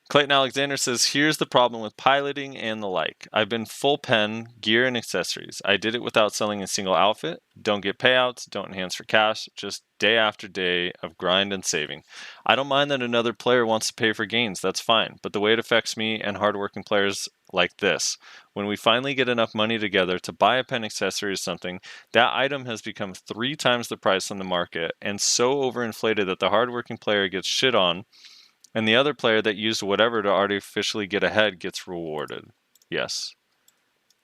Clayton Alexander says, here's the problem with piloting and the like. I've been full pen, gear, and accessories. I did it without selling a single outfit. Don't get payouts, don't enhance for cash, just day after day of grind and saving. I don't mind that another player wants to pay for gains, that's fine. But the way it affects me and hardworking players like this, when we finally get enough money together to buy a pen accessory or something, that item has become 3 times the price on the market and so overinflated that the hardworking player gets shit on, and the other player that used whatever to artificially get ahead gets rewarded. Yes.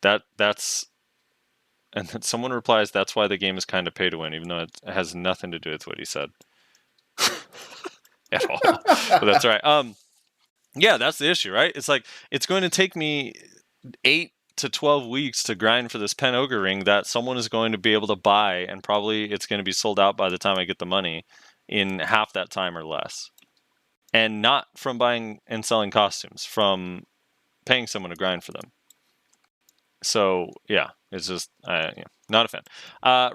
That's... And then someone replies, that's why the game is kind of pay to win, even though it has nothing to do with what he said. At all. But that's right. Yeah, that's the issue, right? It's like, it's going to take me 8 to 12 weeks to grind for this Pen Ogre ring that someone is going to be able to buy, and probably it's going to be sold out by the time I get the money in half that time or less. And not from buying and selling costumes, from paying someone to grind for them. So, yeah, it's just, not a fan.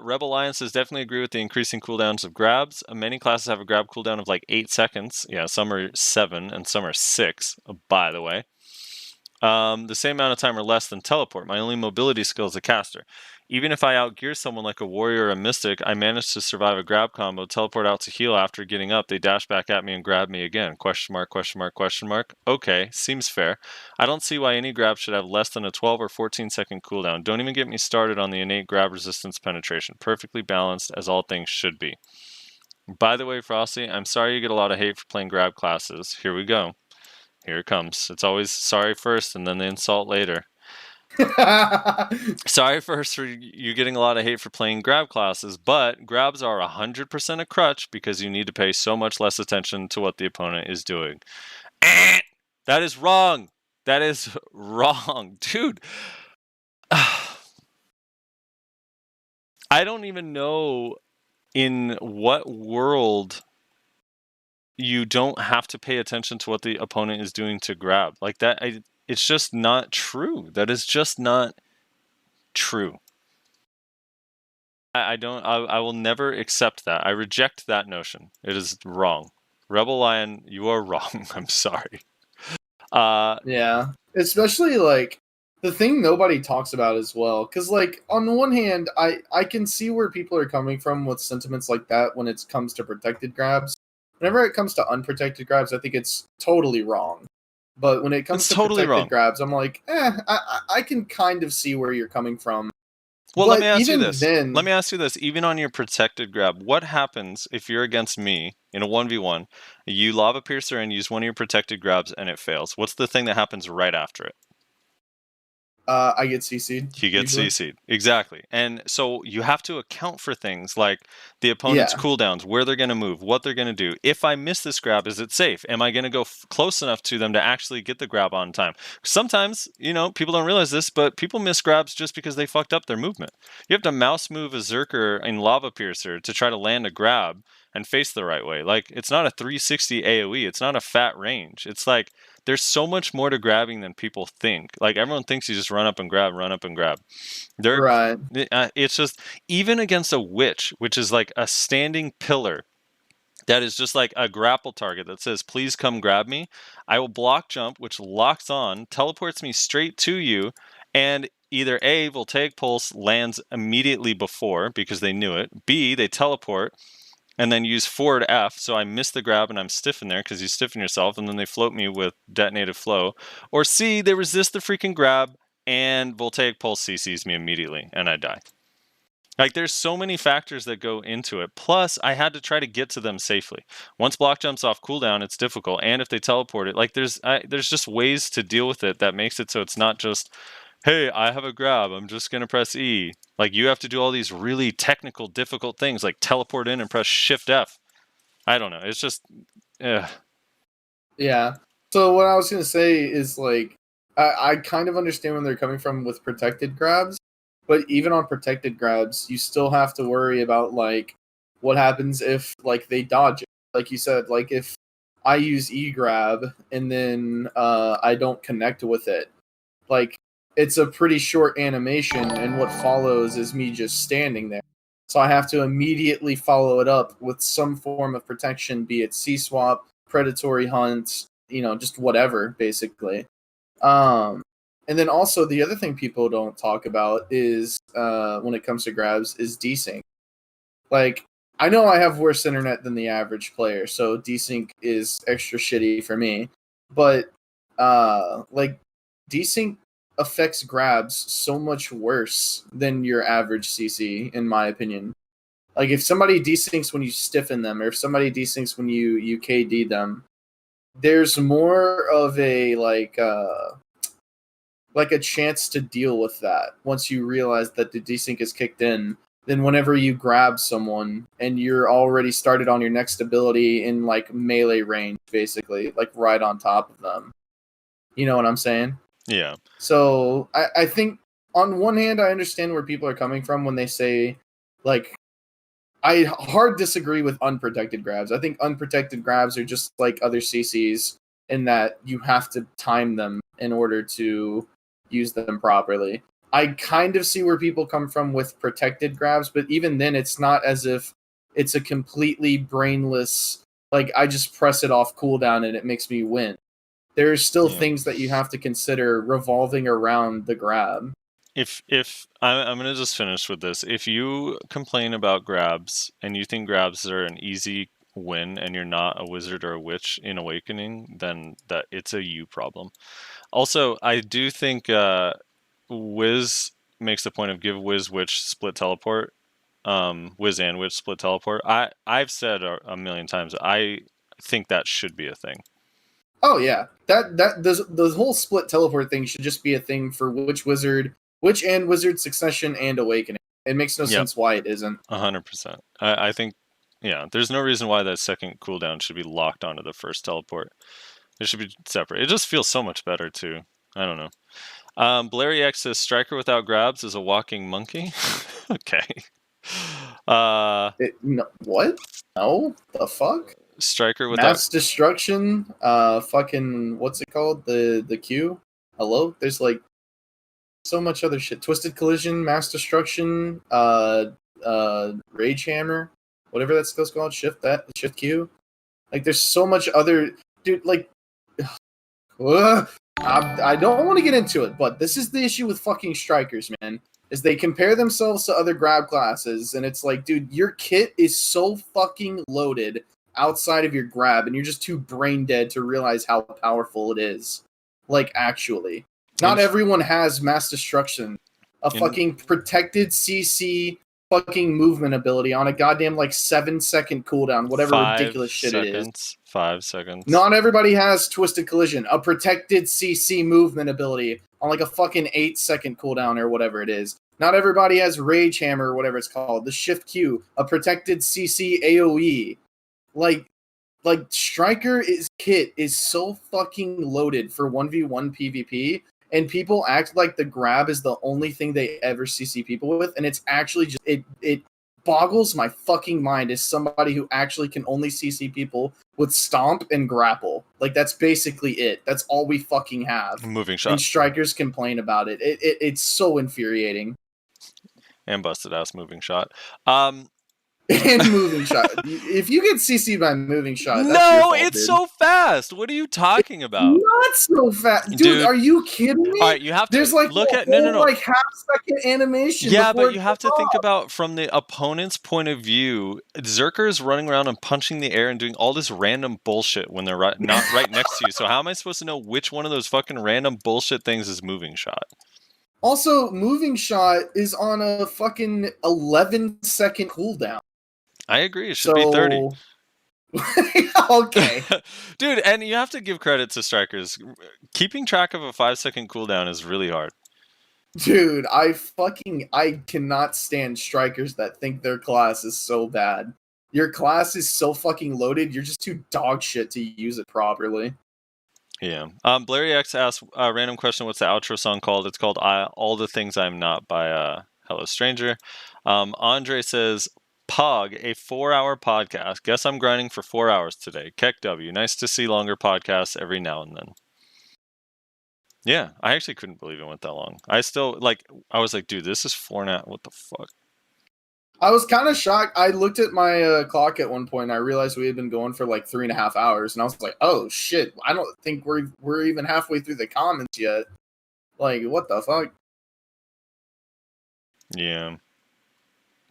Rebel Lion says, definitely agree with the increasing cooldowns of grabs. Many classes have a grab cooldown of like 8 seconds. Yeah, some are 7 and some are 6, by the way. The same amount of time or less than teleport. My only mobility skill is a caster. Even if I outgear someone like a warrior or a mystic, I manage to survive a grab combo, teleport out to heal after getting up, they dash back at me and grab me again. Question mark, question mark, question mark. Okay, seems fair. I don't see why any grab should have less than a 12 or 14 second cooldown. Don't even get me started on the innate grab resistance penetration. Perfectly balanced, as all things should be. By the way, Frosty, I'm sorry you get a lot of hate for playing grab classes. Here we go. Here it comes. It's always sorry first and then the insult later. Sorry first for you getting a lot of hate for playing grab classes, but grabs are 100% a crutch because you need to pay so much less attention to what the opponent is doing. That is wrong. That is wrong. Dude. I don't even know in what world you don't have to pay attention to what the opponent is doing to grab. Like that, it's just not true. That is just not true. I will never accept that. I reject that notion. It is wrong. Rebel Lion, you are wrong. I'm sorry. Yeah. Especially, like, the thing nobody talks about as well. Because, like, on the one hand, I can see where people are coming from with sentiments like that when it comes to protected grabs. Whenever it comes to unprotected grabs, I think it's totally wrong. But when it comes to protected grabs, I'm like, I can kind of see where you're coming from. Well, let me ask you even this. then, Let me ask you this. Even on your protected grab, what happens if you're against me in a 1v1, you lob a piercer and use one of your protected grabs and it fails? What's the thing that happens right after it? I get CC'd. You get usually. CC'd. Exactly. And so you have to account for things like the opponent's Yeah. cooldowns, where they're going to move, what they're going to do. If I miss this grab, is it safe? Am I going to go close enough to them to actually get the grab on time? Sometimes, people don't realize this, but people miss grabs just because they fucked up their movement. You have to mouse move a Zerker in Lava Piercer to try to land a grab and face the right way. Like, it's not a 360 AoE. It's not a fat range. It's like, there's so much more to grabbing than people think. Like, everyone thinks you just run up and grab, run up and grab. Right. It's just, even against a witch, which is like a standing pillar that is just like a grapple target that says, please come grab me, I will block jump, which locks on, teleports me straight to you, and either A, Voltaic Pulse lands immediately before because they knew it, B, they teleport, and then use forward F, so I miss the grab and I'm stiff in there because you stiffen yourself, and then they float me with detonative flow. Or C, they resist the freaking grab, and Voltaic Pulse CCs me immediately, and I die. Like, there's so many factors that go into it. Plus, I had to try to get to them safely. Once block jumps off cooldown, it's difficult, and if they teleport it, like, there's just ways to deal with it that makes it so it's not just, hey, I have a grab, I'm just going to press E. Like, you have to do all these really technical, difficult things, like teleport in and press Shift F. I don't know. It's just, Yeah. So what I was going to say is, like, I kind of understand where they're coming from with protected grabs, but even on protected grabs, you still have to worry about, like, what happens if, like, they dodge it. Like you said, like, if I use E-grab and then I don't connect with it, like, it's a pretty short animation, and what follows is me just standing there. So I have to immediately follow it up with some form of protection, be it C-swap, predatory hunt, just whatever, basically. And then also the other thing people don't talk about is, when it comes to grabs, is desync. Like, I know I have worse internet than the average player, so desync is extra shitty for me. But, like, desync affects grabs so much worse than your average CC, in my opinion. Like, if somebody desyncs when you stiffen them, or if somebody desyncs when you KD them, there's more of a, like a chance to deal with that once you realize that the desync is kicked in, than whenever you grab someone and you're already started on your next ability in, like, melee range, basically, like, right on top of them. You know what I'm saying? yeah. So I think on one hand, I understand where people are coming from when they say, like, I hard disagree with unprotected grabs. I think unprotected grabs are just like other CCs in that you have to time them in order to use them properly. I kind of see where people come from with protected grabs, but even then, it's not as if it's a completely brainless, like, I just press it off cooldown and it makes me win. There's still things that you have to consider revolving around the grab. If I'm gonna just finish with this. If you complain about grabs and you think grabs are an easy win and you're not a wizard or a witch in Awakening, then that it's a you problem. Also, I do think Wiz makes the point of give Wiz Witch split teleport. Wiz and Witch split teleport. I've said a million times, I think that should be a thing. Oh yeah, the whole split teleport thing should just be a thing for Witch and Wizard Succession and Awakening. It makes no sense why it isn't. 100%. I think, there's no reason why that second cooldown should be locked onto the first teleport. It should be separate. It just feels so much better too. I don't know. Blairy X says Striker without grabs is a walking monkey. Okay. No, what? No, the fuck? Striker without Mass Destruction. Fucking what's it called? The Q. Hello. There's, like, so much other shit. Twisted Collision, Mass Destruction, Rage Hammer, whatever that skill's called. Shift Q. Like, there's so much other, dude. Like, I don't want to get into it, but this is the issue with fucking strikers, man. Is they compare themselves to other grab classes, and it's like, dude, your kit is so fucking loaded outside of your grab, and you're just too brain dead to realize how powerful it is. Like, actually. Not everyone has Mass Destruction. a fucking protected CC fucking movement ability on a goddamn like 7-second cooldown, whatever ridiculous shit it is. 5 seconds. Not everybody has Twisted Collision, a protected CC movement ability on like a fucking 8-second cooldown or whatever it is. Not everybody has Rage Hammer or whatever it's called. The Shift Q, a protected CC AoE. Like Striker kit is so fucking loaded for 1v1 PvP, and people act like the grab is the only thing they ever CC people with, and it's actually just it boggles my fucking mind as somebody who actually can only CC people with Stomp and Grapple. Like, that's basically it. That's all we fucking have. Moving shot. And strikers complain about it. It's so infuriating. And busted ass moving shot. And moving shot. If you get CC'd by moving shot, that's your no, fault, it's dude. so fast. What are you talking about? Not so fast, dude. Are you kidding me? All right, you have to There's like look at no, like half-second animation. Yeah, but you have to think about from the opponent's point of view. Zerker's running around and punching the air and doing all this random bullshit when they're not right next to you. So how am I supposed to know which one of those fucking random bullshit things is moving shot? Also, moving shot is on a fucking 11-second cooldown. I agree. It should be 30. Okay. Dude, and you have to give credit to strikers. Keeping track of a 5-second cooldown is really hard. Dude, I cannot stand strikers that think their class is so bad. Your class is so fucking loaded, you're just too dog shit to use it properly. Yeah. Blairy X asked a random question, what's the outro song called? It's called All the Things I'm Not by Hello Stranger. Andre says, Pog, a 4-hour podcast. Guess I'm grinding for 4 hours today. Keck W. Nice to see longer podcasts every now and then. Yeah, I actually couldn't believe it went that long. I was like, dude, this is 4.5. What the fuck? I was kind of shocked. I looked at my clock at one point and I realized we had been going for like 3.5 hours. And I was like, oh shit, I don't think we're even halfway through the comments yet. Like, what the fuck? Yeah.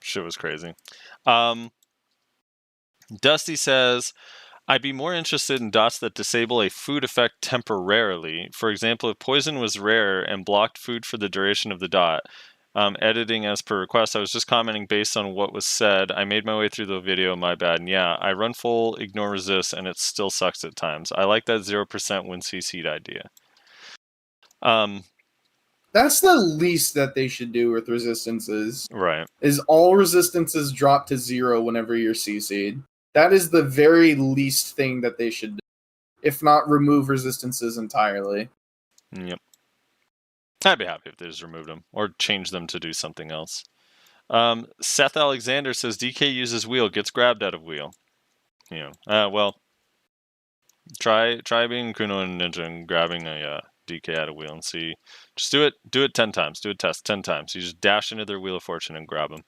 Shit was crazy. Dusty says, I'd be more interested in dots that disable a food effect temporarily. For example, if poison was rare and blocked food for the duration of the dot. Editing as per request. I was just commenting based on what was said. I made my way through the video, my bad. And yeah, I run full ignore resist and it still sucks at times. I like that 0% when CC'd idea. That's the least that they should do with resistances. Right. Is all resistances drop to 0 whenever you're CC'd. That is the very least thing that they should do. If not, remove resistances entirely. Yep. I'd be happy if they just removed them or change them to do something else. Seth Alexander says DK uses wheel, gets grabbed out of wheel. Well, try being Kuno and Ninja and grabbing a DK out of wheel and see. Just do it 10 times. Do a test 10 times. You just dash into their Wheel of Fortune and grab them.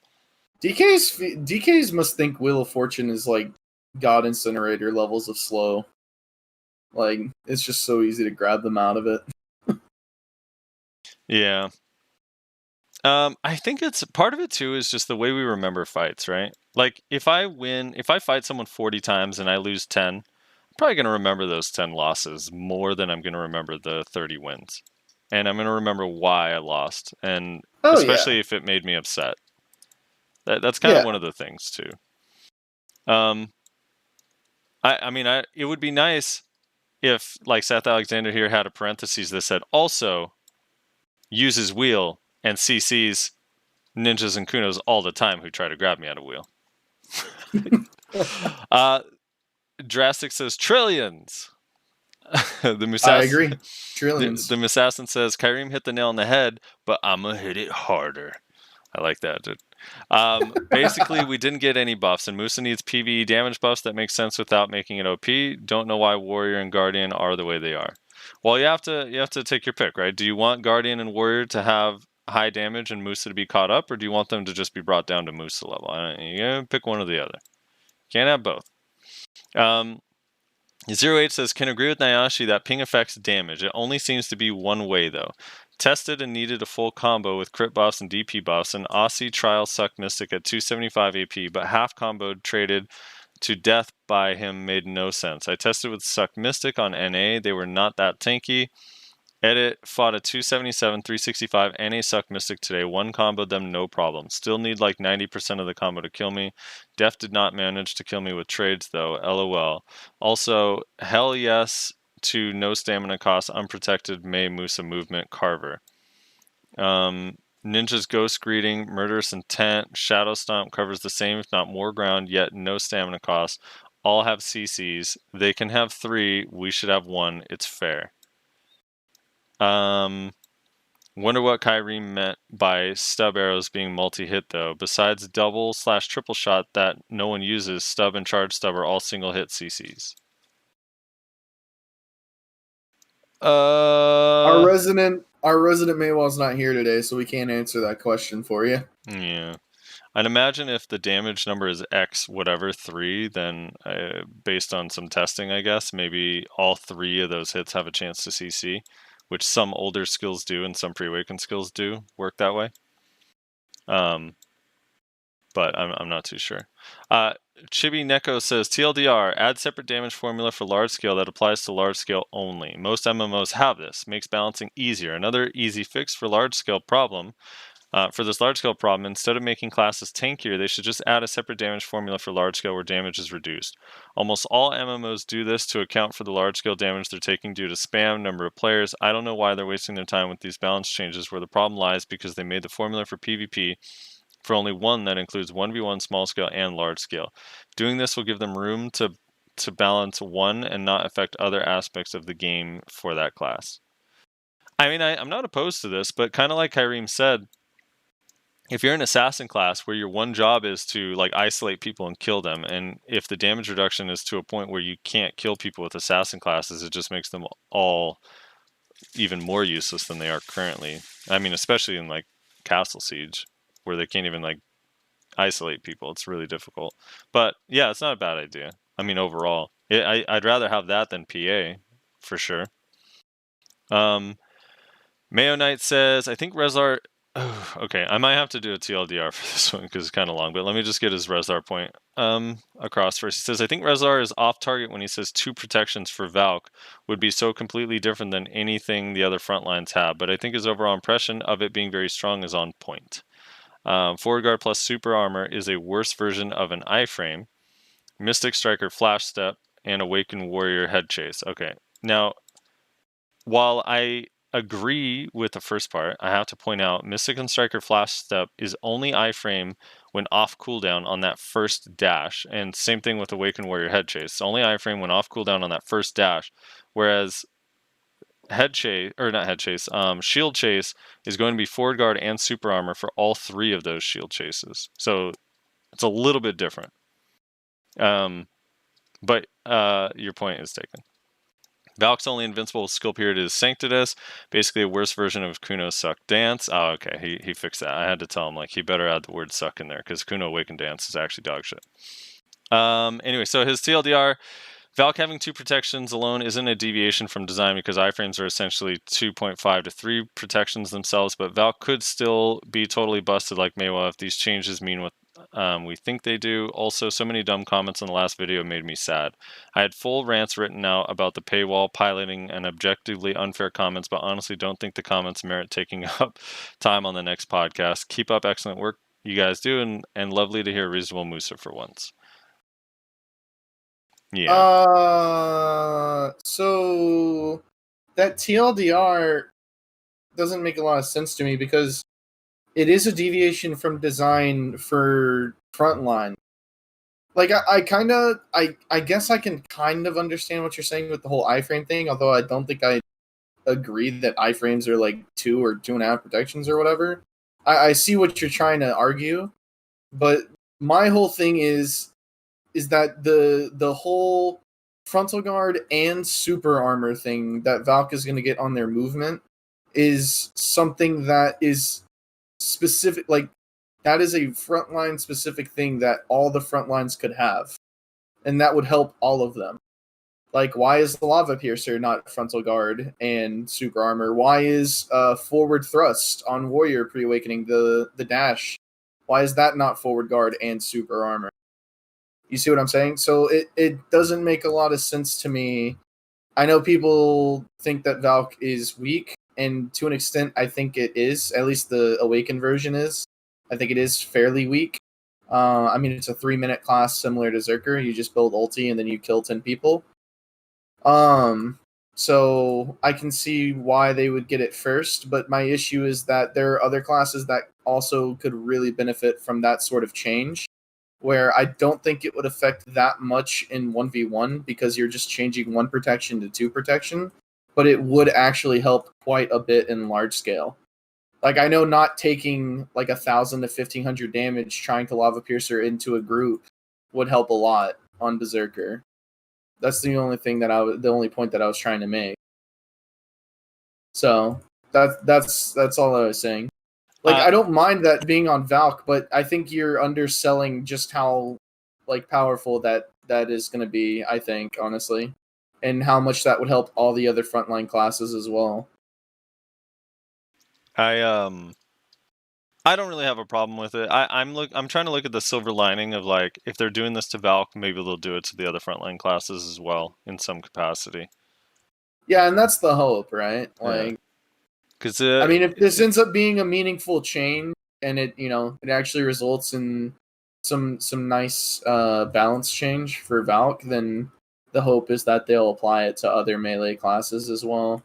DKs must think Wheel of Fortune is like God Incinerator levels of slow. Like, it's just so easy to grab them out of it. Yeah. I think it's part of it too is just the way we remember fights, right? Like if I fight someone 40 times and I lose 10, I'm probably going to remember those 10 losses more than I'm going to remember the 30 wins. And I'm going to remember why I lost, and especially if it made me upset. That's kind of one of the things too. It would be nice if, like Seth Alexander here had a parenthesis that said also uses wheel and CCs ninjas and kunos all the time who try to grab me out of wheel. Drastic says trillions. I agree. Trillions. The Assassin says Kyreem hit the nail on the head, but I'm gonna hit it harder. I like that, dude. Basically, we didn't get any buffs, and Musa needs PvE damage buffs that make sense without making it OP. Don't know why Warrior and Guardian are the way they are. Well, you have to take your pick, right? Do you want Guardian and Warrior to have high damage and Musa to be caught up, or do you want them to just be brought down to Musa level? You gotta pick one or the other. Can't have both. 08 says, can agree with Nayashe that ping affects damage. It only seems to be one way, though. Tested and needed a full combo with crit buffs and DP buffs, and Aussie Trial sucked Mystic at 275 AP, but half comboed traded to death by him made no sense. I tested with Suck Mystic on NA. They were not that tanky. Edit fought a 277, 365, and a Suck Mystic today. One comboed them, no problem. Still need like 90% of the combo to kill me. Def did not manage to kill me with trades though, lol. Also, hell yes to no stamina cost, unprotected May Musa movement, Carver. Ninja's Ghost Greeting, Murderous Intent, Shadow Stomp covers the same if not more ground, yet no stamina cost. All have CCs. They can have 3, we should have 1, it's fair. Wonder what Kyrie meant by stub arrows being multi-hit though. Besides double/triple shot that no one uses, stub and charge stub are all single hit CCs. Our resident Maywell's not here today, so we can't answer that question for you. Yeah. I'd imagine if the damage number is X whatever 3, then based on some testing, I guess, maybe all 3 of those hits have a chance to CC, which some older skills do and some pre-awakened skills do work that way. But I'm not too sure. Chibi Neko says, TLDR, add separate damage formula for large scale that applies to large scale only. Most MMOs have this. Makes balancing easier. Another easy fix for large scale problem. For this large scale problem, instead of making classes tankier, they should just add a separate damage formula for large scale where damage is reduced. Almost all MMOs do this to account for the large scale damage they're taking due to spam, number of players. I don't know why they're wasting their time with these balance changes where the problem lies because they made the formula for PvP for only one that includes 1v1 small scale and large scale. Doing this will give them room to balance one and not affect other aspects of the game for that class. I mean, I'm not opposed to this, but kind of like Kyriem said, if you're an assassin class where your one job is to like isolate people and kill them, and if the damage reduction is to a point where you can't kill people with assassin classes, it just makes them all even more useless than they are currently. I mean, especially in like Castle Siege, where they can't even like isolate people. It's really difficult. But yeah, it's not a bad idea. I mean, overall, I'd rather have that than PA for sure. Mayo Knight says, I think Rezar. Oh, okay, I might have to do a TLDR for this one because it's kind of long, but let me just get his Rezar point across first. He says, I think Rezar is off target when he says 2 protections for Valk would be so completely different than anything the other front lines have, but I think his overall impression of it being very strong is on point. Forward guard plus super armor is a worse version of an iframe. Mystic Striker flash step and Awakened Warrior head chase. Okay, now while I agree with the first part, I have to point out Mystic and Striker flash step is only iframe when off cooldown on that first dash, and same thing with Awakened Warrior head chase. It's only iframe when off cooldown on that first dash, whereas shield chase is going to be forward guard and super armor for all 3 of those shield chases. So it's a little bit different. But your point is taken. Valk's only invincible skill period is Sanctitus, basically a worse version of Kuno's Suck Dance. Oh, okay, he fixed that. I had to tell him, like, he better add the word suck in there, because Kuno Awakened Dance is actually dog shit. Anyway, so his TLDR, Valk having 2 protections alone isn't a deviation from design because iframes are essentially 2.5 to 3 protections themselves, but Valk could still be totally busted like Maywa if these changes mean what we think they do. Also, so many dumb comments in the last video made me sad. I had full rants written out about the paywall, piloting, and objectively unfair comments, but honestly don't think the comments merit taking up time on the next podcast. Keep up excellent work you guys do, and lovely to hear reasonable Musa for once. Yeah. So that TLDR doesn't make a lot of sense to me because it is a deviation from design for frontline. Like I guess I can kind of understand what you're saying with the whole iframe thing, although I don't think I agree that iframes are like 2 or 2.5 protections or whatever. I see what you're trying to argue, but my whole thing is that the whole frontal guard and super armor thing that Valk is going to get on their movement is something that is specific, like that is a frontline specific thing that all the front lines could have, and that would help all of them. Like, why is the Lava Piercer not frontal guard and super armor? Why is forward thrust on Warrior pre-awakening the dash? Why is that not forward guard and super armor? You see what I'm saying? So it doesn't make a lot of sense to me I know people think that Valk is weak, and to an extent, I think it is. At least the Awakened version is. I think it is fairly weak. I mean, it's a 3-minute class similar to Zerker. You just build ulti and then you kill 10 people. So I can see why they would get it first, but my issue is that there are other classes that also could really benefit from that sort of change, where I don't think it would affect that much in 1v1 because you're just changing 1 protection to 2 protection, but it would actually help quite a bit in large scale. Like, I know not taking like 1,000 to 1,500 damage trying to Lava Piercer into a group would help a lot on Berserker. That's the only thing that the only point that I was trying to make. So that's all I was saying. Like, I don't mind that being on Valk, but I think you're underselling just how like powerful that is going to be. I think, honestly, and how much that would help all the other frontline classes as well. I don't really have a problem with it. I'm trying to look at the silver lining of, like, if they're doing this to Valk, maybe they'll do it to the other frontline classes as well in some capacity. Yeah, and that's the hope, right? Like, because I mean, if this ends up being a meaningful change and it actually results in some nice balance change for Valk, then the hope is that they'll apply it to other melee classes as well.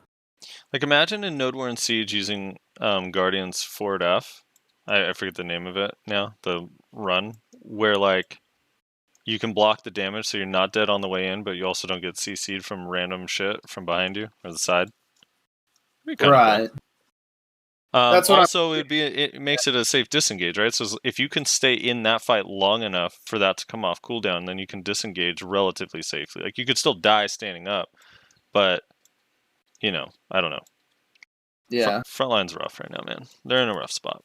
Like, imagine in Node War and Siege using Guardian's forward F. I forget the name of it now. The run where, like, you can block the damage so you're not dead on the way in, but you also don't get CC'd from random shit from behind you or the side. Right. Cool. That's what also it makes it a safe disengage, right? So if you can stay in that fight long enough for that to come off cooldown, then you can disengage relatively safely. Like, you could still die standing up, but I don't know. Yeah. Frontline's rough right now, man. They're in a rough spot.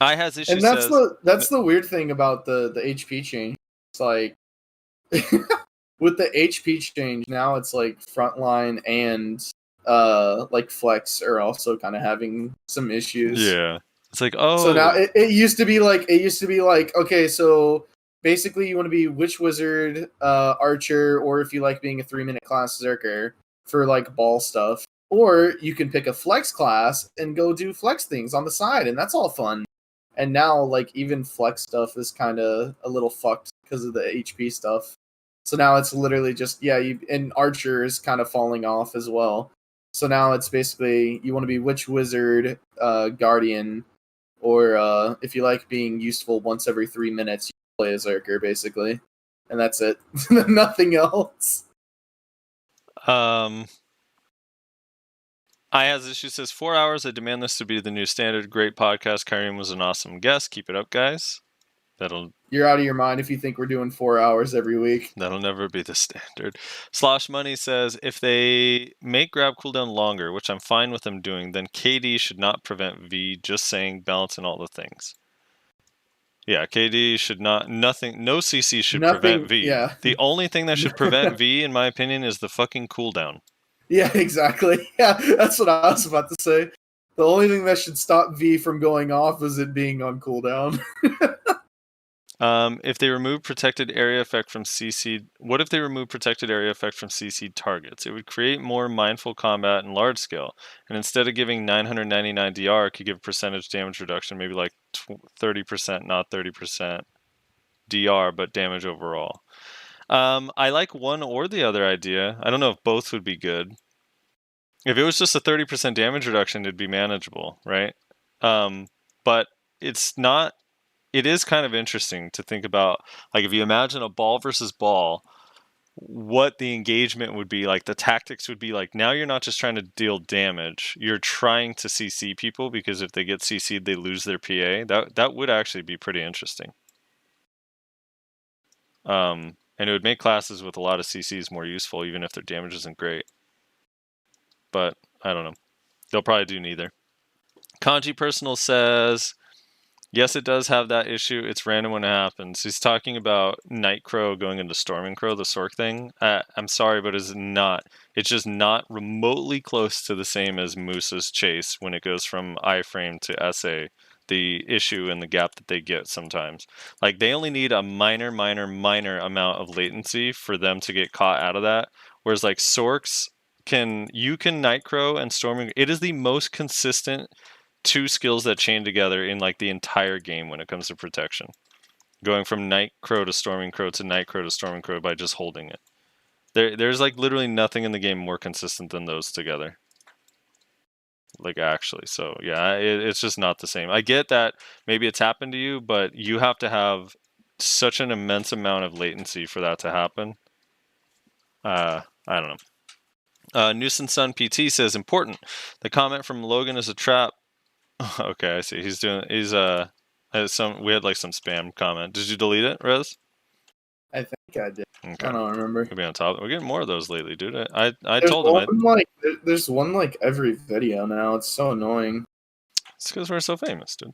I has issues. And that's the weird thing about the HP change. It's like with the HP change now, it's like frontline and like flex are also kind of having some issues. Yeah, it's like, oh. So now it used to be like okay, so basically you want to be Witch Wizard, Archer, or if you like being a 3-minute class Zerker for like ball stuff, or you can pick a flex class and go do flex things on the side, and that's all fun. And now, like, even flex stuff is kind of a little fucked because of the HP stuff. So now it's literally just, and Archer is kind of falling off as well. So now it's basically, you want to be Witch Wizard, Guardian, or if you like being useful once every 3 minutes, you play a Zerker, basically. And that's it. Nothing else. I has issue says 4 hours. I demand this to be the new standard. Great podcast. Karim was an awesome guest. Keep it up, guys. You're out of your mind if you think we're doing 4 hours every week. That'll never be the standard. Slosh Money says if they make grab cooldown longer, which I'm fine with them doing, then KD should not prevent V. Just saying, balance and all the things. Yeah, KD should not. No CC should prevent V. Yeah. The only thing that should prevent V, in my opinion, is the fucking cooldown. Yeah, exactly. Yeah, that's what I was about to say. The only thing that should stop V from going off is it being on cooldown. If they remove protected area effect from CC, what if they remove protected area effect from CC targets? It would create more mindful combat in large scale. And instead of giving 999 DR, it could give percentage damage reduction, maybe like 30%, not 30% DR, but damage overall. I like one or the other idea. I don't know if both would be good. If it was just a 30% damage reduction, it'd be manageable, right? But it's not. It is kind of interesting to think about, like, if you imagine a ball versus ball, what the engagement would be like, the tactics would be like. Now you're not just trying to deal damage, you're trying to CC people, because if they get CC'd, they lose their PA. That would actually be pretty interesting. And it would make classes with a lot of CCs more useful, even if their damage isn't great. But I don't know. They'll probably do neither. Kanji Personal says, yes, it does have that issue. It's random when it happens. He's talking about Night Crow going into Storming Crow, the Sork thing. I'm sorry, but it's not. It's just not remotely close to the same as Moose's Chase when it goes from iframe to SA. The issue and the gap that they get sometimes. Like, they only need a minor amount of latency for them to get caught out of that, Whereas like Sorks you can Nightcrow and Storming. It is the most consistent 2 skills that chain together in like the entire game when it comes to protection. Going from Nightcrow to Storming Crow to Nightcrow to Storming Crow by just holding it. There's like literally nothing in the game more consistent than those together. Like actually, so yeah, it's just not the same. I get that maybe it's happened to you, but you have to have such an immense amount of latency for that to happen. I don't know. Nuisance Sun PT says important. The comment from Logan is a trap. Okay, I see. We had like some spam comment. Did you delete it, Rez? I think I did. Okay. I don't remember. We'll be on top. We're getting more of those lately, dude. I There's told him. There's one like every video now. It's so annoying. It's because we're so famous, dude.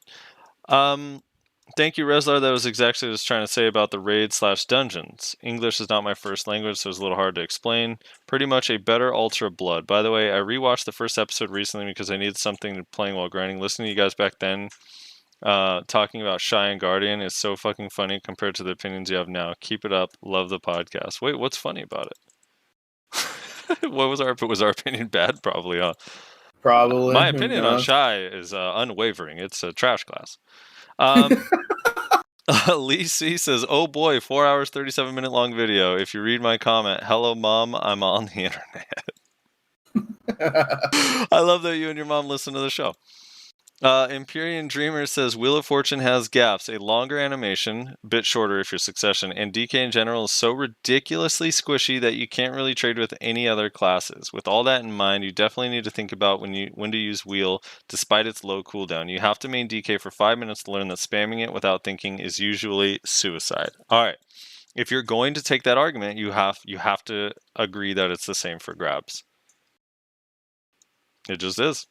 Thank you, Reslar. That was exactly what I was trying to say about the raid/dungeons. English is not my first language, so it's a little hard to explain. Pretty much a better Ultra Blood. By the way, I rewatched the first episode recently because I needed something playing while grinding. Listening to you guys back then talking about Shai and Guardian is so fucking funny compared to the opinions you have now. Keep it up. Love the podcast. Wait, what's funny about it? Was our opinion bad? Probably, huh? Probably. My opinion on Shai is unwavering. It's a trash glass. Lee C says, "Oh boy, 4 hours, 37-minute long video. If you read my comment, hello mom, I'm on the internet." I love that you and your mom listen to the show. Empyrean Dreamer says, Wheel of Fortune has gaps, a longer animation, a bit shorter if you're Succession, and DK in general is so ridiculously squishy that you can't really trade with any other classes. With all that in mind, you definitely need to think about when to use Wheel, despite its low cooldown. You have to main DK for 5 minutes to learn that spamming it without thinking is usually suicide. Alright, if you're going to take that argument, you have to agree that it's the same for grabs. It just is.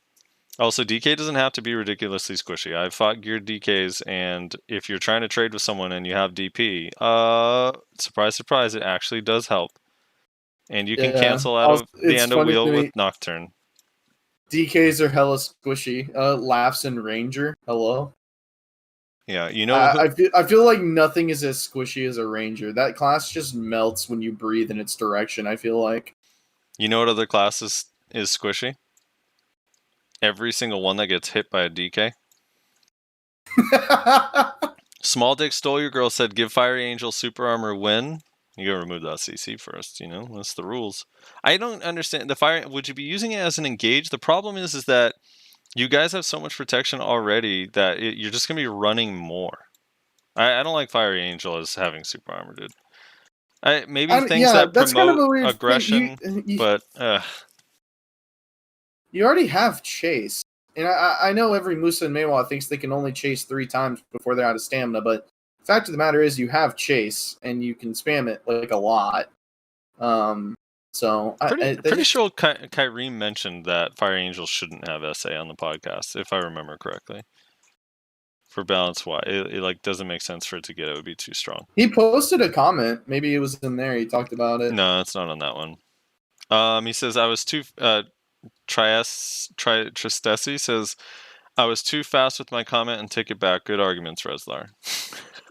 Also, DK doesn't have to be ridiculously squishy. I've fought geared DKs, and if you're trying to trade with someone and you have DP, surprise, surprise, it actually does help. And you can cancel out of the end of Wheel with Nocturne. DKs are hella squishy. Laughs and Ranger, hello? Yeah, you know... I feel like nothing is as squishy as a Ranger. That class just melts when you breathe in its direction, I feel like. You know what other class is squishy? Every single one that gets hit by a DK. Small Dick Stole Your Girl said, give Fiery Angel super armor win. You gotta remove that CC first, you know? That's the rules. I don't understand. Would you be using it as an engage? The problem is that you guys have so much protection already that you're just gonna be running more. I don't like Fiery Angel as having super armor, dude. Maybe things that promote aggression, but... You already have Chase. And I know every Musa and Meiwa thinks they can only chase 3 times before they're out of stamina, but the fact of the matter is you have Chase, and you can spam it like a lot. Pretty sure Kyrene mentioned that Fire Angel shouldn't have SA on the podcast, if I remember correctly. For balance, why it like doesn't make sense for it to get it. It would be too strong. He posted a comment. Maybe it was in there. He talked about it. No, it's not on that one. He says I was too... Tristesi says, I was too fast with my comment and take it back. Good arguments, Reslar.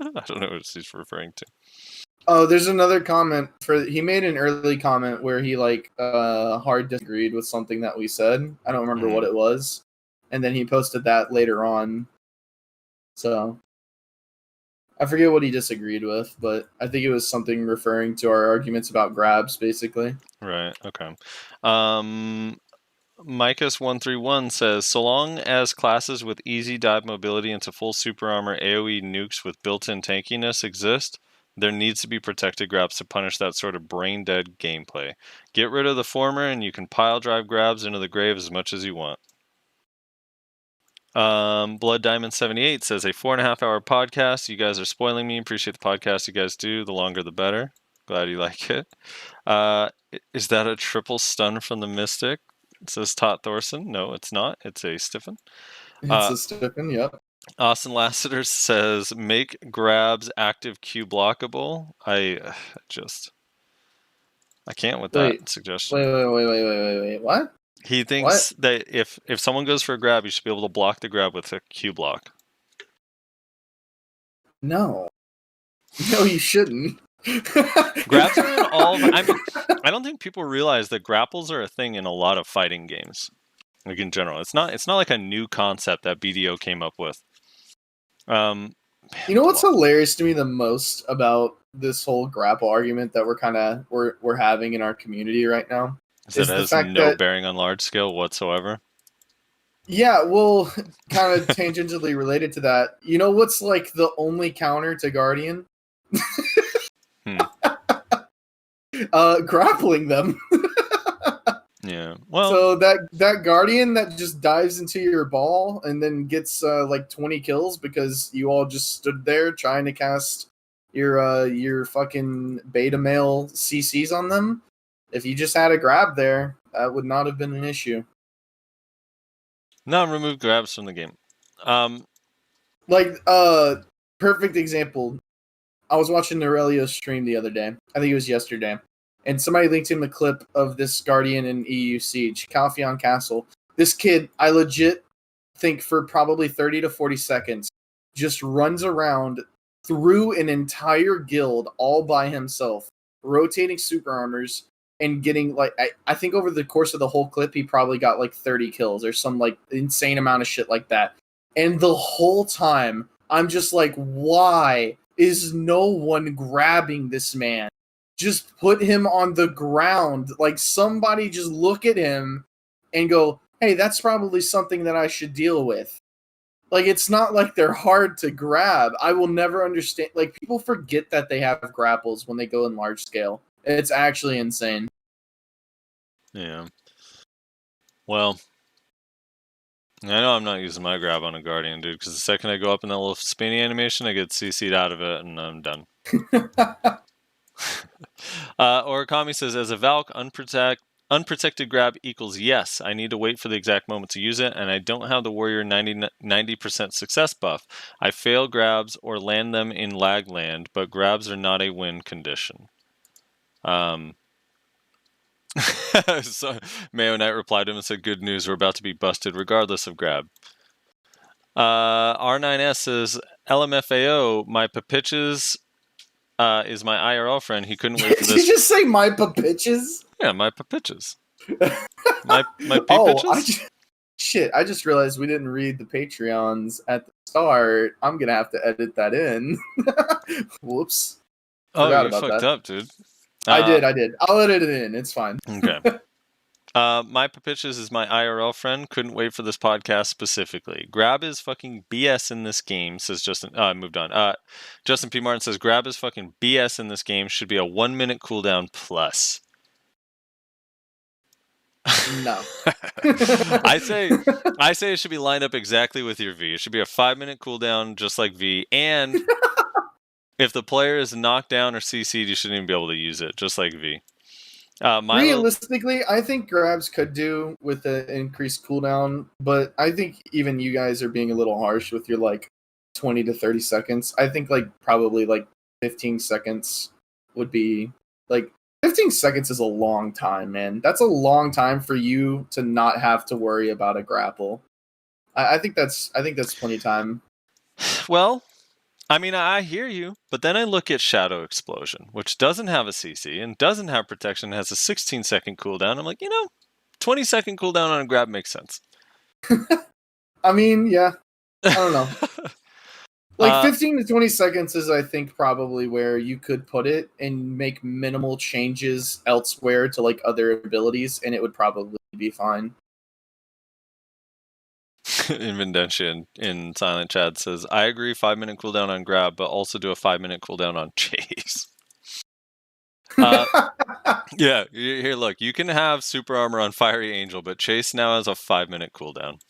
I don't know what he's referring to. Oh, there's another comment. He made an early comment where he hard disagreed with something that we said. I don't remember what it was. And then he posted that later on. So I forget what he disagreed with, but I think it was something referring to our arguments about grabs, basically. Right, okay. Micus131 says, so long as classes with easy dive mobility into full super armor AoE nukes with built-in tankiness exist, there needs to be protected grabs to punish that sort of brain-dead gameplay. Get rid of the former and you can pile drive grabs into the grave as much as you want. Blood Diamond 78 says, a 4.5 hour podcast. You guys are spoiling me. Appreciate the podcast you guys do. The longer the better. Glad you like it. Is that a triple stun from the Mystic? It says Tot Thorson. No, it's not. It's a Stiffen. It's a Stiffen, yep. Austin Lassiter says, make grabs active Q blockable. I can't with that suggestion. Wait. What? He thinks that if someone goes for a grab, you should be able to block the grab with a Q block. No, you shouldn't. Grabs are in all. I mean, I don't think people realize that grapples are a thing in a lot of fighting games. Like in general, it's not like a new concept that BDO came up with. You know what's hilarious to me the most about this whole grapple argument that we're having in our community right now is that it the has fact no that bearing on large scale whatsoever. yeah, well, kind of tangentially related to that. You know what's like the only counter to Guardian? Grappling them. Yeah. Well, so that Guardian that just dives into your ball and then gets like 20 kills because you all just stood there trying to cast your fucking beta male CCs on them. If you just had a grab there, that would not have been an issue. no, remove grabs from the game. Perfect example. I was watching Aurelio's stream the other day. I think it was yesterday. And somebody linked him a clip of this Guardian in EU Siege, Calpheon Castle. This kid, I legit think for probably 30 to 40 seconds, just runs around through an entire guild all by himself, rotating super armors and getting like I think over the course of the whole clip he probably got like 30 kills or some like insane amount of shit like that. And the whole time I'm just like, why is no one grabbing this man? Just put him on the ground. Like somebody just look at him and go, hey, that's probably something that I should deal with. Like, it's not like they're hard to grab. I will never understand. Like, people forget that they have grapples when they go in large scale. It's actually insane. Yeah. Well, I know I'm not using my grab on a Guardian, dude, because the second I go up in that little spinny animation, I get CC'd out of it, and I'm done. Origami says, as a Valk, unprotected grab equals yes. I need to wait for the exact moment to use it, and I don't have the warrior 90% success buff. I fail grabs or land them in lag land, but grabs are not a win condition. So Mayo Knight replied to him and said, good news, we're about to be busted regardless of grab. R9S says, LMFAO, my papitches is my IRL friend. He couldn't wait for this. Did you just say my papitches? Yeah, my papitches. my Shit, I just realized we didn't read the Patreons at the start. I'm gonna have to edit that in. Whoops. Forgot about fucked that. Up, dude. I did. I'll edit it in. It's fine. Okay. My papitches is my IRL friend. Couldn't wait for this podcast specifically. Grab is fucking BS in this game, says Justin. I moved on. Justin P. Martin says, grab is fucking BS in this game. Should be a 1 minute cooldown plus. No. I say it should be lined up exactly with your V. It should be a 5 minute cooldown just like V. And if the player is knocked down or CC'd, you shouldn't even be able to use it, just like V. Realistically, I think grabs could do with an increased cooldown, but I think even you guys are being a little harsh with your like 20 to 30 seconds. I think like probably like 15 seconds would be like 15 seconds is a long time, man. That's a long time for you to not have to worry about a grapple. I think that's plenty of time. Well, I mean, I hear you, but then I look at Shadow Explosion, which doesn't have a CC and doesn't have protection, has a 16-second cooldown. I'm like, 20-second cooldown on a grab makes sense. I mean, yeah. I don't know. Like 15 to 20 seconds is, I think, probably where you could put it and make minimal changes elsewhere to like other abilities, and it would probably be fine. Invendentia in Silent Chad says, I agree 5 minute cooldown on grab, but also do a 5 minute cooldown on chase. Yeah, here, look, you can have super armor on Fiery Angel, but chase now has a 5 minute cooldown.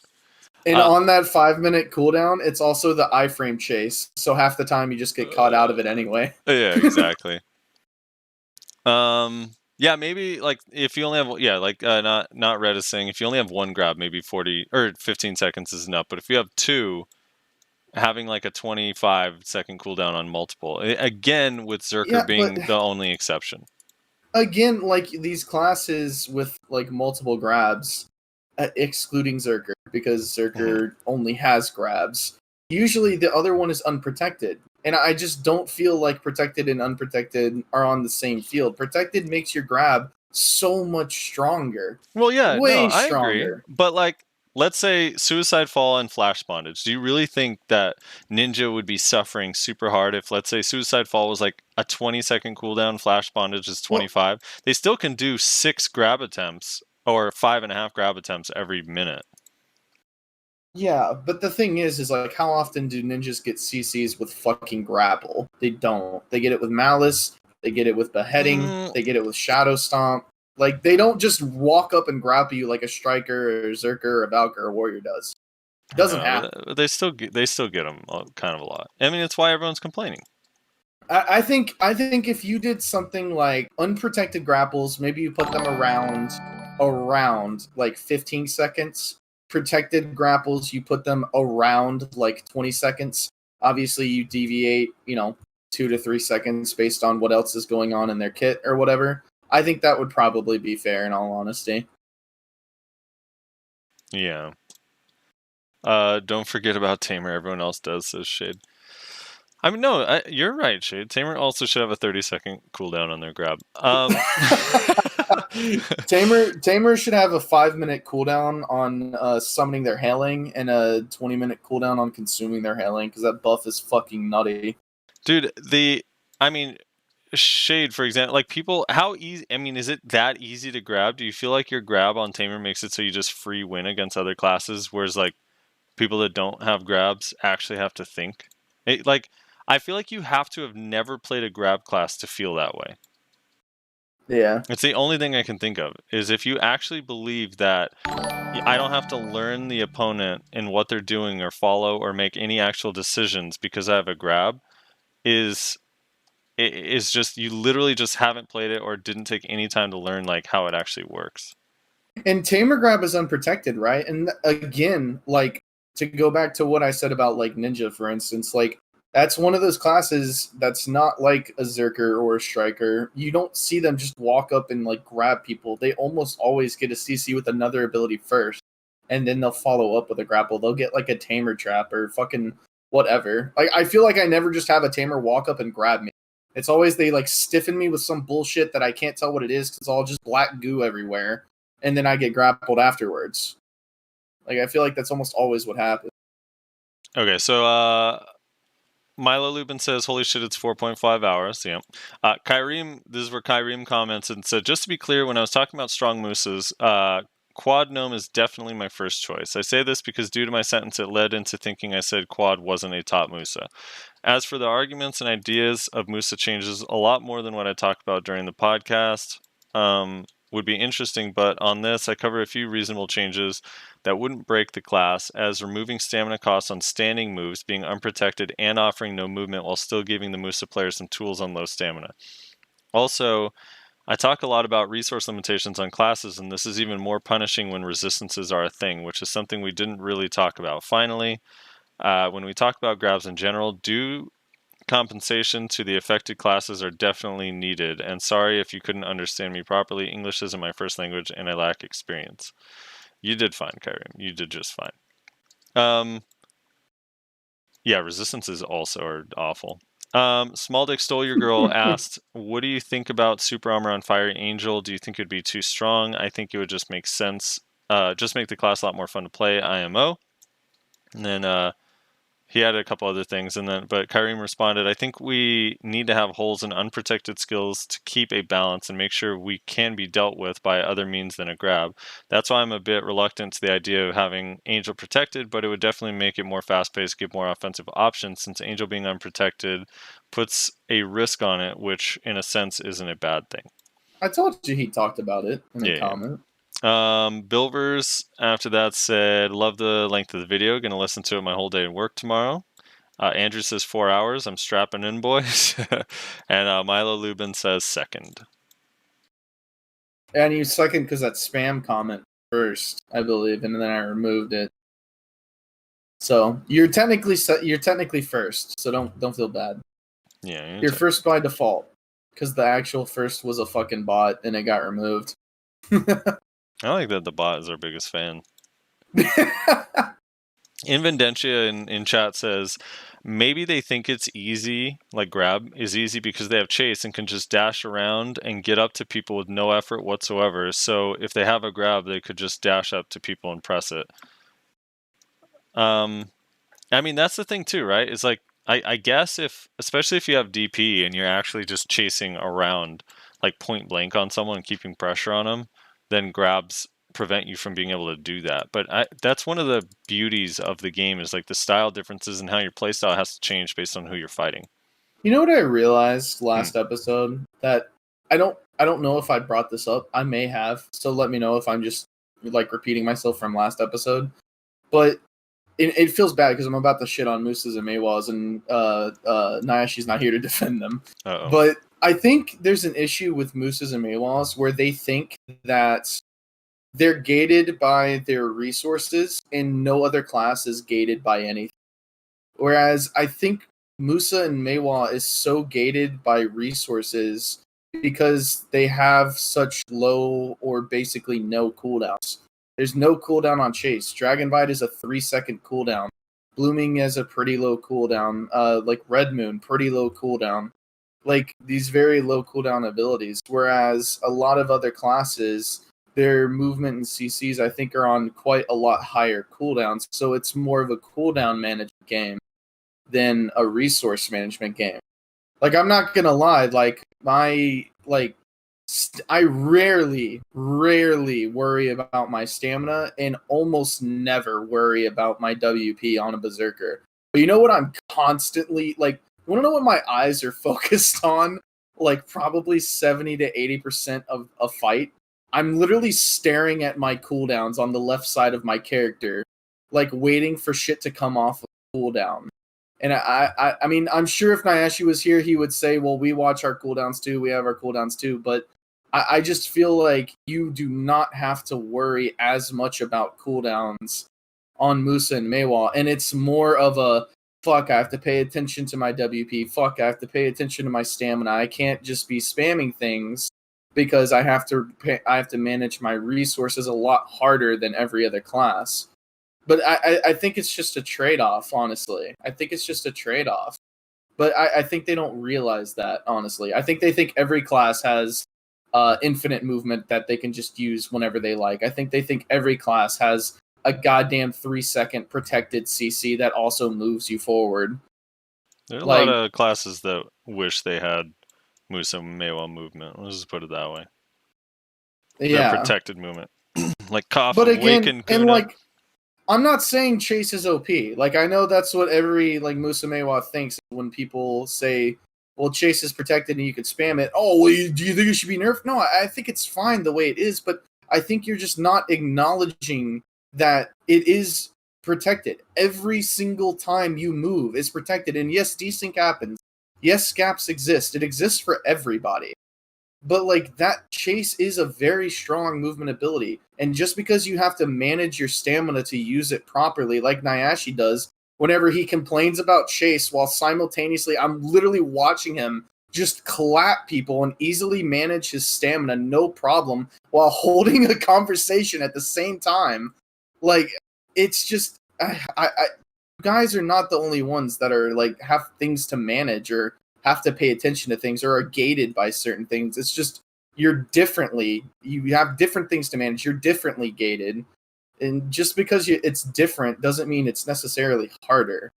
And on that 5 minute cooldown, it's also the iframe chase, so half the time you just get caught out of it anyway. Yeah, exactly. Yeah, maybe like if you only have not Red is saying if you only have one grab, maybe 40 or 15 seconds is enough. But if you have two, having like a 25-second cooldown on multiple, again with Zerker being the only exception. Again, like these classes with like multiple grabs, excluding Zerker because Zerker only has grabs. Usually the other one is unprotected. And I just don't feel like protected and unprotected are on the same field. Protected makes your grab so much stronger. Well, yeah, Way no, I agree. stronger. But like, let's say Suicide Fall and Flash Bondage. Do you really think that Ninja would be suffering super hard if, let's say, Suicide Fall was like a 20-second cooldown, Flash Bondage is 25? They still can do 6 grab attempts or 5.5 grab attempts every minute. Yeah, but the thing is like, how often do ninjas get CCs with fucking grapple? They don't. They get it with Malice. They get it with Beheading. They get it with Shadow Stomp. Like, they don't just walk up and grapple you like a Striker or a Zerker or a Valkyr or a Warrior does. It doesn't happen. They still get them kind of a lot. I mean, it's why everyone's complaining. I think if you did something like unprotected grapples, maybe you put them around like 15 seconds. Protected grapples, you put them around like 20 seconds. Obviously, you deviate, 2 to 3 seconds based on what else is going on in their kit or whatever. I think that would probably be fair, in all honesty. Yeah. Don't forget about Tamer. Everyone else does, says Shade. I mean, no, you're right, Shade. Tamer also should have a 30-second cooldown on their grab. Tamer should have a 5-minute cooldown on summoning their hailing and a 20-minute cooldown on consuming their hailing, because that buff is fucking nutty. Dude, Shade, for example, like people, how easy, I mean, is it that easy to grab? Do you feel like your grab on Tamer makes it so you just free win against other classes, whereas like people that don't have grabs actually have to think? I feel like you have to have never played a grab class to feel that way. Yeah. It's the only thing I can think of, is if you actually believe that I don't have to learn the opponent and what they're doing or follow or make any actual decisions because I have a grab, is just, you literally just haven't played it or didn't take any time to learn like how it actually works. And Tamer grab is unprotected, right? And again, like, to go back to what I said about like Ninja, for instance, like, that's one of those classes that's not like a Zerker or a Striker. You don't see them just walk up and like grab people. They almost always get a CC with another ability first, and then they'll follow up with a grapple. They'll get like a Tamer trap or fucking whatever. Like, I feel like I never just have a Tamer walk up and grab me. It's always they like stiffen me with some bullshit that I can't tell what it is because it's all just black goo everywhere, and then I get grappled afterwards. Like, I feel like that's almost always what happens. Okay, so Milo Lubin says, holy shit, it's 4.5 hours. Yeah. Kyreem, this is where Kyreem comments and said, just to be clear, when I was talking about strong mooses, Quad Gnome is definitely my first choice. I say this because due to my sentence, it led into thinking I said Quad wasn't a top Musa. As for the arguments and ideas of Musa changes, a lot more than what I talked about during the podcast would be interesting, but on this, I cover a few reasonable changes that wouldn't break the class, as removing stamina costs on standing moves, being unprotected, and offering no movement while still giving the Musa player some tools on low stamina. Also, I talk a lot about resource limitations on classes, and this is even more punishing when resistances are a thing, which is something we didn't really talk about. Finally, when we talk about grabs in general, due compensation to the affected classes are definitely needed, and sorry if you couldn't understand me properly. English isn't my first language, and I lack experience. You did fine, Kyrie. You did just fine. Yeah, resistances also are awful. Small Dick Stole Your Girl asked, what do you think about Super Armor on Fire Angel? Do you think it would be too strong? I think it would just make sense. Just make the class a lot more fun to play, IMO. And then he had a couple other things, but Kyreem responded, I think we need to have holes in unprotected skills to keep a balance and make sure we can be dealt with by other means than a grab. That's why I'm a bit reluctant to the idea of having Angel protected, but it would definitely make it more fast-paced, give more offensive options, since Angel being unprotected puts a risk on it, which in a sense isn't a bad thing. I told you he talked about it in a comment. Bilvers after that said, love the length of the video, gonna listen to it my whole day at work tomorrow. Andrew says 4 hours, I'm strapping in, boys. And Milo Lubin says second. And you second because that spam comment first, I believe, and then I removed it. So you're technically first, so don't feel bad. Yeah, you're first by default because the actual first was a fucking bot and it got removed. I like that the bot is our biggest fan. Invendentia in chat says maybe they think it's easy, like grab is easy because they have chase and can just dash around and get up to people with no effort whatsoever. So if they have a grab, they could just dash up to people and press it. I mean, that's the thing too, right? It's like I guess especially if you have DP and you're actually just chasing around like point blank on someone and keeping pressure on them, then grabs prevent you from being able to do that. But that's one of the beauties of the game is like the style differences and how your playstyle has to change based on who you're fighting. You know what I realized last episode? That I don't know if I brought this up. I may have. So let me know if I'm just like repeating myself from last episode. But it feels bad because I'm about to shit on Mooses and Maywas, and Nayashe's not here to defend them. Uh-oh. But I think there's an issue with Mooses and Maywas where they think that they're gated by their resources and no other class is gated by anything. Whereas I think Musa and Maywa is so gated by resources because they have such low or basically no cooldowns. There's no cooldown on Chase. Dragon Bite is a 3-second cooldown. Blooming has a pretty low cooldown. Like Red Moon, pretty low cooldown. Like these very low cooldown abilities. Whereas a lot of other classes, their movement and CCs I think are on quite a lot higher cooldowns. So it's more of a cooldown management game than a resource management game. Like I'm not gonna lie, like I rarely worry about my stamina and almost never worry about my WP on a berserker. But you know what I'm constantly like, you wanna know what my eyes are focused on? Like probably 70 to 80% of a fight. I'm literally staring at my cooldowns on the left side of my character, like waiting for shit to come off of cooldown. And I mean, I'm sure if Nayashe was here, he would say, well, we watch our cooldowns too. We have our cooldowns too. But I just feel like you do not have to worry as much about cooldowns on Musa and Maywa. And it's more of a, fuck, I have to pay attention to my WP. Fuck, I have to pay attention to my stamina. I can't just be spamming things because I have to manage my resources a lot harder than every other class. But I think it's just a trade-off, honestly. I think it's just a trade-off. But I think they don't realize that, honestly. I think they think every class has infinite movement that they can just use whenever they like. I think they think every class has a goddamn 3-second protected CC that also moves you forward. There are a lot of classes that wish they had Musa Maywa movement. Let's just put it that way. Yeah. The protected movement. Like Cough, but again, Awaken, and like, I'm not saying Chase is OP. Like, I know that's what every like Musa Maywa thinks when people say, well, Chase is protected and you could spam it. Oh, well, do you think it should be nerfed? No, I think it's fine the way it is, but I think you're just not acknowledging that it is protected. Every single time you move is protected. And yes, desync happens. Yes, scaps exist. It exists for everybody. But like that Chase is a very strong movement ability. And just because you have to manage your stamina to use it properly, like Nayashe does, whenever he complains about Chase while simultaneously I'm literally watching him just clap people and easily manage his stamina no problem while holding a conversation at the same time. Like, it's just guys are not the only ones that are like have things to manage or have to pay attention to things or are gated by certain things. It's just you have different things to manage. You're differently gated. And just because it's different doesn't mean it's necessarily harder.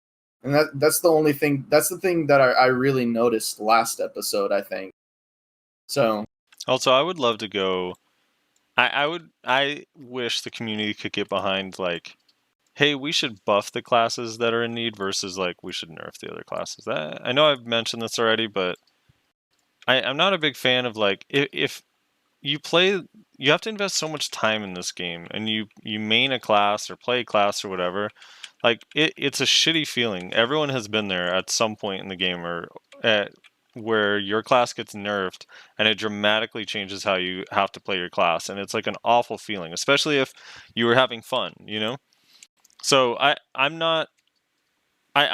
And that's the thing that I really noticed last episode, I think. So also, I would love to go. I wish the community could get behind like, hey, we should buff the classes that are in need versus like we should nerf the other classes. I know I've mentioned this already, but I'm not a big fan of like if you play, you have to invest so much time in this game, and you main a class or play a class or whatever. Like it's a shitty feeling. Everyone has been there at some point in the game or where your class gets nerfed and it dramatically changes how you have to play your class, and it's like an awful feeling, especially if you were having fun, you know. So I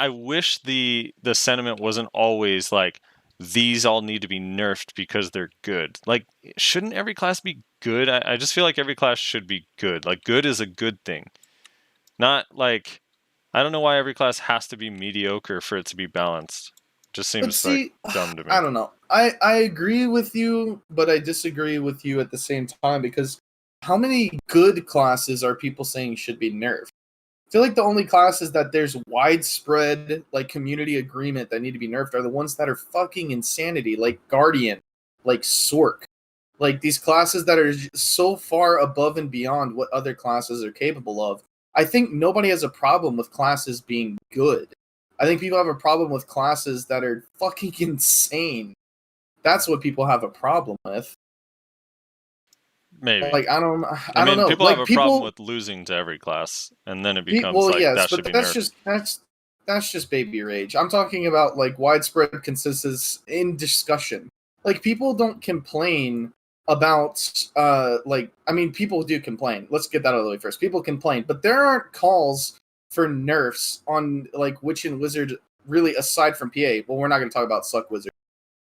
wish the sentiment wasn't always like these all need to be nerfed because they're good. Like, shouldn't every class be good? I just feel like every class should be good. Like, good is a good thing. Not like I don't know why every class has to be mediocre for it to be balanced. Just But seems see, dumb to me. I don't know. I agree with you, but I disagree with you at the same time, because how many good classes are people saying should be nerfed? I feel like the only classes that there's widespread like community agreement that need to be nerfed are the ones that are fucking insanity, like Guardian, like Sork, like these classes that are so far above and beyond what other classes are capable of. I think nobody has a problem with classes being good. I think people have a problem with classes that are fucking insane. That's what people have a problem with. Maybe. Like I don't mean, know. people Like have a problem with losing to every class, and then it becomes well, like yes, that but should be that's nerfed. that's just baby rage. I'm talking about like widespread consensus in discussion. Like people don't complain about like I mean people do complain. Let's get that out of the way first. People complain, but there aren't calls for nerfs on like Witch and Wizard really aside from PA. Well, we're not going to talk about Suck Wizard.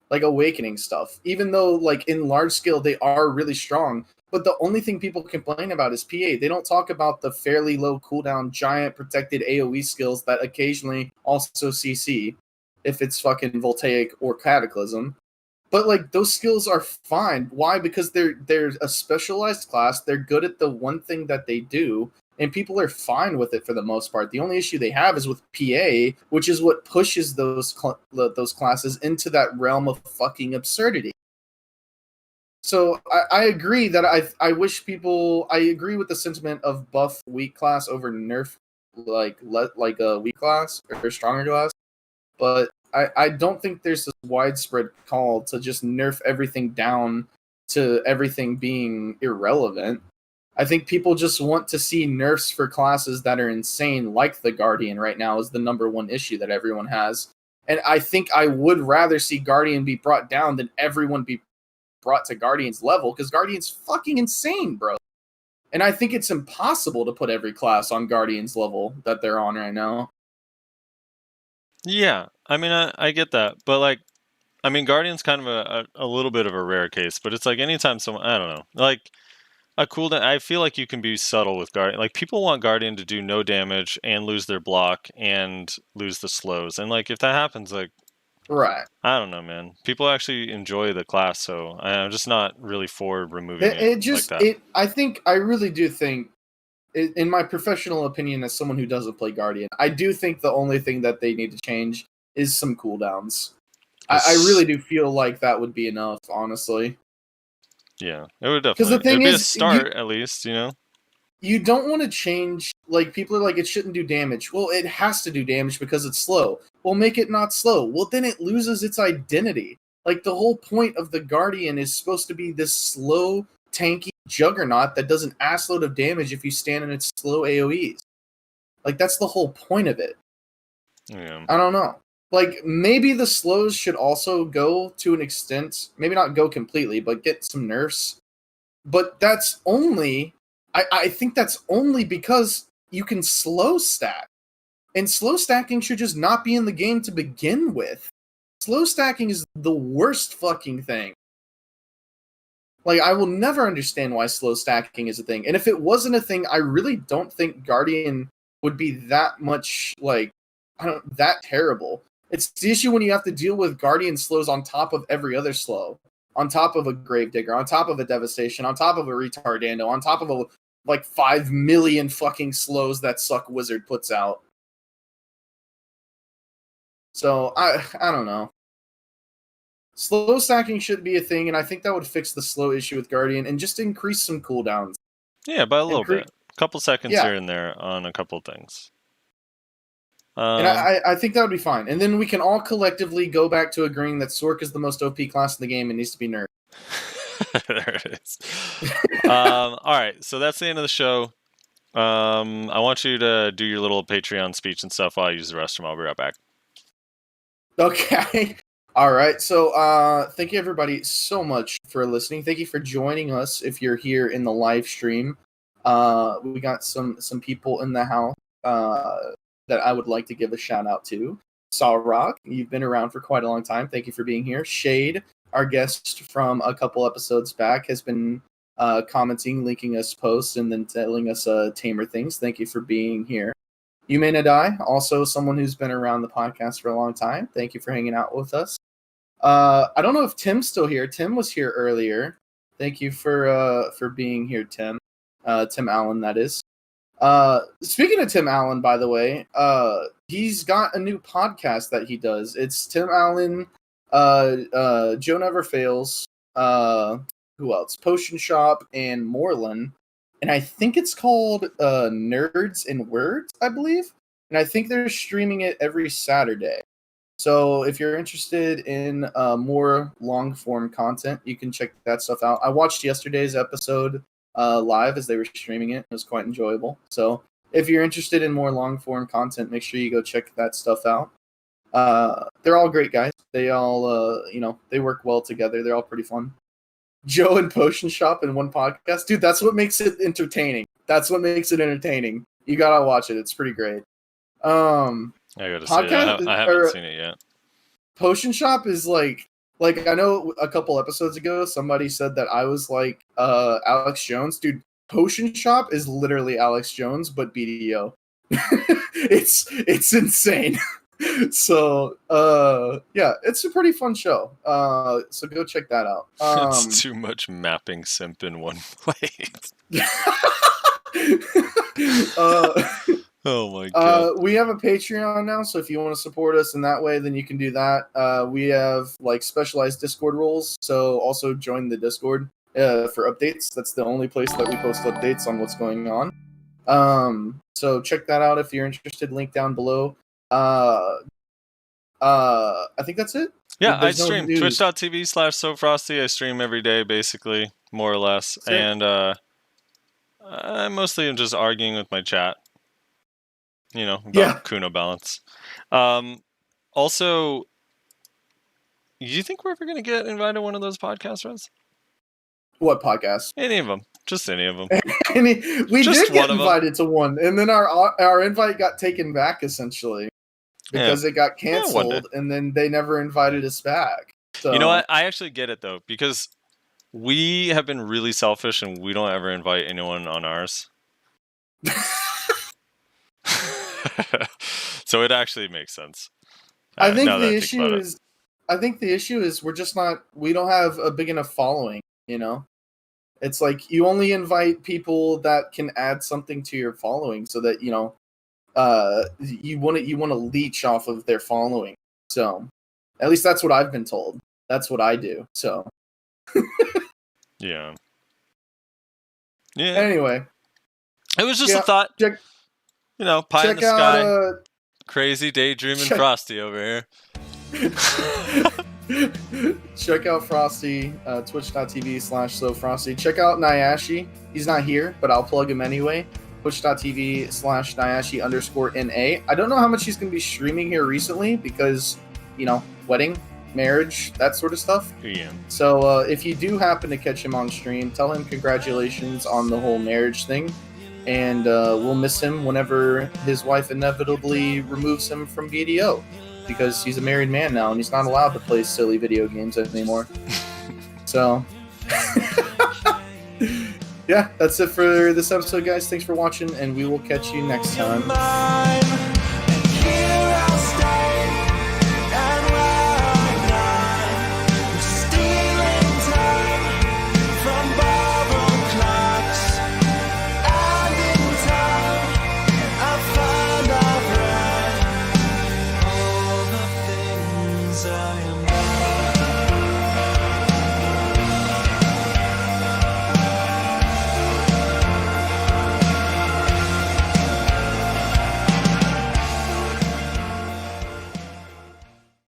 Like Awakening stuff. Even though like in large scale they are really strong, but the only thing people complain about is PA. They don't talk about the fairly low cooldown, giant protected AoE skills that occasionally also CC, if it's fucking Voltaic or Cataclysm. But like those skills are fine. Why? Because they're a specialized class. They're good at the one thing that they do, and people are fine with it for the most part. The only issue they have is with PA, which is what pushes those classes into that realm of fucking absurdity. So I agree that I wish people I agree with the sentiment of buff weak class over nerf like a weak class or a stronger class, but I don't think there's this widespread call to just nerf everything down to everything being irrelevant. I think people just want to see nerfs for classes that are insane, like the Guardian right now is the number one issue that everyone has. And I think I would rather see Guardian be brought down than everyone be brought to Guardian's level, because Guardian's fucking insane, bro. And I think it's impossible to put every class on Guardian's level that they're on right now. Yeah, I mean, I get that, but like, I mean, Guardian's kind of a little bit of a rare case, but it's like anytime someone, I don't know, like a cooldown. I feel like you can be subtle with Guardian. Like people want Guardian to do no damage and lose their block and lose the slows, and like if that happens, like, right, I don't know, man. People actually enjoy the class, so I'm just not really for removing it just like that. I really do think, in my professional opinion, as someone who doesn't play Guardian, I do think the only thing that they need to change is some cooldowns. I really do feel like that would be enough, honestly. Yeah, it would Because the definitely. It thing would be a is, start at least, you know. you don't want to change. Like people are like, it shouldn't do damage. Well, it has to do damage because it's slow. Well, make it not slow. Well, then it loses its identity. Like the whole point of the Guardian is supposed to be this slow, tanky juggernaut that does an assload of damage if you stand in its slow AoEs. Like that's the whole point of it. Yeah. I don't know. Like maybe the slows should also go to an extent. Maybe not go completely, but get some nerfs. But that's only. I think that's only because you can slow stack. And slow stacking should just not be in the game to begin with. Slow stacking is the worst fucking thing. Like, I will never understand why slow stacking is a thing. And if it wasn't a thing, I really don't think Guardian would be that much, like, that terrible. It's the issue when you have to deal with Guardian slows on top of every other slow. On top of a Gravedigger, on top of a Devastation, on top of a Retardando, on top of a, like, 5 million fucking slows that Suck Wizard puts out. So, I don't know. Slow stacking should be a thing, and I think that would fix the slow issue with Guardian and just increase some cooldowns. Yeah, by a little bit. A couple seconds Yeah. here and there on a couple things. And I think that would be fine. And then we can all collectively go back to agreeing that Sork is the most OP class in the game and needs to be nerfed. There it is. All right, so that's the end of the show. I want you to do your little Patreon speech and stuff while I use the restroom. I'll be right back. Okay. All right. So thank you everybody so much for listening. Thank you for joining us if you're here in the live stream. We got some people in the house that I would like to give a shout out to. Salrock, you've been around for quite a long time. Thank you for being here. Shade, our guest from a couple episodes back, has been commenting, linking us posts, and then telling us tamer things. Thank you for being here. You May Not Die, also someone who's been around the podcast for a long time. Thank you for hanging out with us. I don't know if Tim's still here. Tim was here earlier. Thank you for being here, Tim. Tim Allen, that is. Speaking of Tim Allen, by the way, he's got a new podcast that he does. It's Tim Allen, Joe Never Fails, who else? Potion Shop and Moreland. And I think it's called Nerds and Words, I believe. And I think they're streaming it every Saturday. So if you're interested in more long-form content, you can check that stuff out. I watched yesterday's episode live as they were streaming it. It was quite enjoyable. So if you're interested in more long-form content, make sure you go check that stuff out. They're all great guys. They all, they work well together. They're all pretty fun. Joe and Potion Shop in one podcast. Dude, that's what makes it entertaining. You gotta watch it. It's pretty great. I gotta say, I haven't seen it yet. Potion Shop is like I know a couple episodes ago somebody said that I was like Alex Jones. Dude, Potion Shop is literally Alex Jones but BDO. it's insane. So yeah, it's a pretty fun show. So go check that out. It's too much mapping simp in one place. Oh my god. We have a Patreon now, so if you want to support us in that way, then you can do that. We have like specialized Discord roles, so also join the Discord for updates. That's the only place that we post updates on what's going on. So check that out if you're interested. Link down below. I think that's it. Yeah, I stream twitch.tv/SoFrosty. I stream every day, basically, more or less. Same. And I mostly am just arguing with my chat. About Kuno balance. Also, do you think we're ever going to get invited to one of those podcasts, Rez? What podcast? Any of them. Just any of them. We did get invited to one, and then our invite got taken back, essentially. Because it got canceled, and then they never invited us back. So. You know what? I actually get it, though, because we have been really selfish, and we don't ever invite anyone on ours. So it actually makes sense. I think the issue is we're just not. We don't have a big enough following. It's like you only invite people that can add something to your following, so that you want to leech off of their following. So at least that's what I've been told. That's what I do. So yeah. Anyway, it was just a thought. Pie in the sky. Crazy daydreaming Frosty over here. Check out Frosty, twitch.tv/SoFrosty. Check out Nayashe. He's not here, but I'll plug him anyway. Twitch.tv/Nayashe_NA. I don't know how much he's going to be streaming here recently because, wedding, marriage, that sort of stuff. Yeah. So if you do happen to catch him on stream, tell him congratulations on the whole marriage thing. And we'll miss him whenever his wife inevitably removes him from BDO. Because he's a married man now and he's not allowed to play silly video games anymore. So, yeah, that's it for this episode, guys. Thanks for watching, and we will catch you next time.